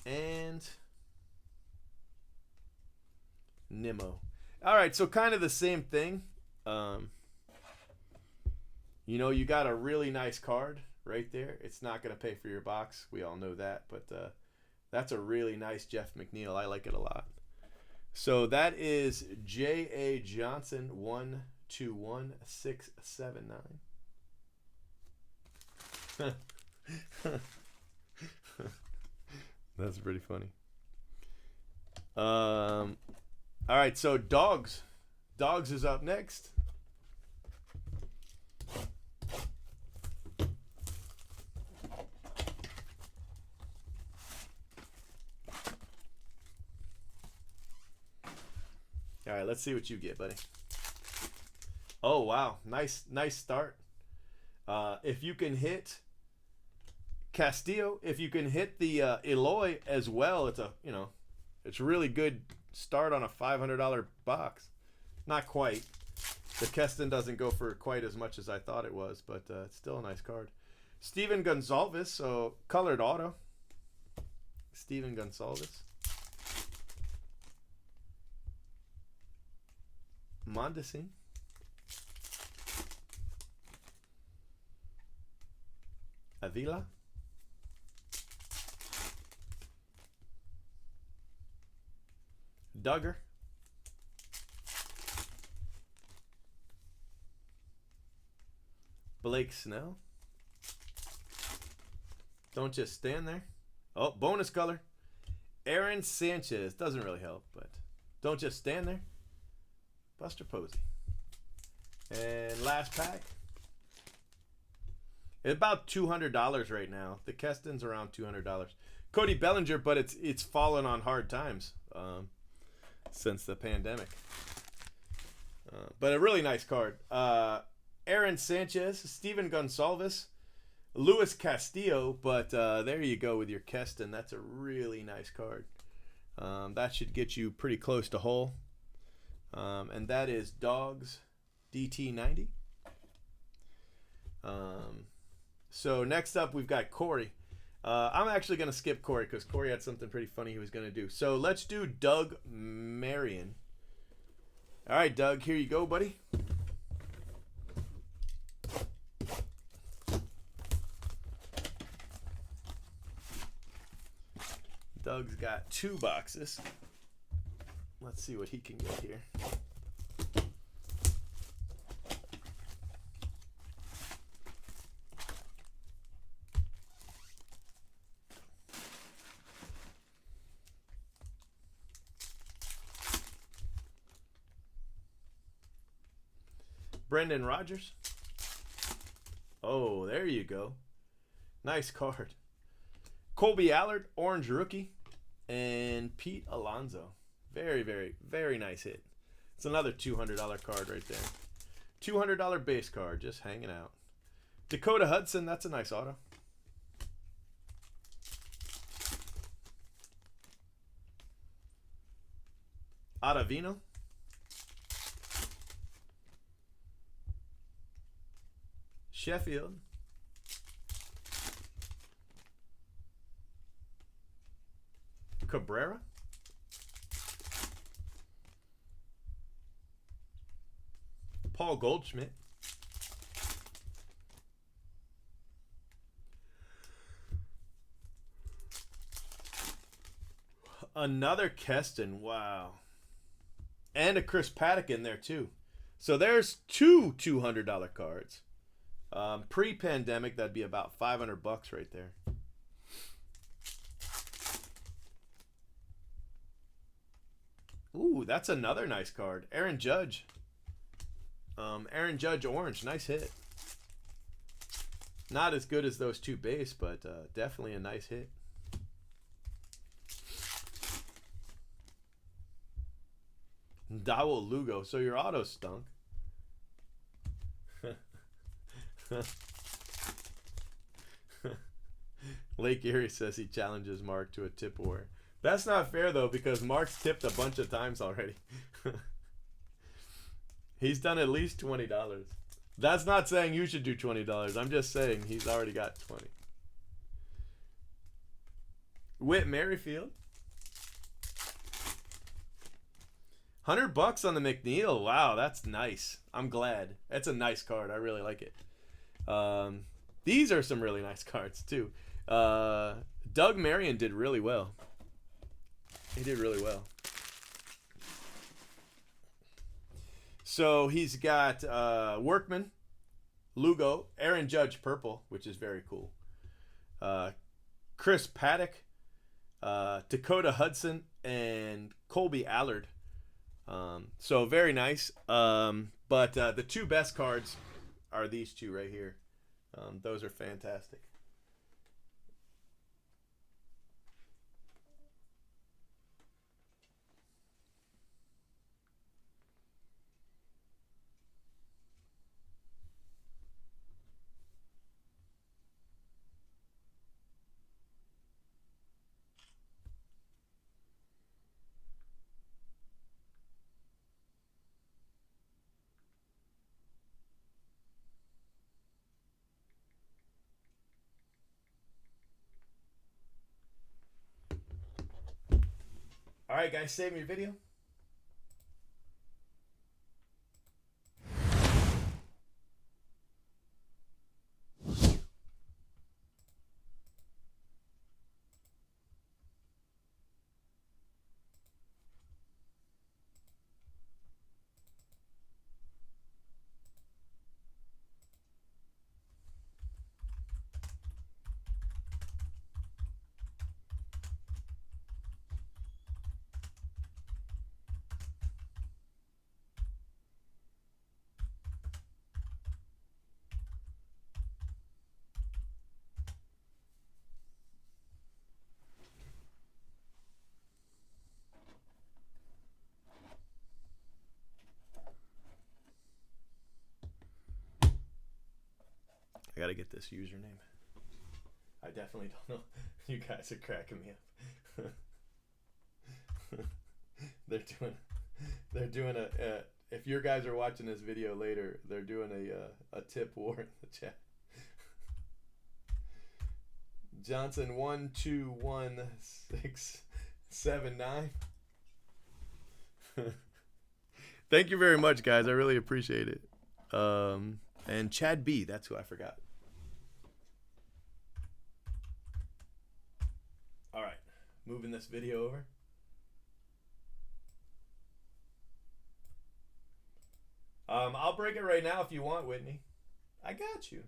And Nimmo. All right, so kind of the same thing. You know, you got a really nice card right there. It's not going to pay for your box. We all know that, but that's a really nice Jeff McNeil. I like it a lot. So that is J.A. Johnson 121679. That's pretty funny. All right, so Dogs. Dogs is up next. All right, let's see what you get, buddy. Oh, wow. Nice start. If you can hit Castillo, if you can hit the Eloy as well, it's it's a really good start on a $500 box. Not quite. The Keston doesn't go for quite as much as I thought it was, but it's still a nice card. Steven Gonsalves, so colored auto. Steven Gonsalves. Mondesi. Avila. Duggar. Blake Snell. Don't just stand there. Oh, bonus color. Aaron Sanchez. Doesn't really help, but don't just stand there. Buster Posey. And last pack. It's about $200 right now. The Keston's around $200. Cody Bellinger, but it's fallen on hard times since the pandemic. But a really nice card. Aaron Sanchez, Steven Gonsalves, Luis Castillo, but there you go with your Keston. That's a really nice card. That should get you pretty close to whole. And that is Dogs DT90. So next up we've got Corey. I'm actually going to skip Corey because Corey had something pretty funny he was going to do. So let's do Doug Marion. All right, Doug, here you go, buddy. Doug's got 2 boxes. Let's see what he can get here. Brendan Rodgers. Oh, there you go. Nice card. Colby Allard, Orange Rookie. And Pete Alonso. Very, very, very nice hit. It's another $200 card right there. $200 base card, just hanging out. Dakota Hudson, that's a nice auto. Ottavino. Sheffield. Cabrera. Paul Goldschmidt. Another Keston. Wow. And a Chris Paddock in there too. So there's 2 $200 cards. Pre-pandemic, that'd be about $500 right there. Ooh, that's another nice card. Aaron Judge. Aaron Judge Orange. Nice hit. Not as good as those two base, but definitely a nice hit. Dowell Lugo. So your auto stunk. Lake Erie says he challenges Mark to a tip war. That's not fair, though, because Mark's tipped a bunch of times already. He's done at least $20. That's not saying you should do $20. I'm just saying he's already got 20. Whit Merrifield. $100 on the McNeil. Wow, that's nice. I'm glad. That's a nice card. I really like it. These are some really nice cards, too. Doug Marion did really well. He did really well. So he's got Workman, Lugo, Aaron Judge purple, which is very cool. Chris Paddock, Dakota Hudson, and Colby Allard. So very nice. But the two best cards are these two right here. Those are fantastic. All right, guys, save me your video. I gotta get this username. I definitely don't know. You guys are cracking me up. They're doing a if your guys are watching this video later, they're doing a tip war in the chat. Johnson 121679. Thank you very much, guys. I really appreciate it. And Chad B, that's who I forgot. All right, moving this video over. I'll break it right now if you want, Whitney. I got you.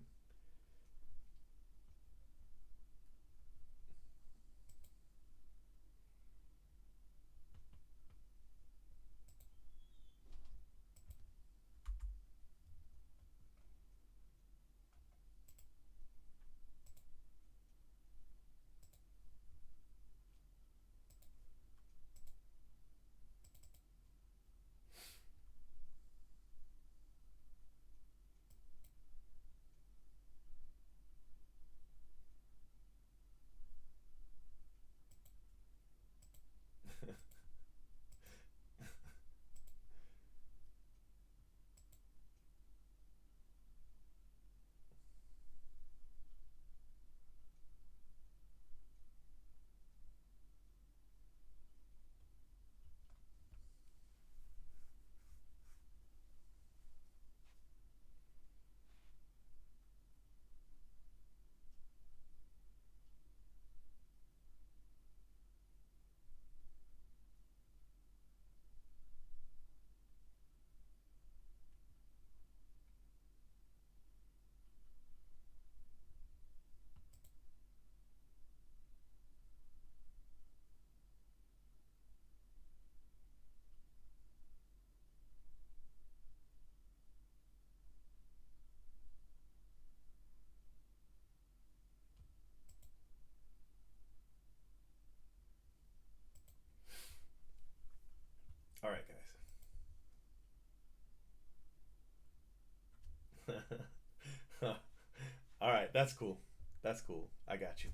right, that's cool. That's cool. I got you.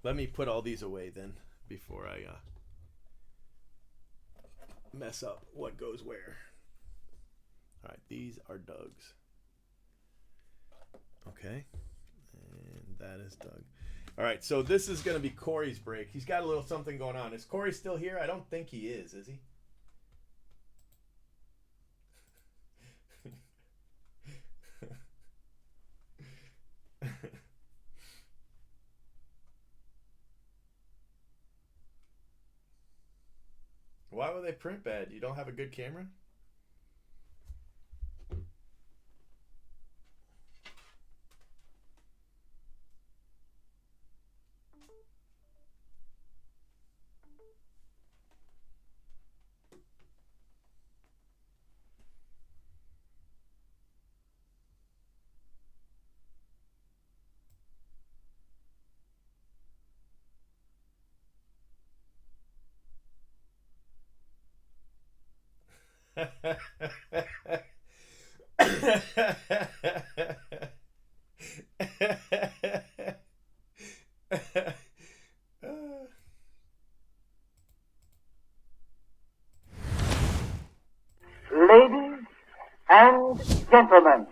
Let me put all these away then before I mess up what goes where. All right, these are Doug's. Okay, and that is Doug. All right, so this is going to be Corey's break. He's got a little something going on. Is Corey still here? I don't think he is he? Why would they print bad? You don't have a good camera? Ladies and gentlemen.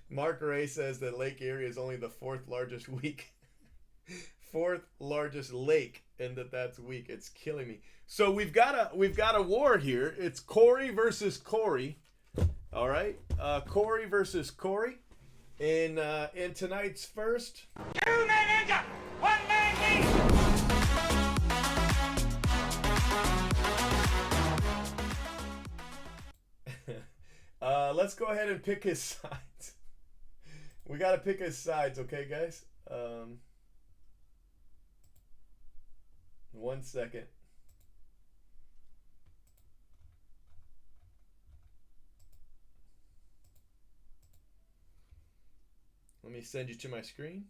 Mark Ray says that Lake Erie is only the fourth largest lake, and that's weak. It's killing me. So we've got a war here. It's Corey versus Corey. All right, Corey versus Corey. In tonight's first. 2 men injured, 1 man leave. Let's go ahead and pick his sides. We got to pick his sides, okay, guys? 1 second. Let me send you to my screen.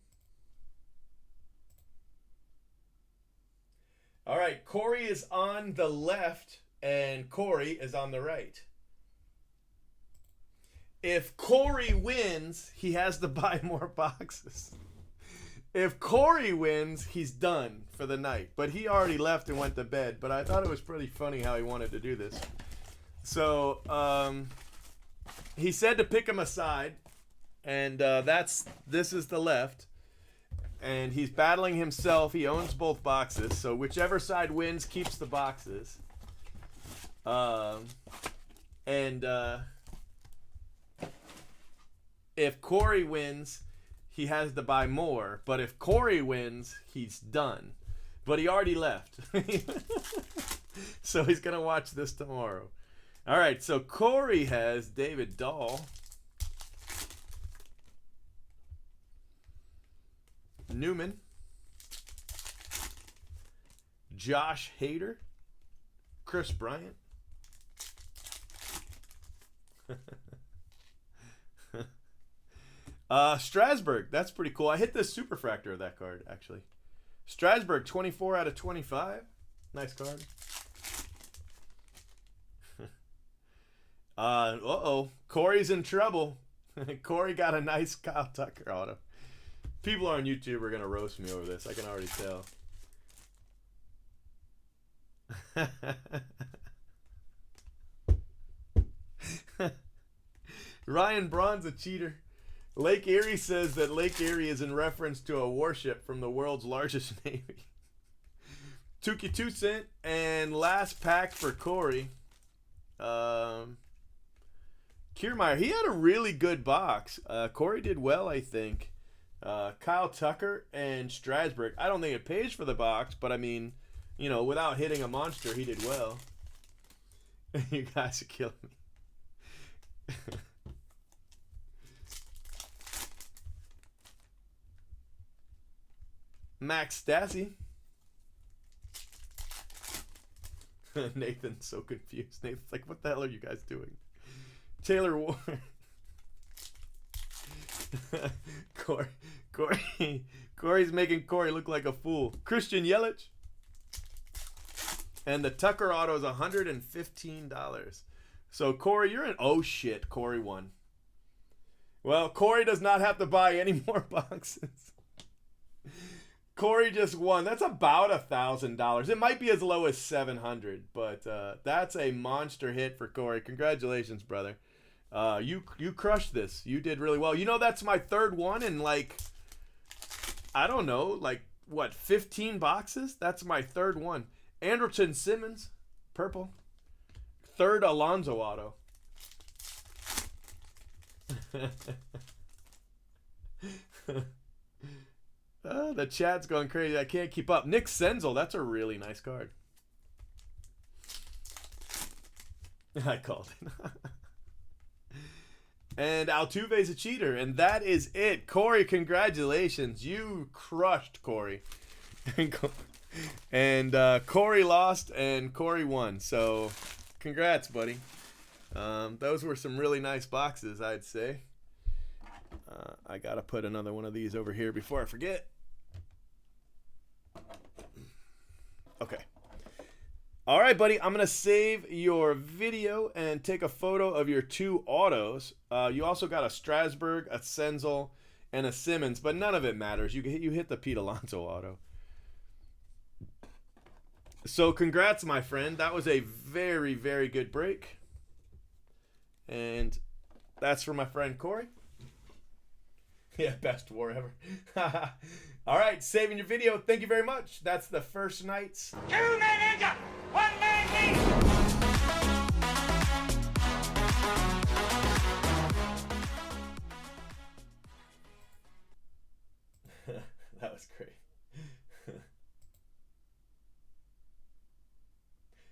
All right, Corey is on the left and Corey is on the right. If Corey wins, he has to buy more boxes. If Corey wins, he's done for the night. But he already left and went to bed. But I thought it was pretty funny how he wanted to do this. So he said to pick him a side. And this is the left. And he's battling himself. He owns both boxes. So whichever side wins keeps the boxes. If Corey wins, he has to buy more. But if Corey wins, he's done. But he already left. So he's going to watch this tomorrow. All right, so Corey has David Dahl. Newman. Josh Hader. Chris Bryant. Strasburg, that's pretty cool. I hit the superfractor of that card, actually. Strasburg, 24 out of 25. Nice card. Corey's in trouble. Corey got a nice Kyle Tucker auto. People on YouTube are going to roast me over this. I can already tell. Ryan Braun's a cheater. Lake Erie says that Lake Erie is in reference to a warship from the world's largest navy. Tukey 2 cent and last pack for Corey. Kiermaier, he had a really good box. Corey did well, I think. Kyle Tucker and Strasburg. I don't think it pays for the box, but I mean, you know, without hitting a monster, he did well. You guys are killing me. Max Stassi. Nathan's so confused. Nathan's like, what the hell are you guys doing? Taylor Ward. Corey's making Corey look like a fool. Christian Yelich. And the Tucker auto is $115. So Corey, you're in. Oh shit, Corey won. Well, Corey does not have to buy any more boxes. Corey just won. That's about $1,000. It might be as low as $700, but that's a monster hit for Corey. Congratulations, brother. You crushed this. You did really well. You know, that's my third one in like, I don't know, like what, 15 boxes? That's my third one. Anderson Simmons, purple. Third Alonzo auto. The chat's going crazy. I can't keep up. Nick Senzel, that's a really nice card. I called it. And Altuve's a cheater, and that is it. Corey, congratulations. You crushed Corey. And Corey lost, and Corey won. So, congrats, buddy. Those were some really nice boxes, I'd say. I gotta put another one of these over here before I forget. Okay. All right, buddy. I'm gonna save your video and take a photo of your two autos. You also got a Strasburg, a Senzel, and a Simmons, but none of it matters. You hit the Pete Alonso auto. So congrats, my friend. That was a very, very good break. And that's for my friend Corey. Yeah, best war ever. All right, saving your video. Thank you very much. That's the first night's. 2 men injured, 1 man leave. That was great.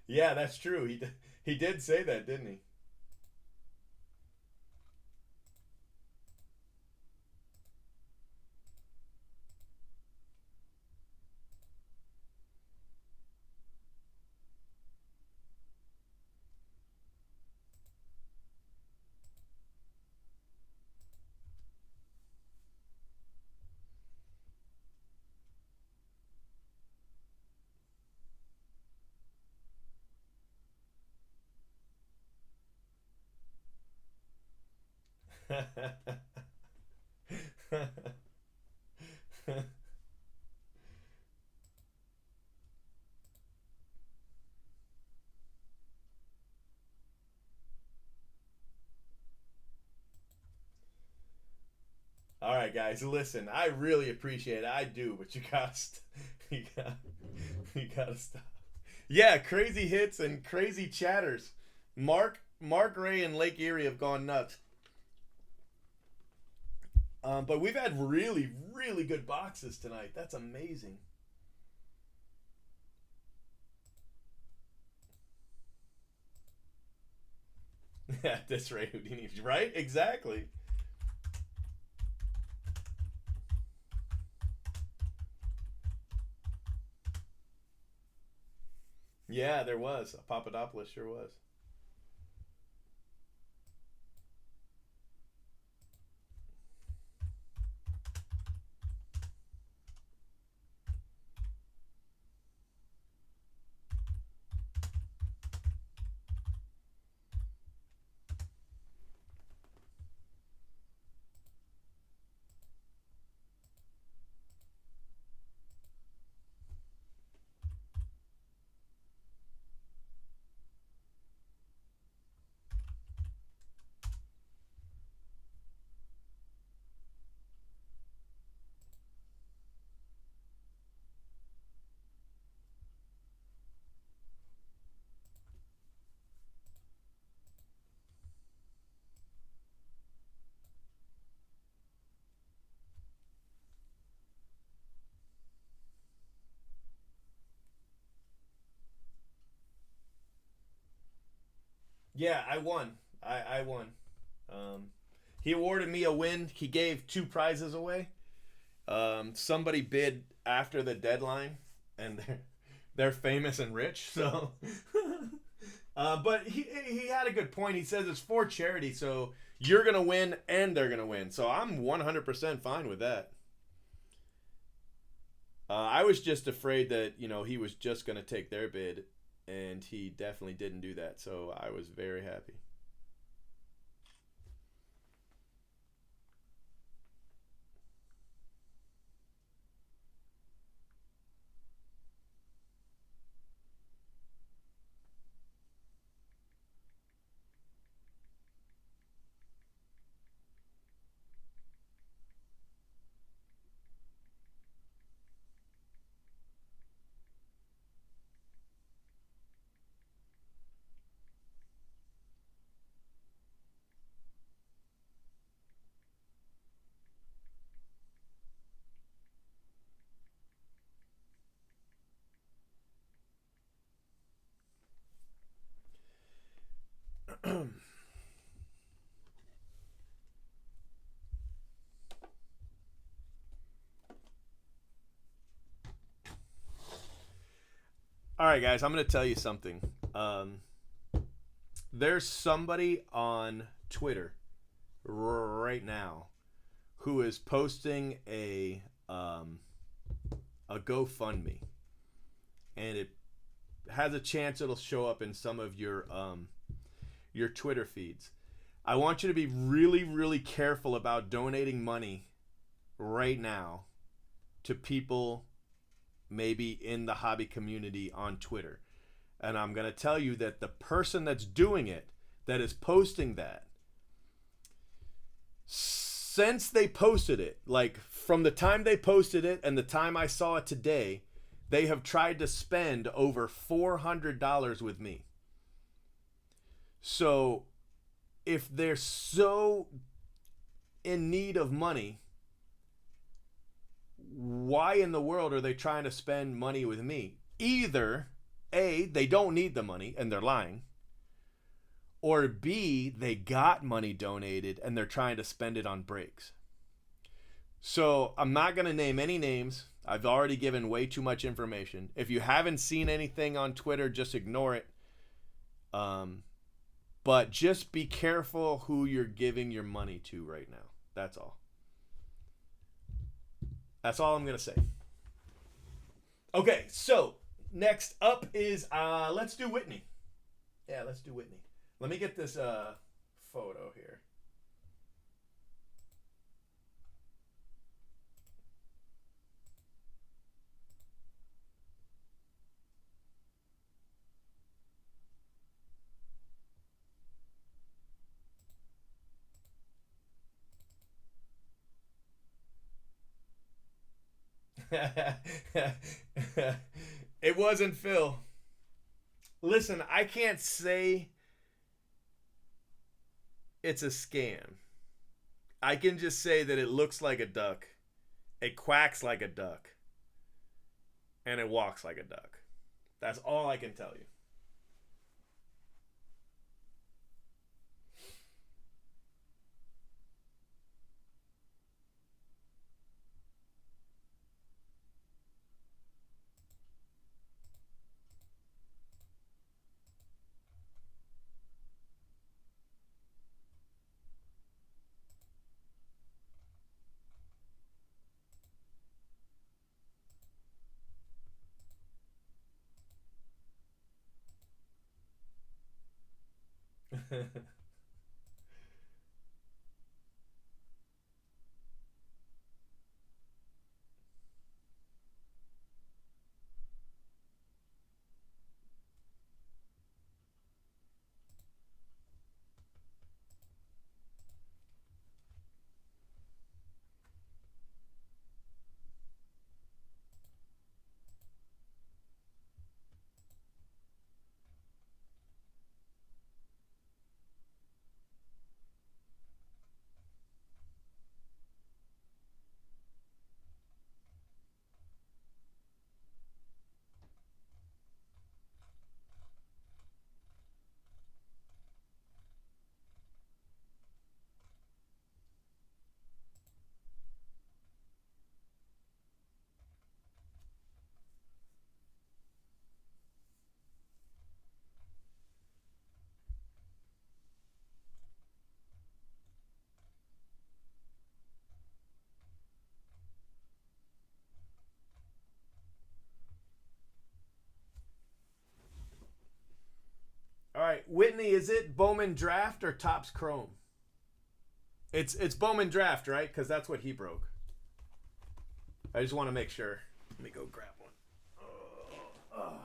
Yeah, that's true. He did say that, didn't he? All right, guys, listen. I really appreciate it. I do, but you gotta stop. Yeah, crazy hits and crazy chatters. Mark Ray and Lake Erie have gone nuts. But we've had really, really good boxes tonight. That's amazing. Yeah, at this rate, Houdini, right? Exactly. Yeah, there was. A Papadopoulos sure was. Yeah, I won. I won. He awarded me a win. He gave 2 prizes away. Somebody bid after the deadline, and they're famous and rich. So, but he had a good point. He says it's for charity, so you're gonna win and they're gonna win. So I'm 100% fine with that. I was just afraid that he was just gonna take their bid. And he definitely didn't do that, so I was very happy. right, guys, I'm going to tell you something. There's somebody on Twitter right now who is posting a GoFundMe, and it has a chance it'll show up in some of your Twitter feeds. I want you to be really, really careful about donating money right now to people maybe in the hobby community on Twitter. And I'm going to tell you that the person that's doing it, that is posting that, since they posted it, like from the time they posted it and the time I saw it today, they have tried to spend over $400 with me. So if they're so in need of money, why in the world are they trying to spend money with me? Either A, they don't need the money and they're lying, or B, they got money donated and they're trying to spend it on breaks. So I'm not going to name any names. I've already given way too much information. If you haven't seen anything on Twitter, just ignore it. But just be careful who you're giving your money to right now. That's all. That's all I'm going to say. Okay, so next up is, let's do Whitney. Yeah, let's do Whitney. Let me get this photo here. It wasn't Phil. Listen, I can't say it's a scam. I can just say that it looks like a duck, it quacks like a duck, and it walks like a duck. That's all I can tell you. All right, Whitney, is it Bowman Draft or Topps Chrome? It's Bowman Draft, right? Because that's what he broke. I just want to make sure. Let me go grab one.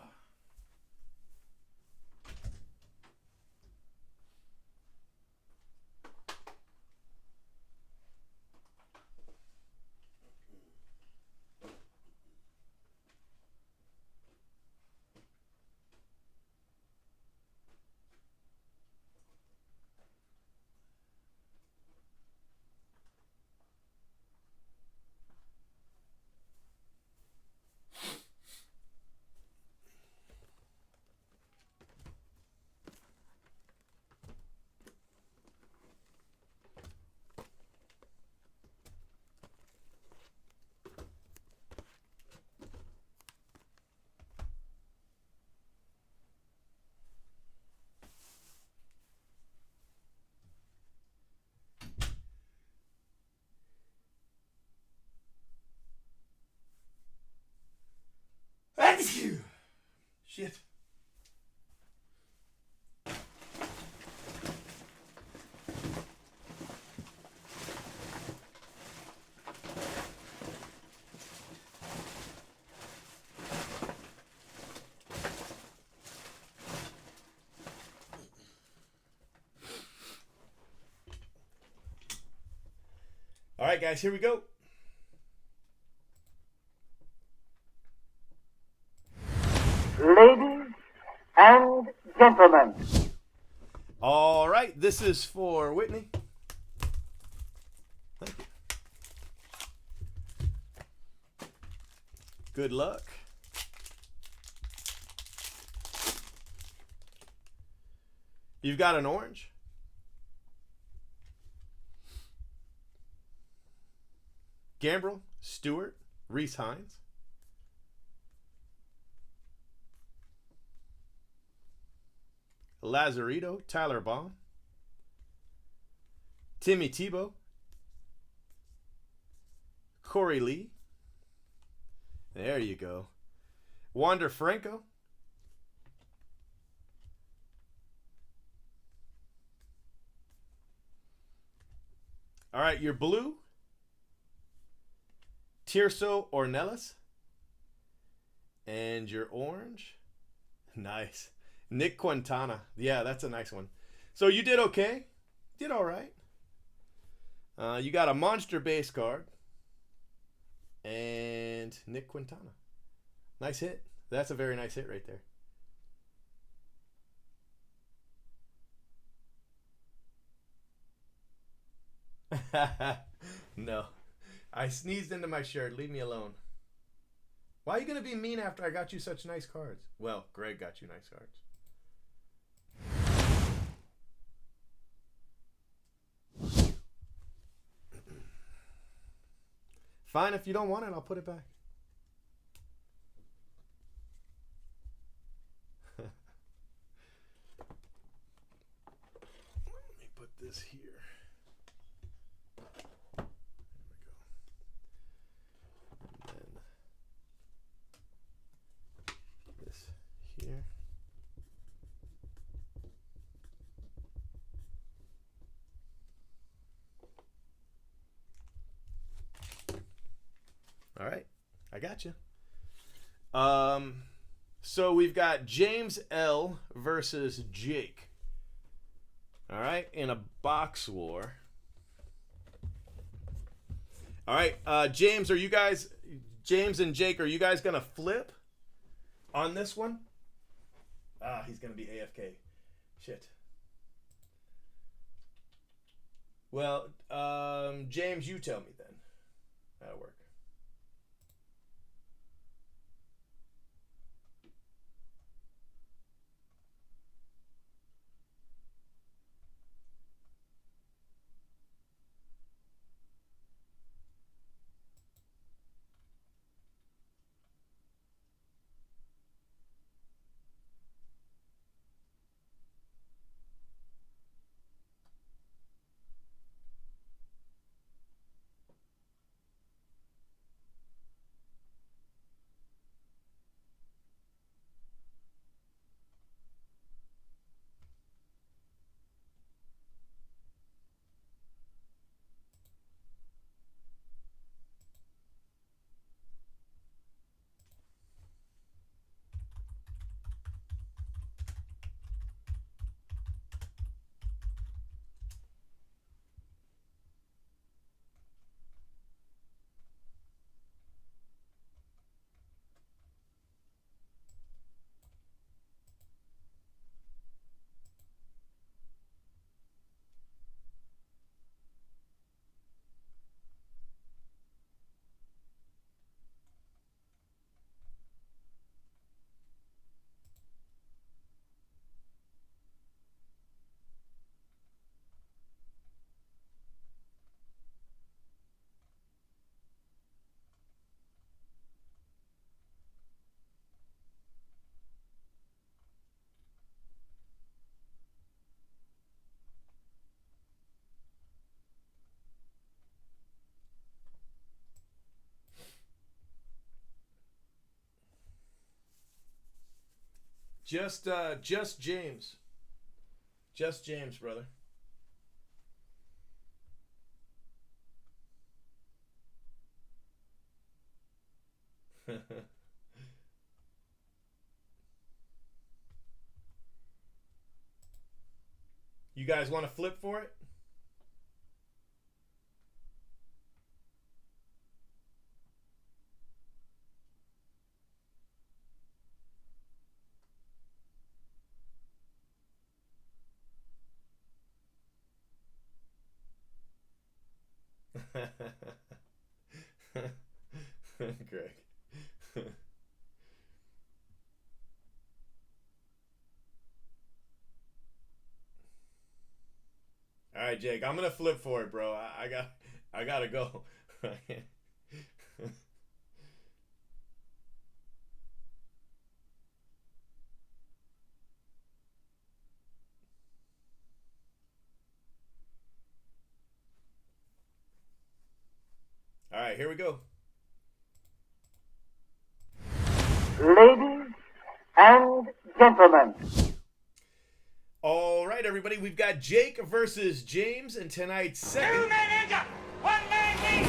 Shit. All right, guys, here we go. Ladies and gentlemen, All right, this is for Whitney. Thank you. Good luck. You've got an orange. Gambrel, Stewart, Reese Hines. Lazarito, Tyler Baum. Timmy Tebow. Corey Lee. There you go. Wander Franco. All right, your blue. Tirso Ornelas. And your orange. Nice. Nick Quintana. Yeah, that's a nice one. So you did okay. Did all right. You got a monster base card. And Nick Quintana. Nice hit. That's a very nice hit right there. No. I sneezed into my shirt. Leave me alone. Why are you going to be mean after I got you such nice cards? Well, Greg got you nice cards. Fine, if you don't want it, I'll put it back. Let me put this here. There we go. And then this here. All right, I got you. So we've got James L versus Jake. All right, in a box war. All right, James and Jake, are you guys gonna flip on this one? Ah, he's gonna be AFK. Shit. Well, James, you tell me then. That'll work. Just James. Just James, brother. You guys want to flip for it? Greg. All right, Jake. I'm gonna flip for it, bro. I gotta go. All right, here we go. Ladies and gentlemen, All right, everybody. We've got Jake versus James in tonight's second. 2 men Ninja, 1 man me.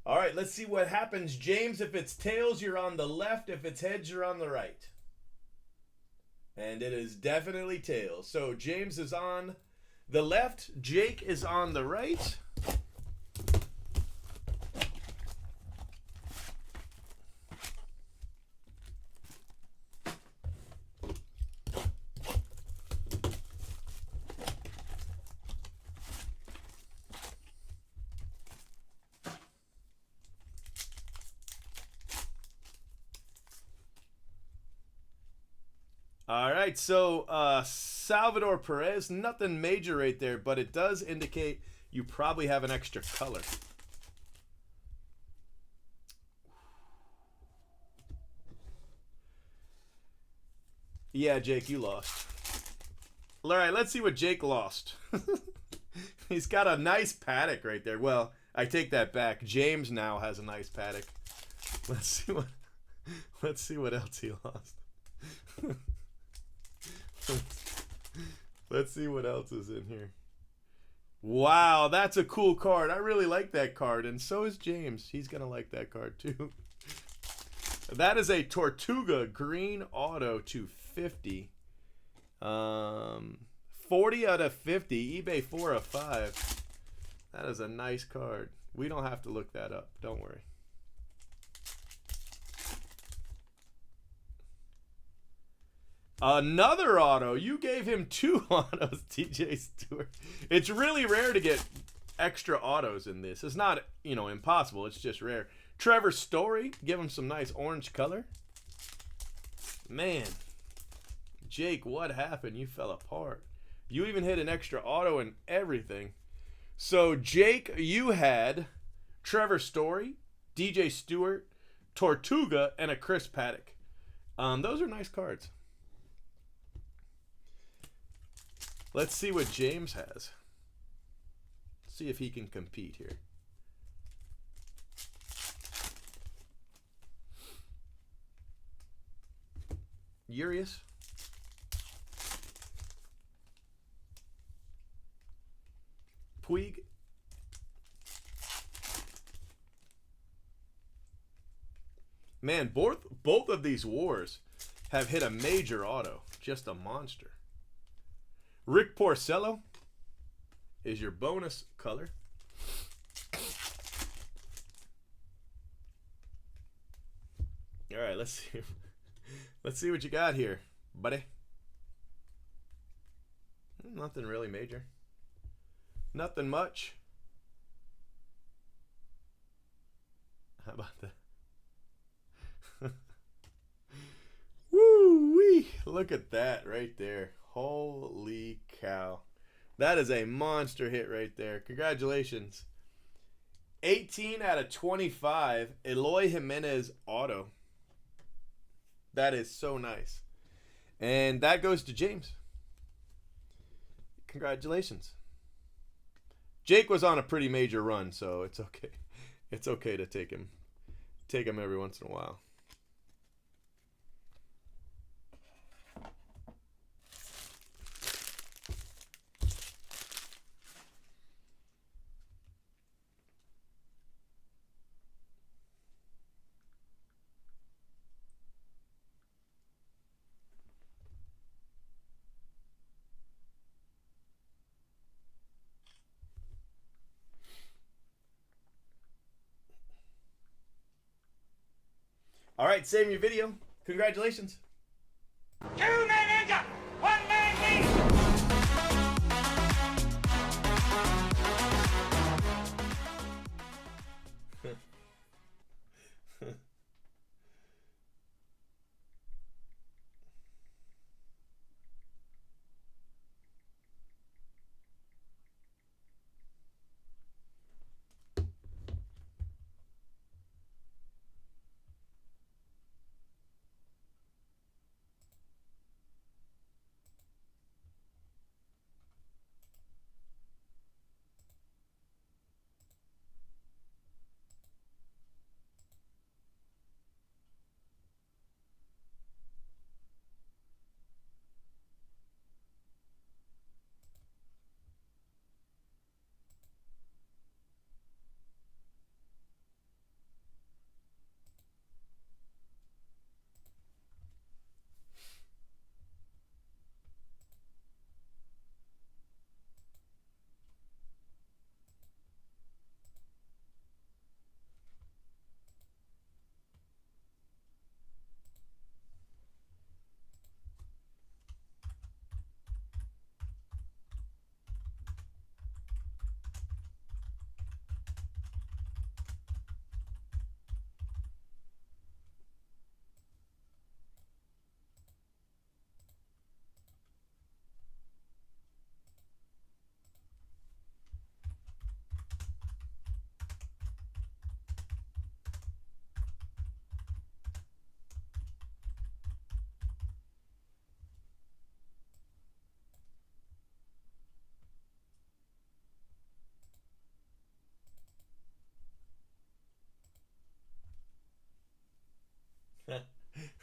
All right, let's see what happens. James, if it's tails, you're on the left. If it's heads, you're on the right. And it is definitely tails. So James is on the left. Jake is on the right. All right, so Salvador Perez, nothing major right there, but it does indicate you probably have an extra color. Yeah, Jake, you lost. All right, let's see what Jake lost. He's got a nice paddock right there. Well, I take that back. James now has a nice paddock. Let's see what else he lost. Let's see what else is in here. Wow, that's a cool card. I really like that card, and so is James. He's going to like that card too. That is a Tortuga green auto to 50. 40 out of 50. eBay 4 of 5. That is a nice card. We don't have to look that up. Don't worry. Another auto. You gave him 2 autos, DJ Stewart. It's really rare to get extra autos in this. It's not, impossible. It's just rare. Trevor Story. Give him some nice orange color. Man. Jake, what happened? You fell apart. You even hit an extra auto and everything. So, Jake, you had Trevor Story, DJ Stewart, Tortuga, and a Chris Paddock. Those are nice cards. Let's see what James has. See if he can compete here. Urias. Puig. Man, both of these wars have hit a major auto. Just a monster. Rick Porcello is your bonus color. All right, let's see. Let's see what you got here, buddy. Nothing really major. Nothing much. How about that? Woo-wee! Look at that right there. Holy cow. That is a monster hit right there. Congratulations. 18 out of 25. Eloy Jimenez auto. That is so nice. And that goes to James. Congratulations. Jake was on a pretty major run, so it's okay. It's okay to take him every once in a while. All right, saving your video. Congratulations. 2 men injured, 1 man leave.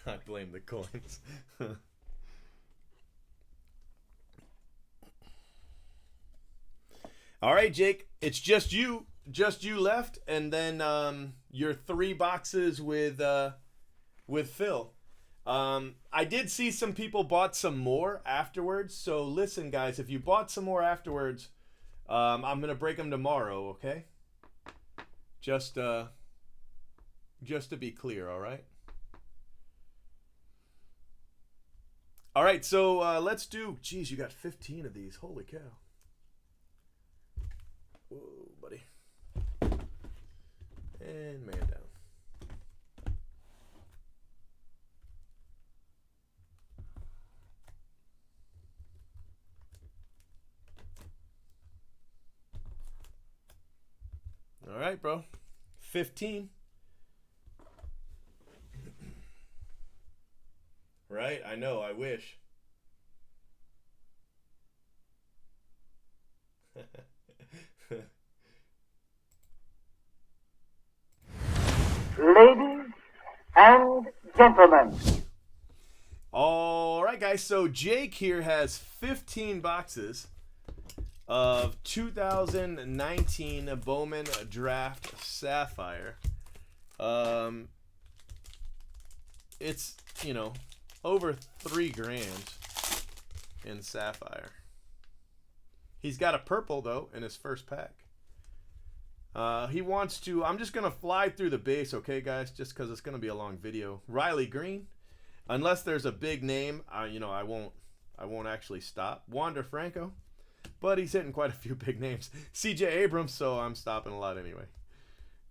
I blame the coins. All right, Jake. It's just you left, and then your 3 boxes with Phil. I did see some people bought some more afterwards. So listen, guys, if you bought some more afterwards, I'm gonna break them tomorrow. Okay? Just to be clear. All right. All right, so let's do. Geez, you got 15 of these. Holy cow! Whoa, buddy. And man down. All right, bro. 15. Right? I know. I wish. Ladies and gentlemen. All right, guys. So Jake here has 15 boxes of 2019 Bowman Draft Sapphire. It's, over $3,000 in Sapphire. He's got a purple, though, in his first pack. He wants to... I'm just going to fly through the base, okay, guys? Just because it's going to be a long video. Riley Green. Unless there's a big name, I won't actually stop. Wander Franco. But he's hitting quite a few big names. C.J. Abrams, so I'm stopping a lot anyway.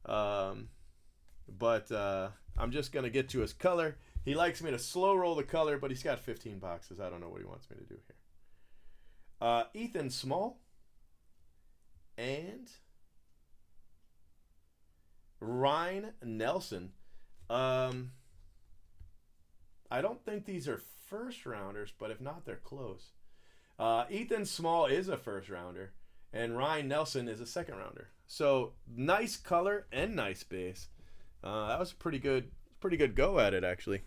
But I'm just going to get to his color. He likes me to slow roll the color, but he's got 15 boxes. I don't know what he wants me to do here. Ethan Small. And Ryan Nelson. I don't think these are first rounders, but if not, they're close. Ethan Small is a first rounder. And Ryan Nelson is a second rounder. So nice color and nice base. That was a pretty good go at it, actually.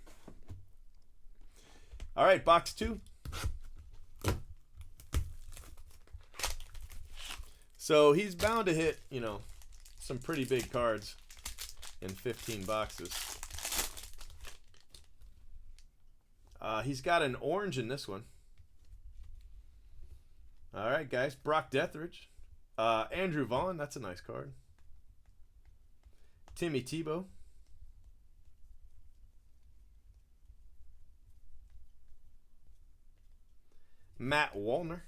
All right, box 2. So he's bound to hit, you know, some pretty big cards in 15 boxes. He's got an orange in this one. All right, guys. Brock Deathridge. Andrew Vaughn. That's a nice card. Timmy Tebow. Matt Wallner.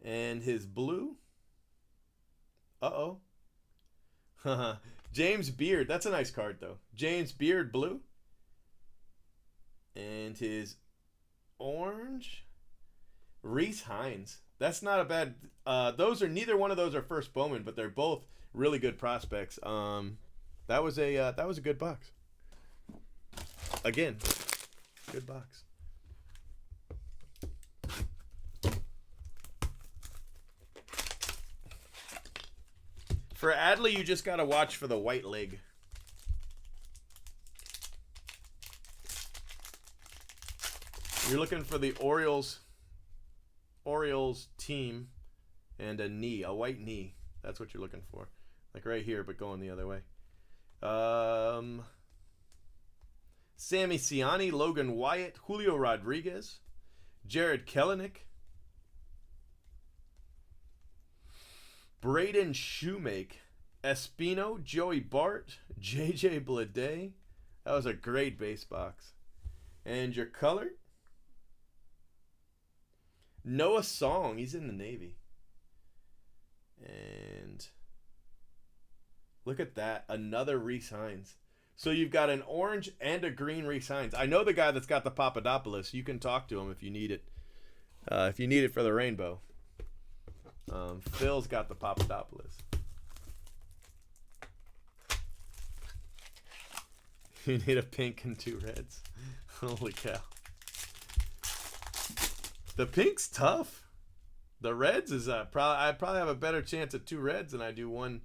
And his blue. Uh-oh. James Beard. That's a nice card, though. James Beard blue. And his orange. Reese Hines. That's not a bad. Neither one of those are first Bowman, but they're both really good prospects. That was a good box. Again, good box. For Adley, you just gotta watch for the white leg. You're looking for the Orioles team and a white knee. That's what you're looking for. Like right here, but going the other way. Sammy Ciani, Logan Wyatt, Julio Rodriguez, Jared Kelenic, Braden Shoemake, Espino, Joey Bart, JJ Bleday. That was a great base box. And your color? Noah Song, he's in the Navy. And look at that, another Reese Hines. So you've got an orange and a green Reese Hines. I know the guy that's got the Papadopoulos. You can talk to him if you need it. If you need it for the rainbow. Phil's got the Papadopoulos. You need a pink and 2 reds. Holy cow. The pink's tough. The reds is I probably have a better chance at 2 reds than I do one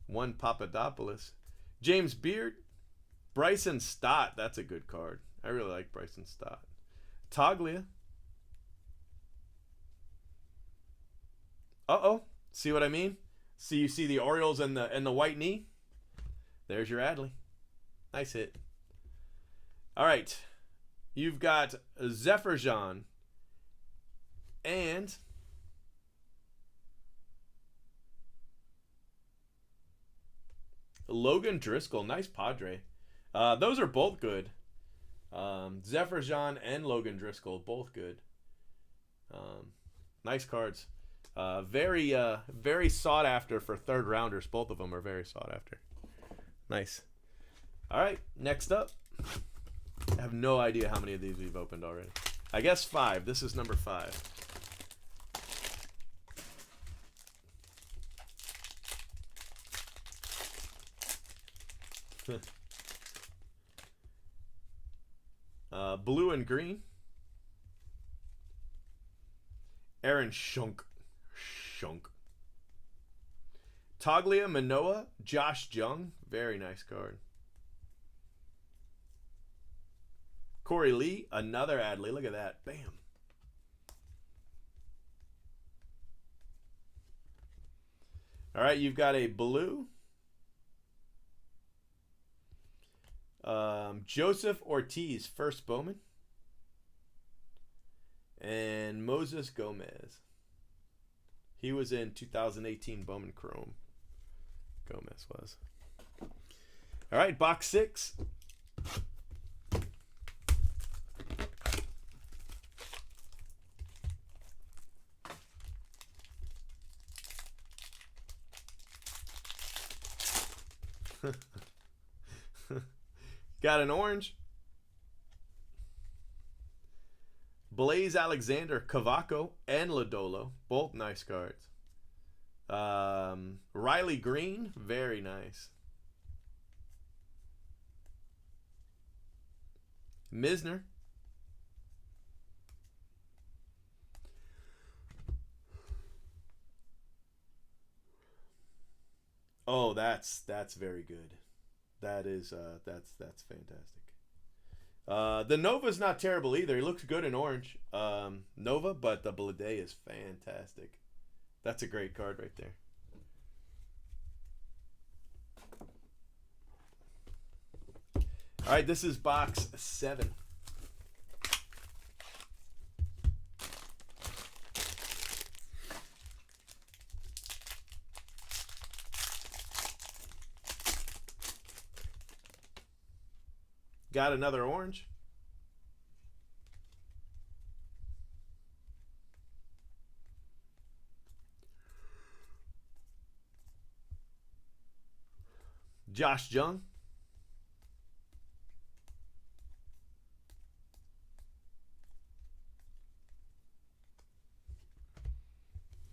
Papadopoulos. James Beard, Bryson Stott. That's a good card. I really like Bryson Stott. Toglia. Uh-oh. See what I mean? You see the Orioles and the white knee? There's your Adley. Nice hit. All right. You've got Zephyr Jean and Logan Driscoll. Nice Padre. Those are both good. Zephyr Jean and Logan Driscoll, both good. Nice cards. Very sought after for third rounders. Both of them are very sought after. Nice. All right, next up. I have no idea how many of these we've opened already. I guess 5. This is number 5. Blue and green. Aaron Shunk. Toglia Manoa, Josh Jung. Very nice card. Corey Lee, another Adley. Look at that. Bam. All right, you've got a blue. Joseph Ortiz, first Bowman. And Moses Gomez. He was in 2018 Bowman Chrome. Gomez was. All right, box 6. Got an orange. Blaze Alexander, Cavaco, and Lodolo. Both nice cards. Riley Green, very nice. Misner. Oh, that's very good. That is that's fantastic. The Nova's not terrible either. He looks good in orange. Nova, but the Blade is fantastic. That's a great card right there. All right, this is box 7. Got another orange. Josh Jung.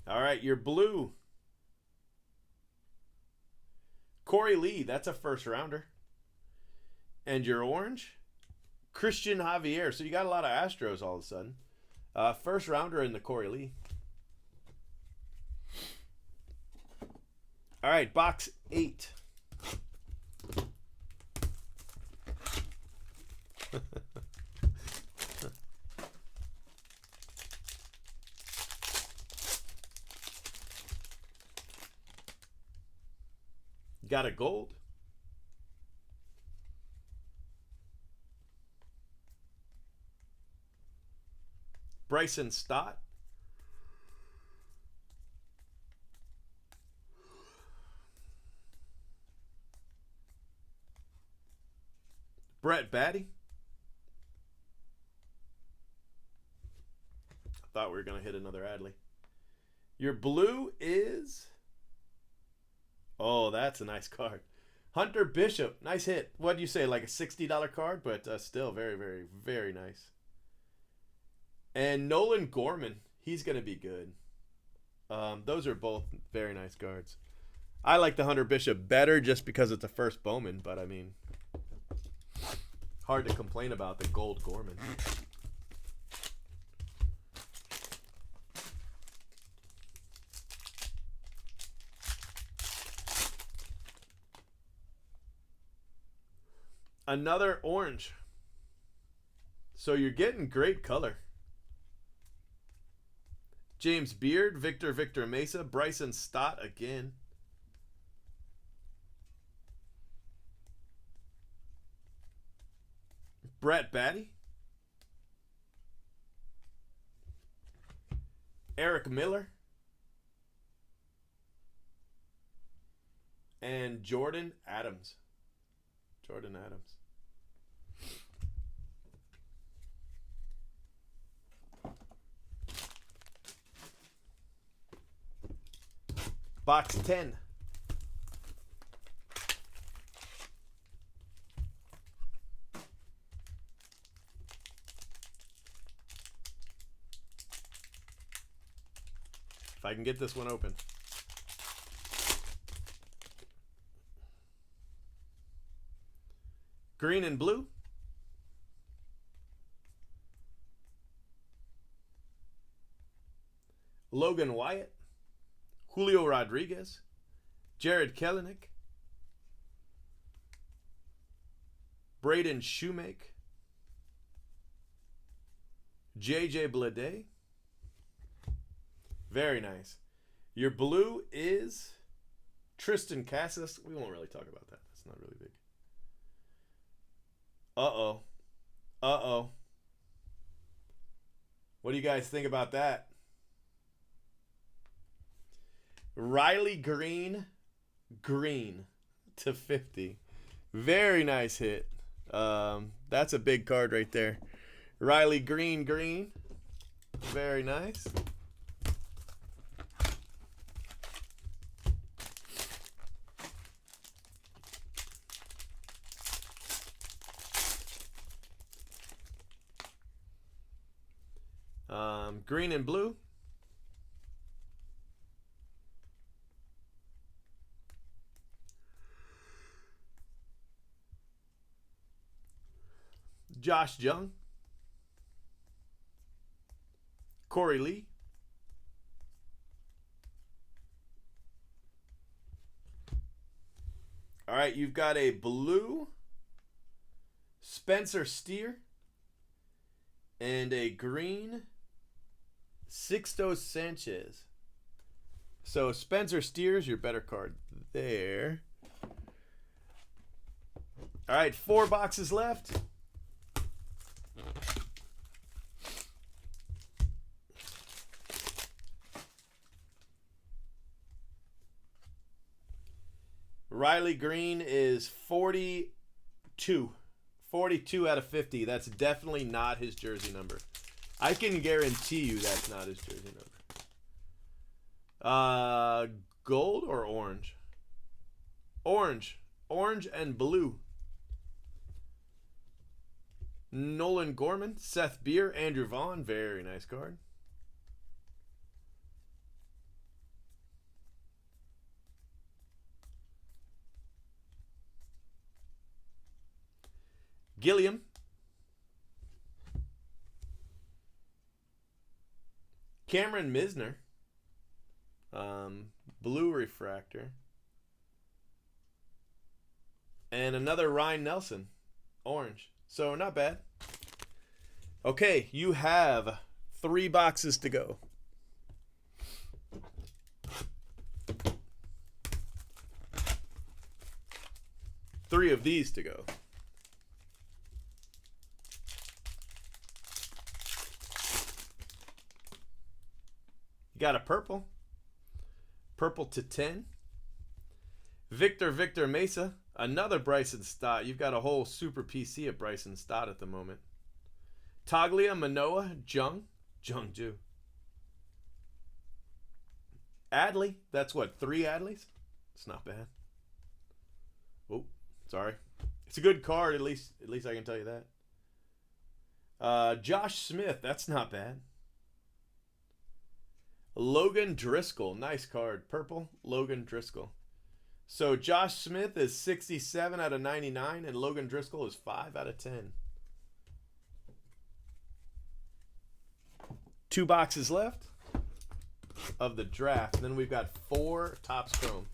All right, your blue. Corey Lee, that's a first rounder. And your orange, Christian Javier. So you got a lot of Astros all of a sudden. First rounder in the Corey Lee. All right, box 8. Got a gold. Bryson Stott. Brett Batty. I thought we were going to hit another Adley. Your blue is... Oh, that's a nice card. Hunter Bishop. Nice hit. What do you say, like a $60 card? But still very, very, very nice. And Nolan Gorman. He's going to be good. Those are both very nice cards. I like the Hunter Bishop better just because it's a first Bowman. But, I mean, hard to complain about the gold Gorman. Another orange. So you're getting great color. James Beard, Victor Mesa, Bryson Stott again. Brett Batty. Eric Miller. And Jordan Adams. Jordan Adams. Box 10. If I can get this one open. Green and blue. Logan Wyatt. Julio Rodriguez. Jared Kelenic. Braden Shoemake. JJ Bleday. Very nice. Your blue is Tristan Cassis. We won't really talk about that. That's not really big. Uh-oh. Uh-oh. What do you guys think about that? Riley Green to 50. Very nice hit. That's a big card right there. Riley Green. Very nice. Green and blue. Josh Jung. Corey Lee. All right, you've got a blue Spencer Steer and a green Sixto Sanchez. So Spencer Steer's your better card there. All right, 4 boxes left. Riley Green is 42. 42 out of 50. That's definitely not his jersey number. I can guarantee you that's not his jersey number. Gold or orange? Orange. Orange and blue. Nolan Gorman, Seth Beer, Andrew Vaughn. Very nice card. Gilliam. Cameron Misner. Blue refractor. And another Ryan Nelson. Orange. So not bad. Okay, you have 3 boxes to go. Three of these to go. You got a purple. Purple to 10. Victor Mesa. Another Bryson Stott. You've got a whole super PC of Bryson Stott at the moment. Taglia, Manoa, Jungju. Adley. That's what, 3 Adleys? It's not bad. Oh, sorry. It's a good card, at least I can tell you that. Josh Smith. That's not bad. Logan Driscoll. Nice card. Purple, Logan Driscoll. So Josh Smith is 67 out of 99, and Logan Driscoll is 5 out of 10. 2 boxes left of the draft. And then we've got 4 Topps Chrome.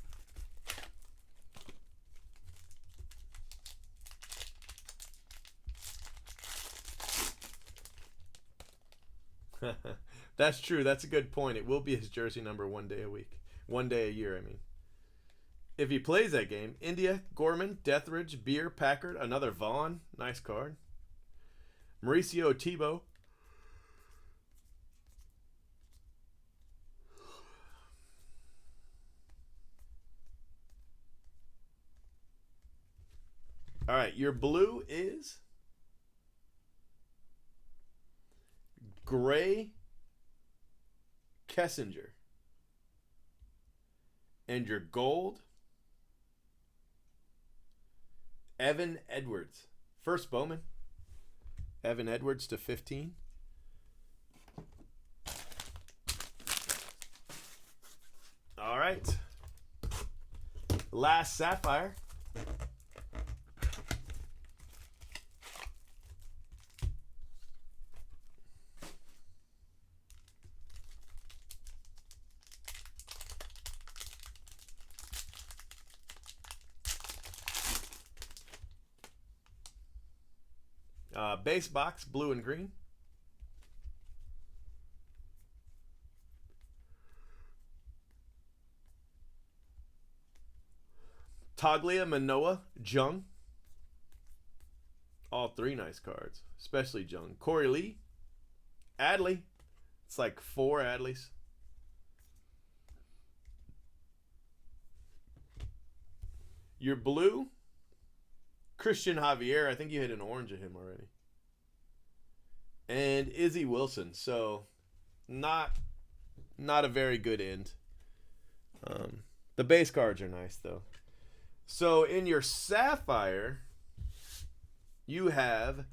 That's true. That's a good point. It will be his jersey number 1 day a week. 1 day a year, I mean. If he plays that game, India, Gorman, Deathridge, Beer, Packard, another Vaughn. Nice card. Mauricio Tebow. All right, your blue is Gray Kessinger. And your gold, Evan Edwards. First Bowman. Evan Edwards to 15. All right. Last Sapphire. Base box, blue and green. Taglia, Manoa, Jung. All 3 nice cards, especially Jung. Corey Lee, Adley. It's like 4 Adleys. Your blue, Christian Javier. I think you hit an orange of him already. And Izzy Wilson. So not a very good end. The base cards are nice though. So in your Sapphire, you have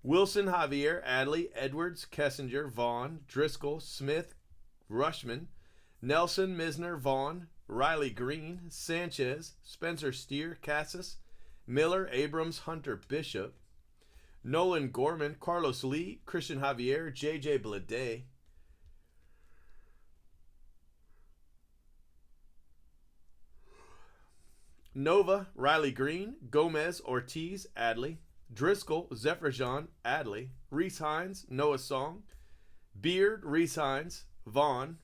Wilson, Javier, Adley, Edwards, Kessinger, Vaughn, Driscoll, Smith, Rushman, Nelson, Misner, Vaughn, Riley Green, Sanchez, Spencer Steer, Cassis, Miller, Abrams, Hunter, Bishop, Nolan Gorman, Carlos Lee, Christian Javier, JJ Bleday. Nova, Riley Green. Gomez, Ortiz, Adley. Driscoll, Zephyrjan, Adley. Reese Hines, Noah Song. Beard, Reese Hines, Vaughn.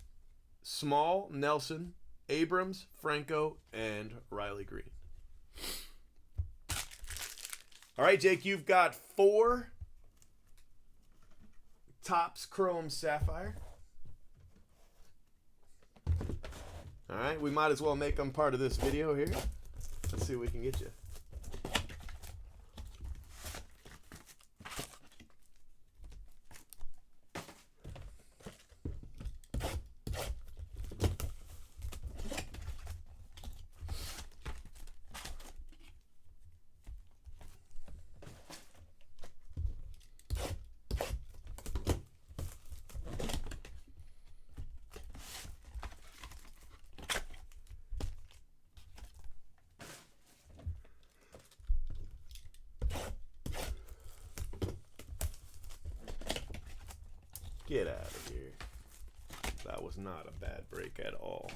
Small, Nelson. Abrams, Franco, and Riley Green. All right, Jake, you've got 4 Topps Chrome Sapphire. All right, we might as well make them part of this video here. Let's see what we can get you. Get out of here. That was not a bad break at all.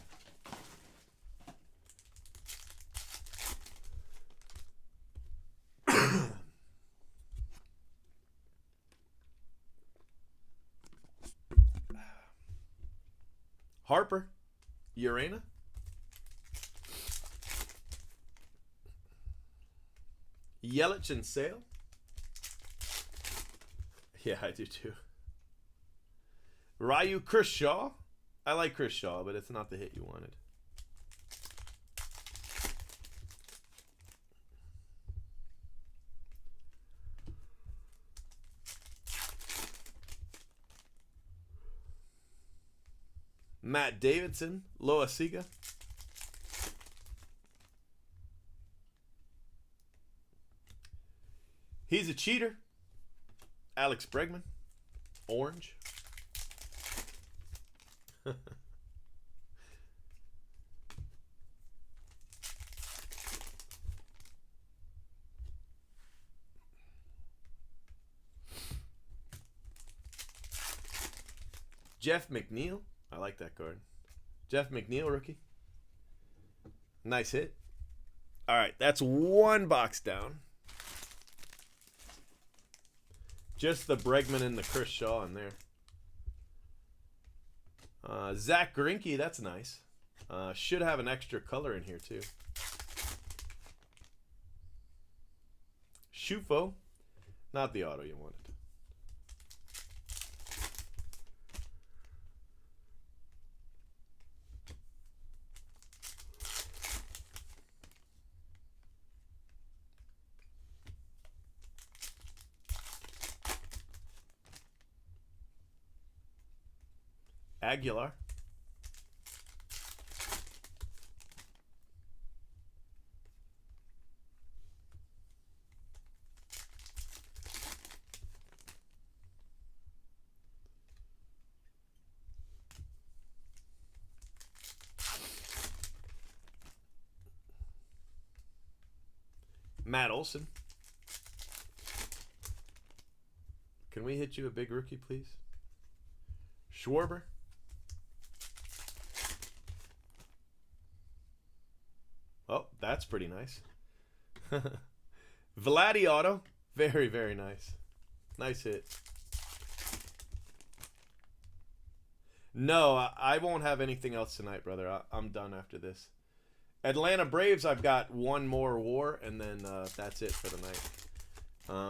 Harper, Urena. Yelich and Sale. Yeah, I do too. Ryu, Chris Shaw. I like Chris Shaw, but it's not the hit you wanted. Matt Davidson, Loasiga. He's a cheater. Alex Bregman, orange. Jeff McNeil. I like that card. Jeff McNeil, rookie. Nice hit. All right, that's 1 box down. Just the Bregman and the Chris Shaw in there. Zach Greinke, that's nice. Should have an extra color in here too. Shufo, not the auto you wanted. Aguilar. Matt Olson. Can we hit you a big rookie, please? Schwarber. Oh, that's pretty nice. Vladdy auto. Very, very nice. Nice hit. No, I won't have anything else tonight, brother. I'm done after this. Atlanta Braves, I've got 1 more war, and then that's it for the night.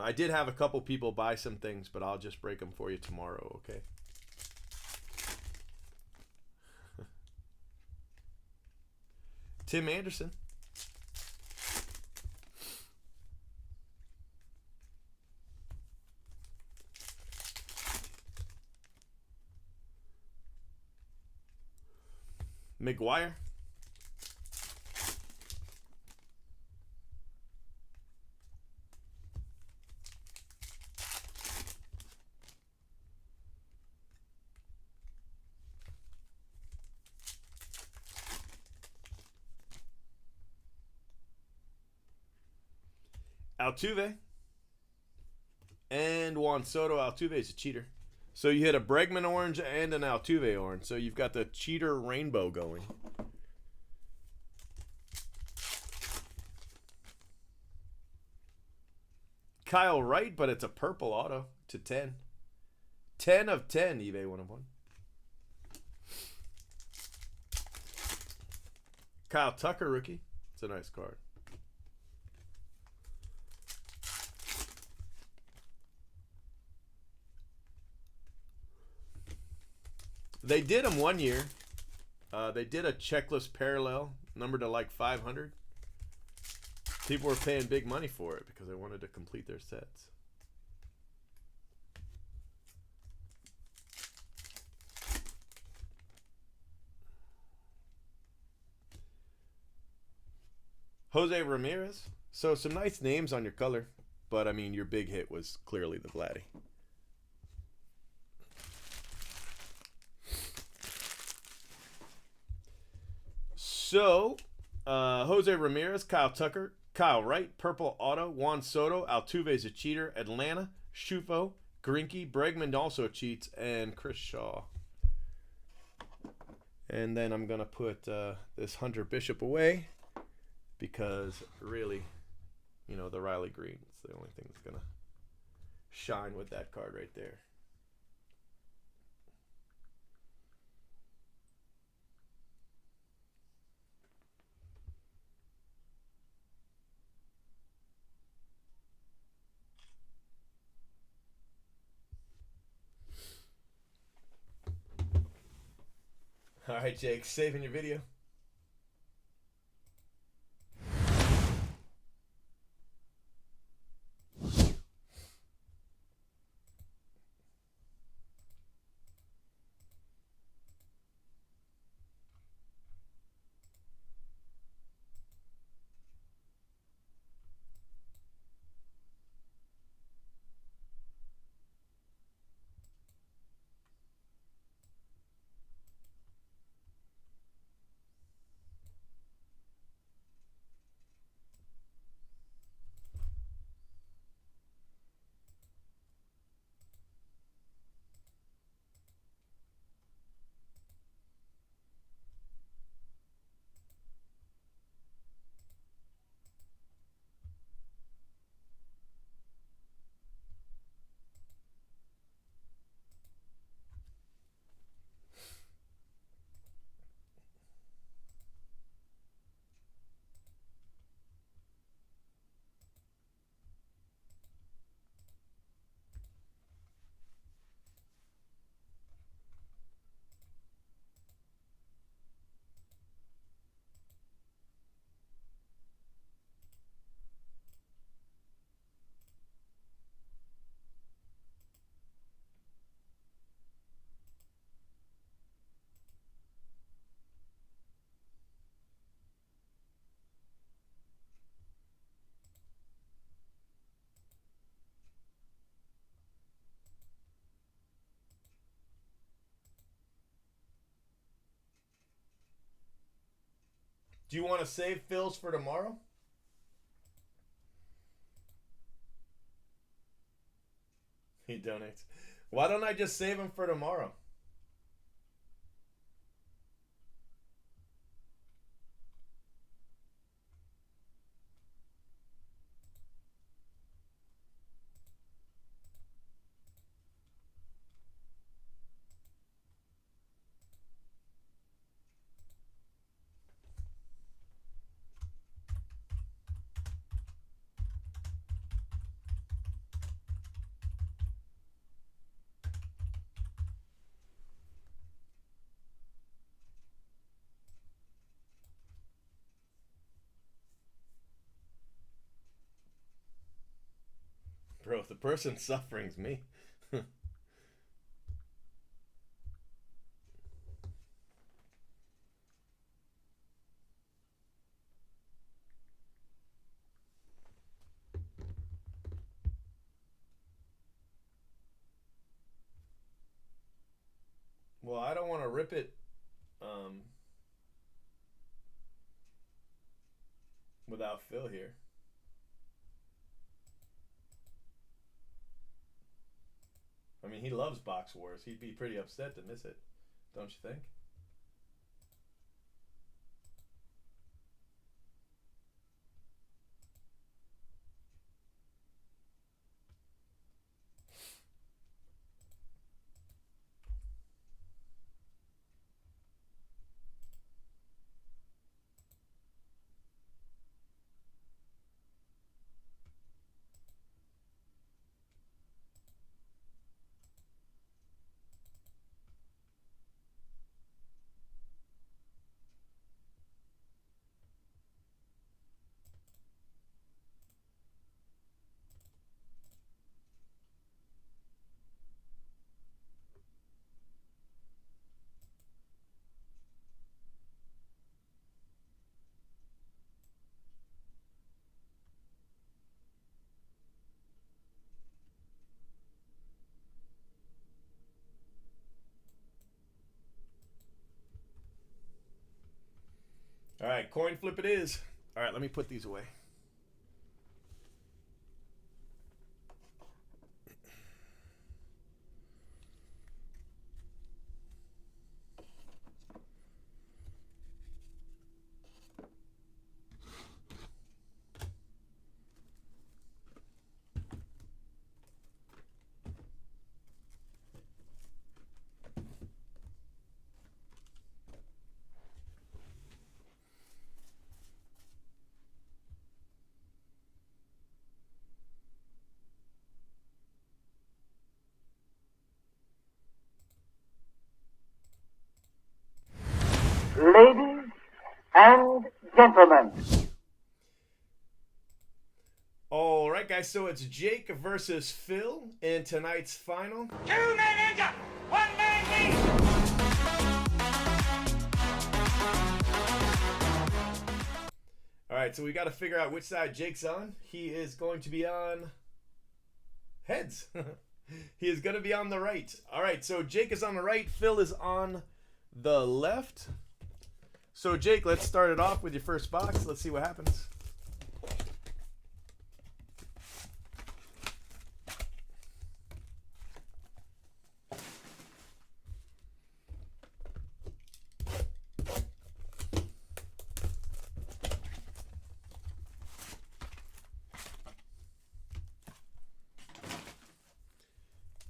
I did have a couple people buy some things, but I'll just break them for you tomorrow, okay? Tim Anderson. McGuire. Altuve. And Juan Soto. Altuve is a cheater. So you hit a Bregman orange and an Altuve orange. So you've got the cheater rainbow going. Kyle Wright, but it's a purple auto to 10. 10 of 10, eBay 101. Kyle Tucker, rookie. It's a nice card. They did them one year. They did a checklist parallel, numbered to like 500. People were paying big money for it because they wanted to complete their sets. Jose Ramirez. So some nice names on your color, but I mean your big hit was clearly the Vladdy. So, Jose Ramirez, Kyle Tucker, Kyle Wright, Purple Auto, Juan Soto, Altuve's a cheater, Atlanta, Shufo, Greinke, Bregman also cheats, and Chris Shaw. And then I'm going to put this Hunter Bishop away because really, you know, the Riley Green is the only thing that's going to shine with that card right there. All right, Jake, saving your video. Do you want to save Phil's for tomorrow? He donates. Why don't I just save him for tomorrow? Bro, the person suffering's me. Well, I don't want to rip it without Phil here. I mean, he loves Box Wars. He'd be pretty upset to miss it, don't you think? All right, coin flip it is. All right, let me put these away. Ladies and gentlemen. All right, guys, so it's Jake versus Phil in tonight's final. 2 men injured, 1 man leave. All right, so we got to figure out which side Jake's on. He is going to be on heads. He is going to be on the right. All right, so Jake is on the right. Phil is on the left. So, Jake, let's start it off with your first box. Let's see what happens.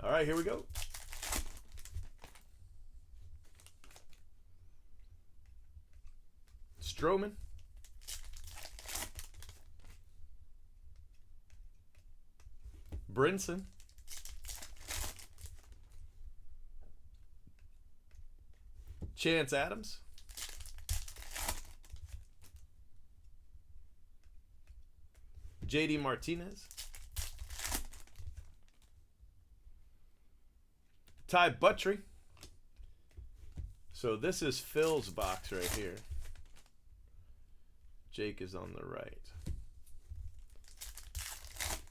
All right, here we go. Strowman. Brinson. Chance Adams. JD Martinez. Ty Buttrey. So this is Phil's box right here. Jake is on the right.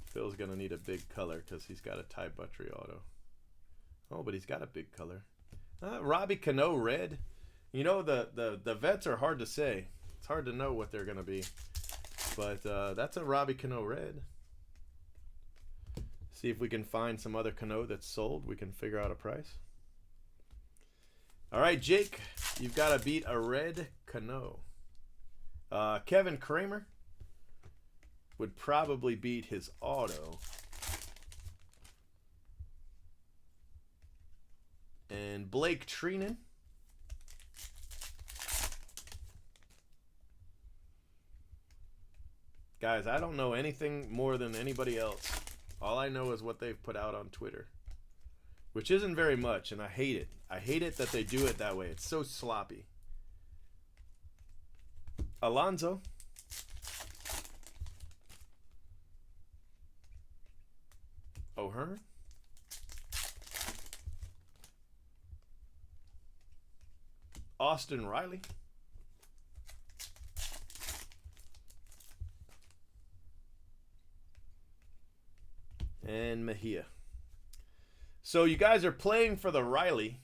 Phil's going to need a big color because he's got a Ty Buttrey auto. Oh, but he's got a big color. Robbie Cano red. You know, the vets are hard to say. It's hard to know what they're going to be. But that's a Robbie Cano red. See if we can find some other Cano that's sold. We can figure out a price. All right, Jake, you've got to beat a red Cano. Kevin Kramer would probably beat his auto. And Blake Treenan. Guys, I don't know anything more than anybody else. All I know is what they've put out on Twitter, which isn't very much, and I hate it. I hate it that they do it that way. It's so sloppy. Alonzo. O'Hearn. Austin Riley. And Mejia. So you guys are playing for the Riley.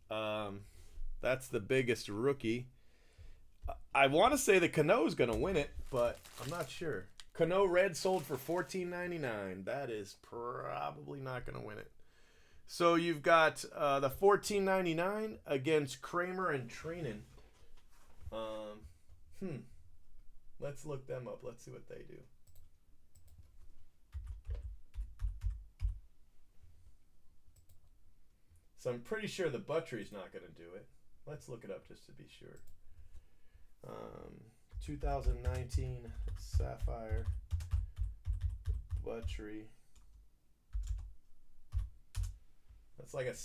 That's the biggest rookie. I want to say the Cano is going to win it, but I'm not sure. Cano red sold for $14.99. That is probably not going to win it. So you've got the $14.99 against Kramer and Treenan. Let's look them up. Let's see what they do. So I'm pretty sure the Buttrey's not going to do it. Let's look it up just to be sure. 2019 Sapphire Buttrey. That's like a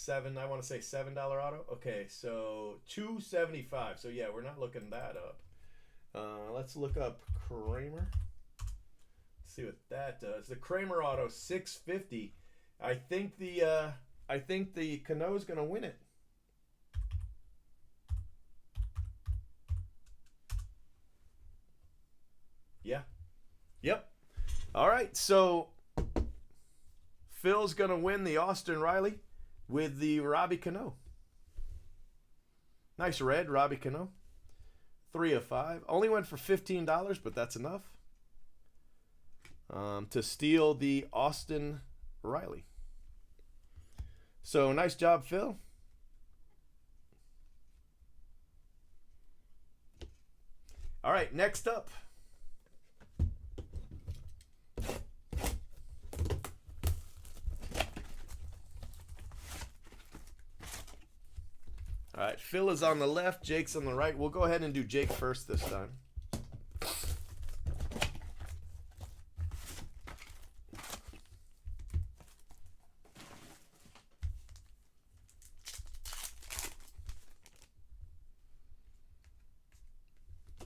I want to say $7 auto. Okay, so $275. So yeah, we're not looking that up. Let's look up Kramer. See what that does. The Kramer auto $650. I think the Cano's gonna win it. Yeah. Yep. All right. So Phil's gonna win the Austin Riley with the Robbie Cano. Nice red, Robbie Cano. 3 of 5. Only went for $15, but that's enough to steal the Austin Riley. So nice job, Phil. All right, next up. All right, Phil is on the left, Jake's on the right. We'll go ahead and do Jake first this time.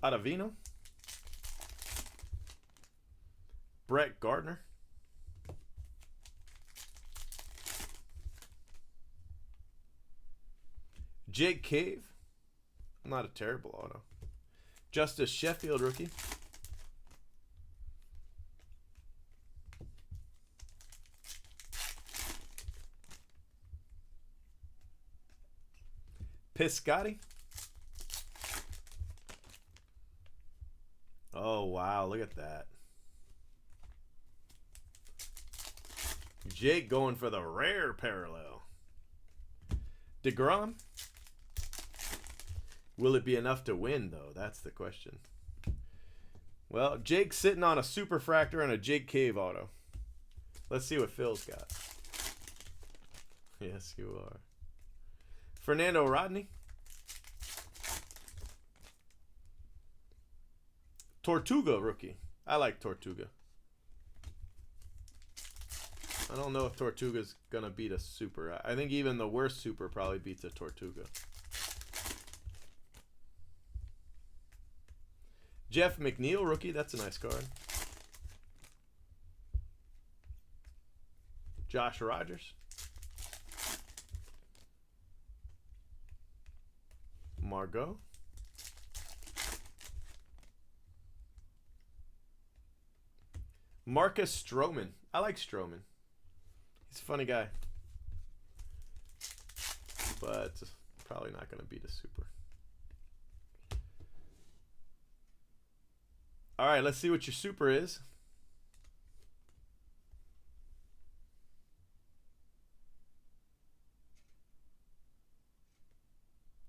Ottavino. Brett Gardner. Jake Cave. Not a terrible auto. Justice Sheffield rookie. Piscotti. Oh, wow. Look at that. Jake going for the rare parallel. DeGrom. Will it be enough to win, though? That's the question. Well, Jake's sitting on a Superfractor and a Jake Cave auto. Let's see what Phil's got. Yes, you are. Fernando Rodney. Tortuga rookie. I like Tortuga. I don't know if Tortuga's going to beat a Super. I think even the worst Super probably beats a Tortuga. Jeff McNeil rookie. That's a nice card. Josh Rogers. Margot. Marcus Stroman. I like Stroman. He's a funny guy. But probably not going to beat a Super. All right, let's see what your Super is.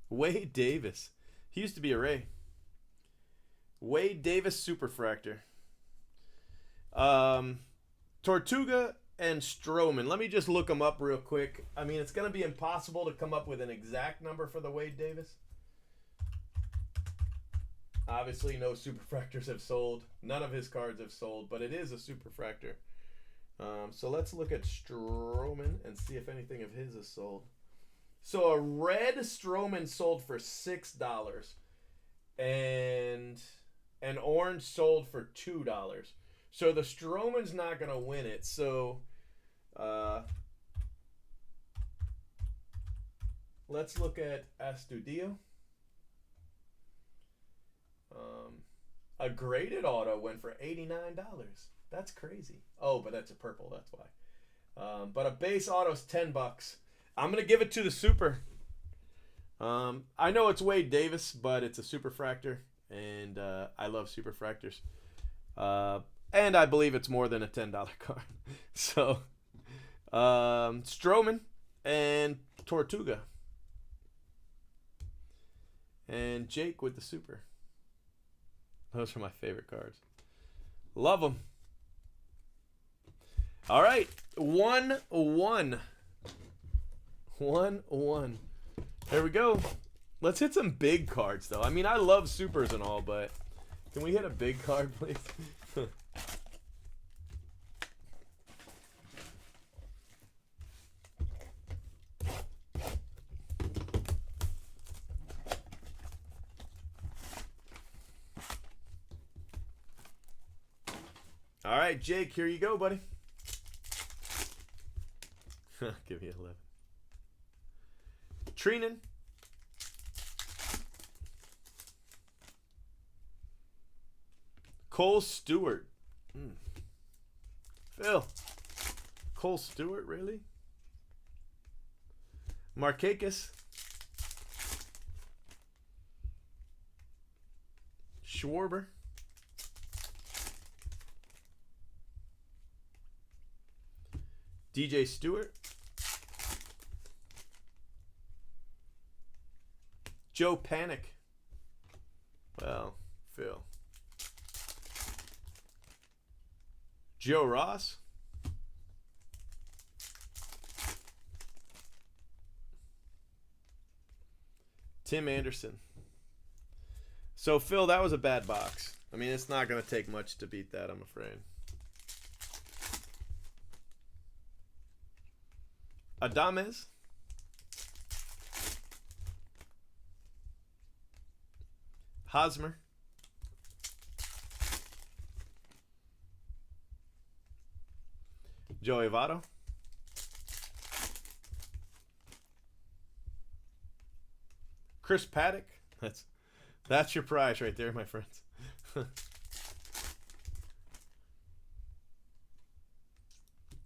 Wade Davis. He used to be a Ray. Wade Davis Superfractor. Tortuga and Stroman. Let me just look them up real quick. I mean, it's going to be impossible to come up with an exact number for the Wade Davis. Obviously, no Superfractors have sold. None of his cards have sold, but it is a Superfractor. So let's look at Stroman and see if anything of his is sold. So a red Stroman sold for $6, and an orange sold for $2. So the Stroman's not going to win it. So let's look at Astudillo. A graded auto went for $89. That's crazy. Oh, but that's a purple. That's why. But a base auto's $10. I'm going to give it to the Super. I know it's Wade Davis, but it's a Superfractor, and I love Superfractors. And I believe it's more than a $10 card. So, Stroman and Tortuga. And Jake with the Super. Those are my favorite cards. Love them. All right. 1-1. 1-1. There we go. Let's hit some big cards, though. I mean, I love Supers and all, but can we hit a big card, please? All right, Jake, here you go, buddy. Give you 11. Treenan. Cole Stewart. Phil. Cole Stewart, really? Markakis. Schwarber. DJ Stewart. Joe Panic. Well, Phil. Joe Ross. Tim Anderson. So, Phil, that was a bad box. I mean, it's not going to take much to beat that, I'm afraid. Adames. Hosmer. Joey Votto. Chris Paddock. That's your prize right there, my friends.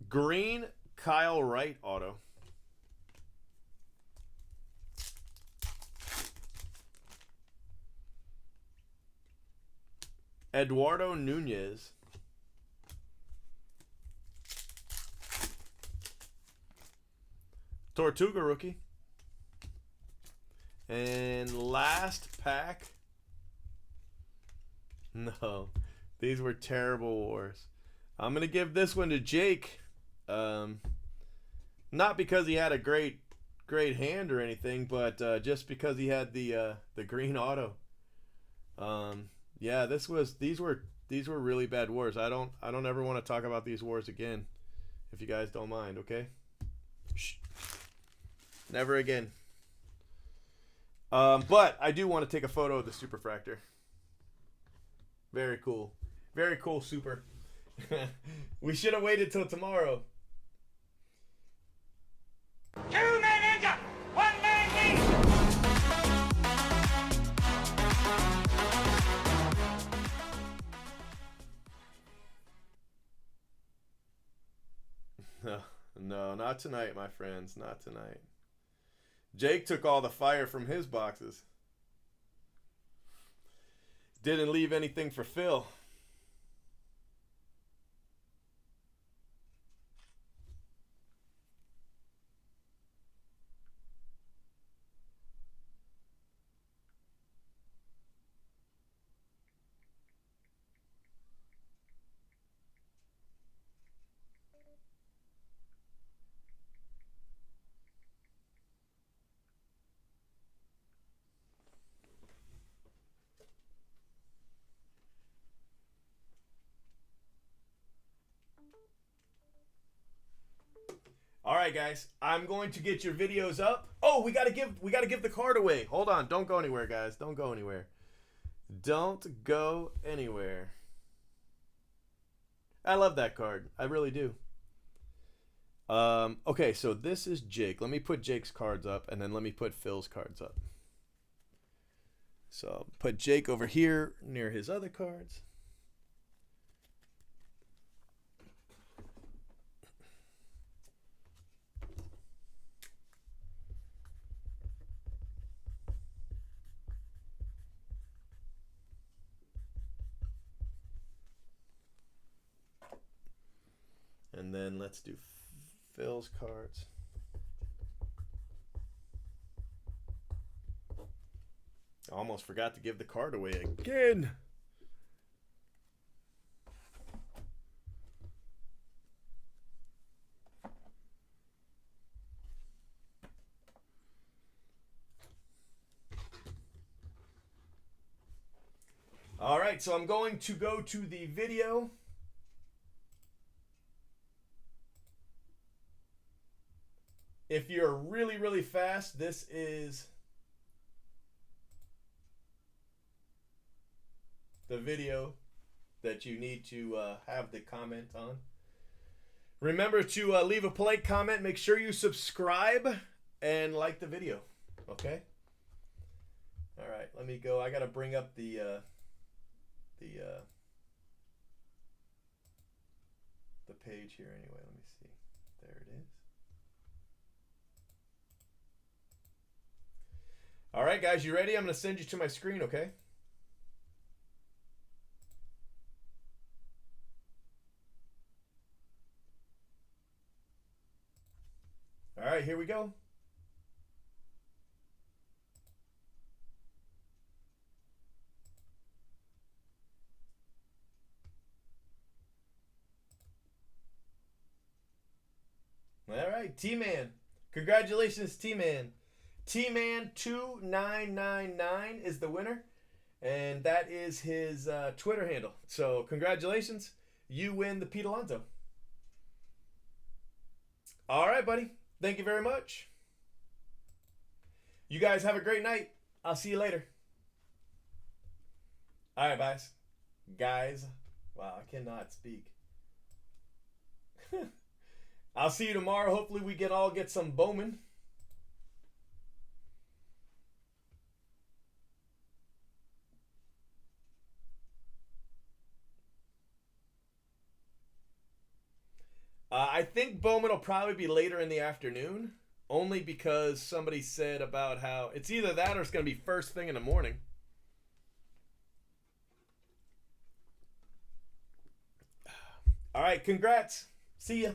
Green Kyle Wright auto. Eduardo Nunez. Tortuga rookie. And last pack. No, these were terrible wars. I'm going to give this one to Jake. Not because he had a great hand or anything, but just because he had the green auto. Yeah, these were really bad wars. I don't ever want to talk about these wars again, if you guys don't mind, okay? Shh. Never again. But I do want to take a photo of the Superfractor. Very cool. Very cool, Super. We should have waited till tomorrow. 2 men injured, 1 man leaves. No, not tonight, my friends. Not tonight. Jake took all the fire from his boxes. Didn't leave anything for Phil. All right, guys. I'm going to get your videos up. Oh, we gotta give the card away. Hold on. Don't go anywhere, guys. Don't go anywhere. Don't go anywhere. I love that card. I really do. Okay, so this is Jake. Let me put Jake's cards up, and then let me put Phil's cards up. So put Jake over here near his other cards. And then let's do Phil's cards. I almost forgot to give the card away again. All right, so I'm going to go to the video. If you're really, really fast, this is the video that you need to have the comment on. Remember to leave a polite comment. Make sure you subscribe and like the video. Okay? All right, let me go. I got to bring up the page here anyway. Let me see. There it is. All right, guys, you ready? I'm going to send you to my screen, okay? right, here we go. All right, T-Man. Congratulations, T-Man. T-Man2999 is the winner. And that is his Twitter handle. So congratulations. You win the Pete Alonso. All right, buddy. Thank you very much. You guys have a great night. I'll see you later. All right, guys. Guys. Wow, I cannot speak. I'll see you tomorrow. Hopefully we all get some Bowman. I think Bowman will probably be later in the afternoon, only because somebody said about how it's either that or it's going to be first thing in the morning. All right, congrats. See ya.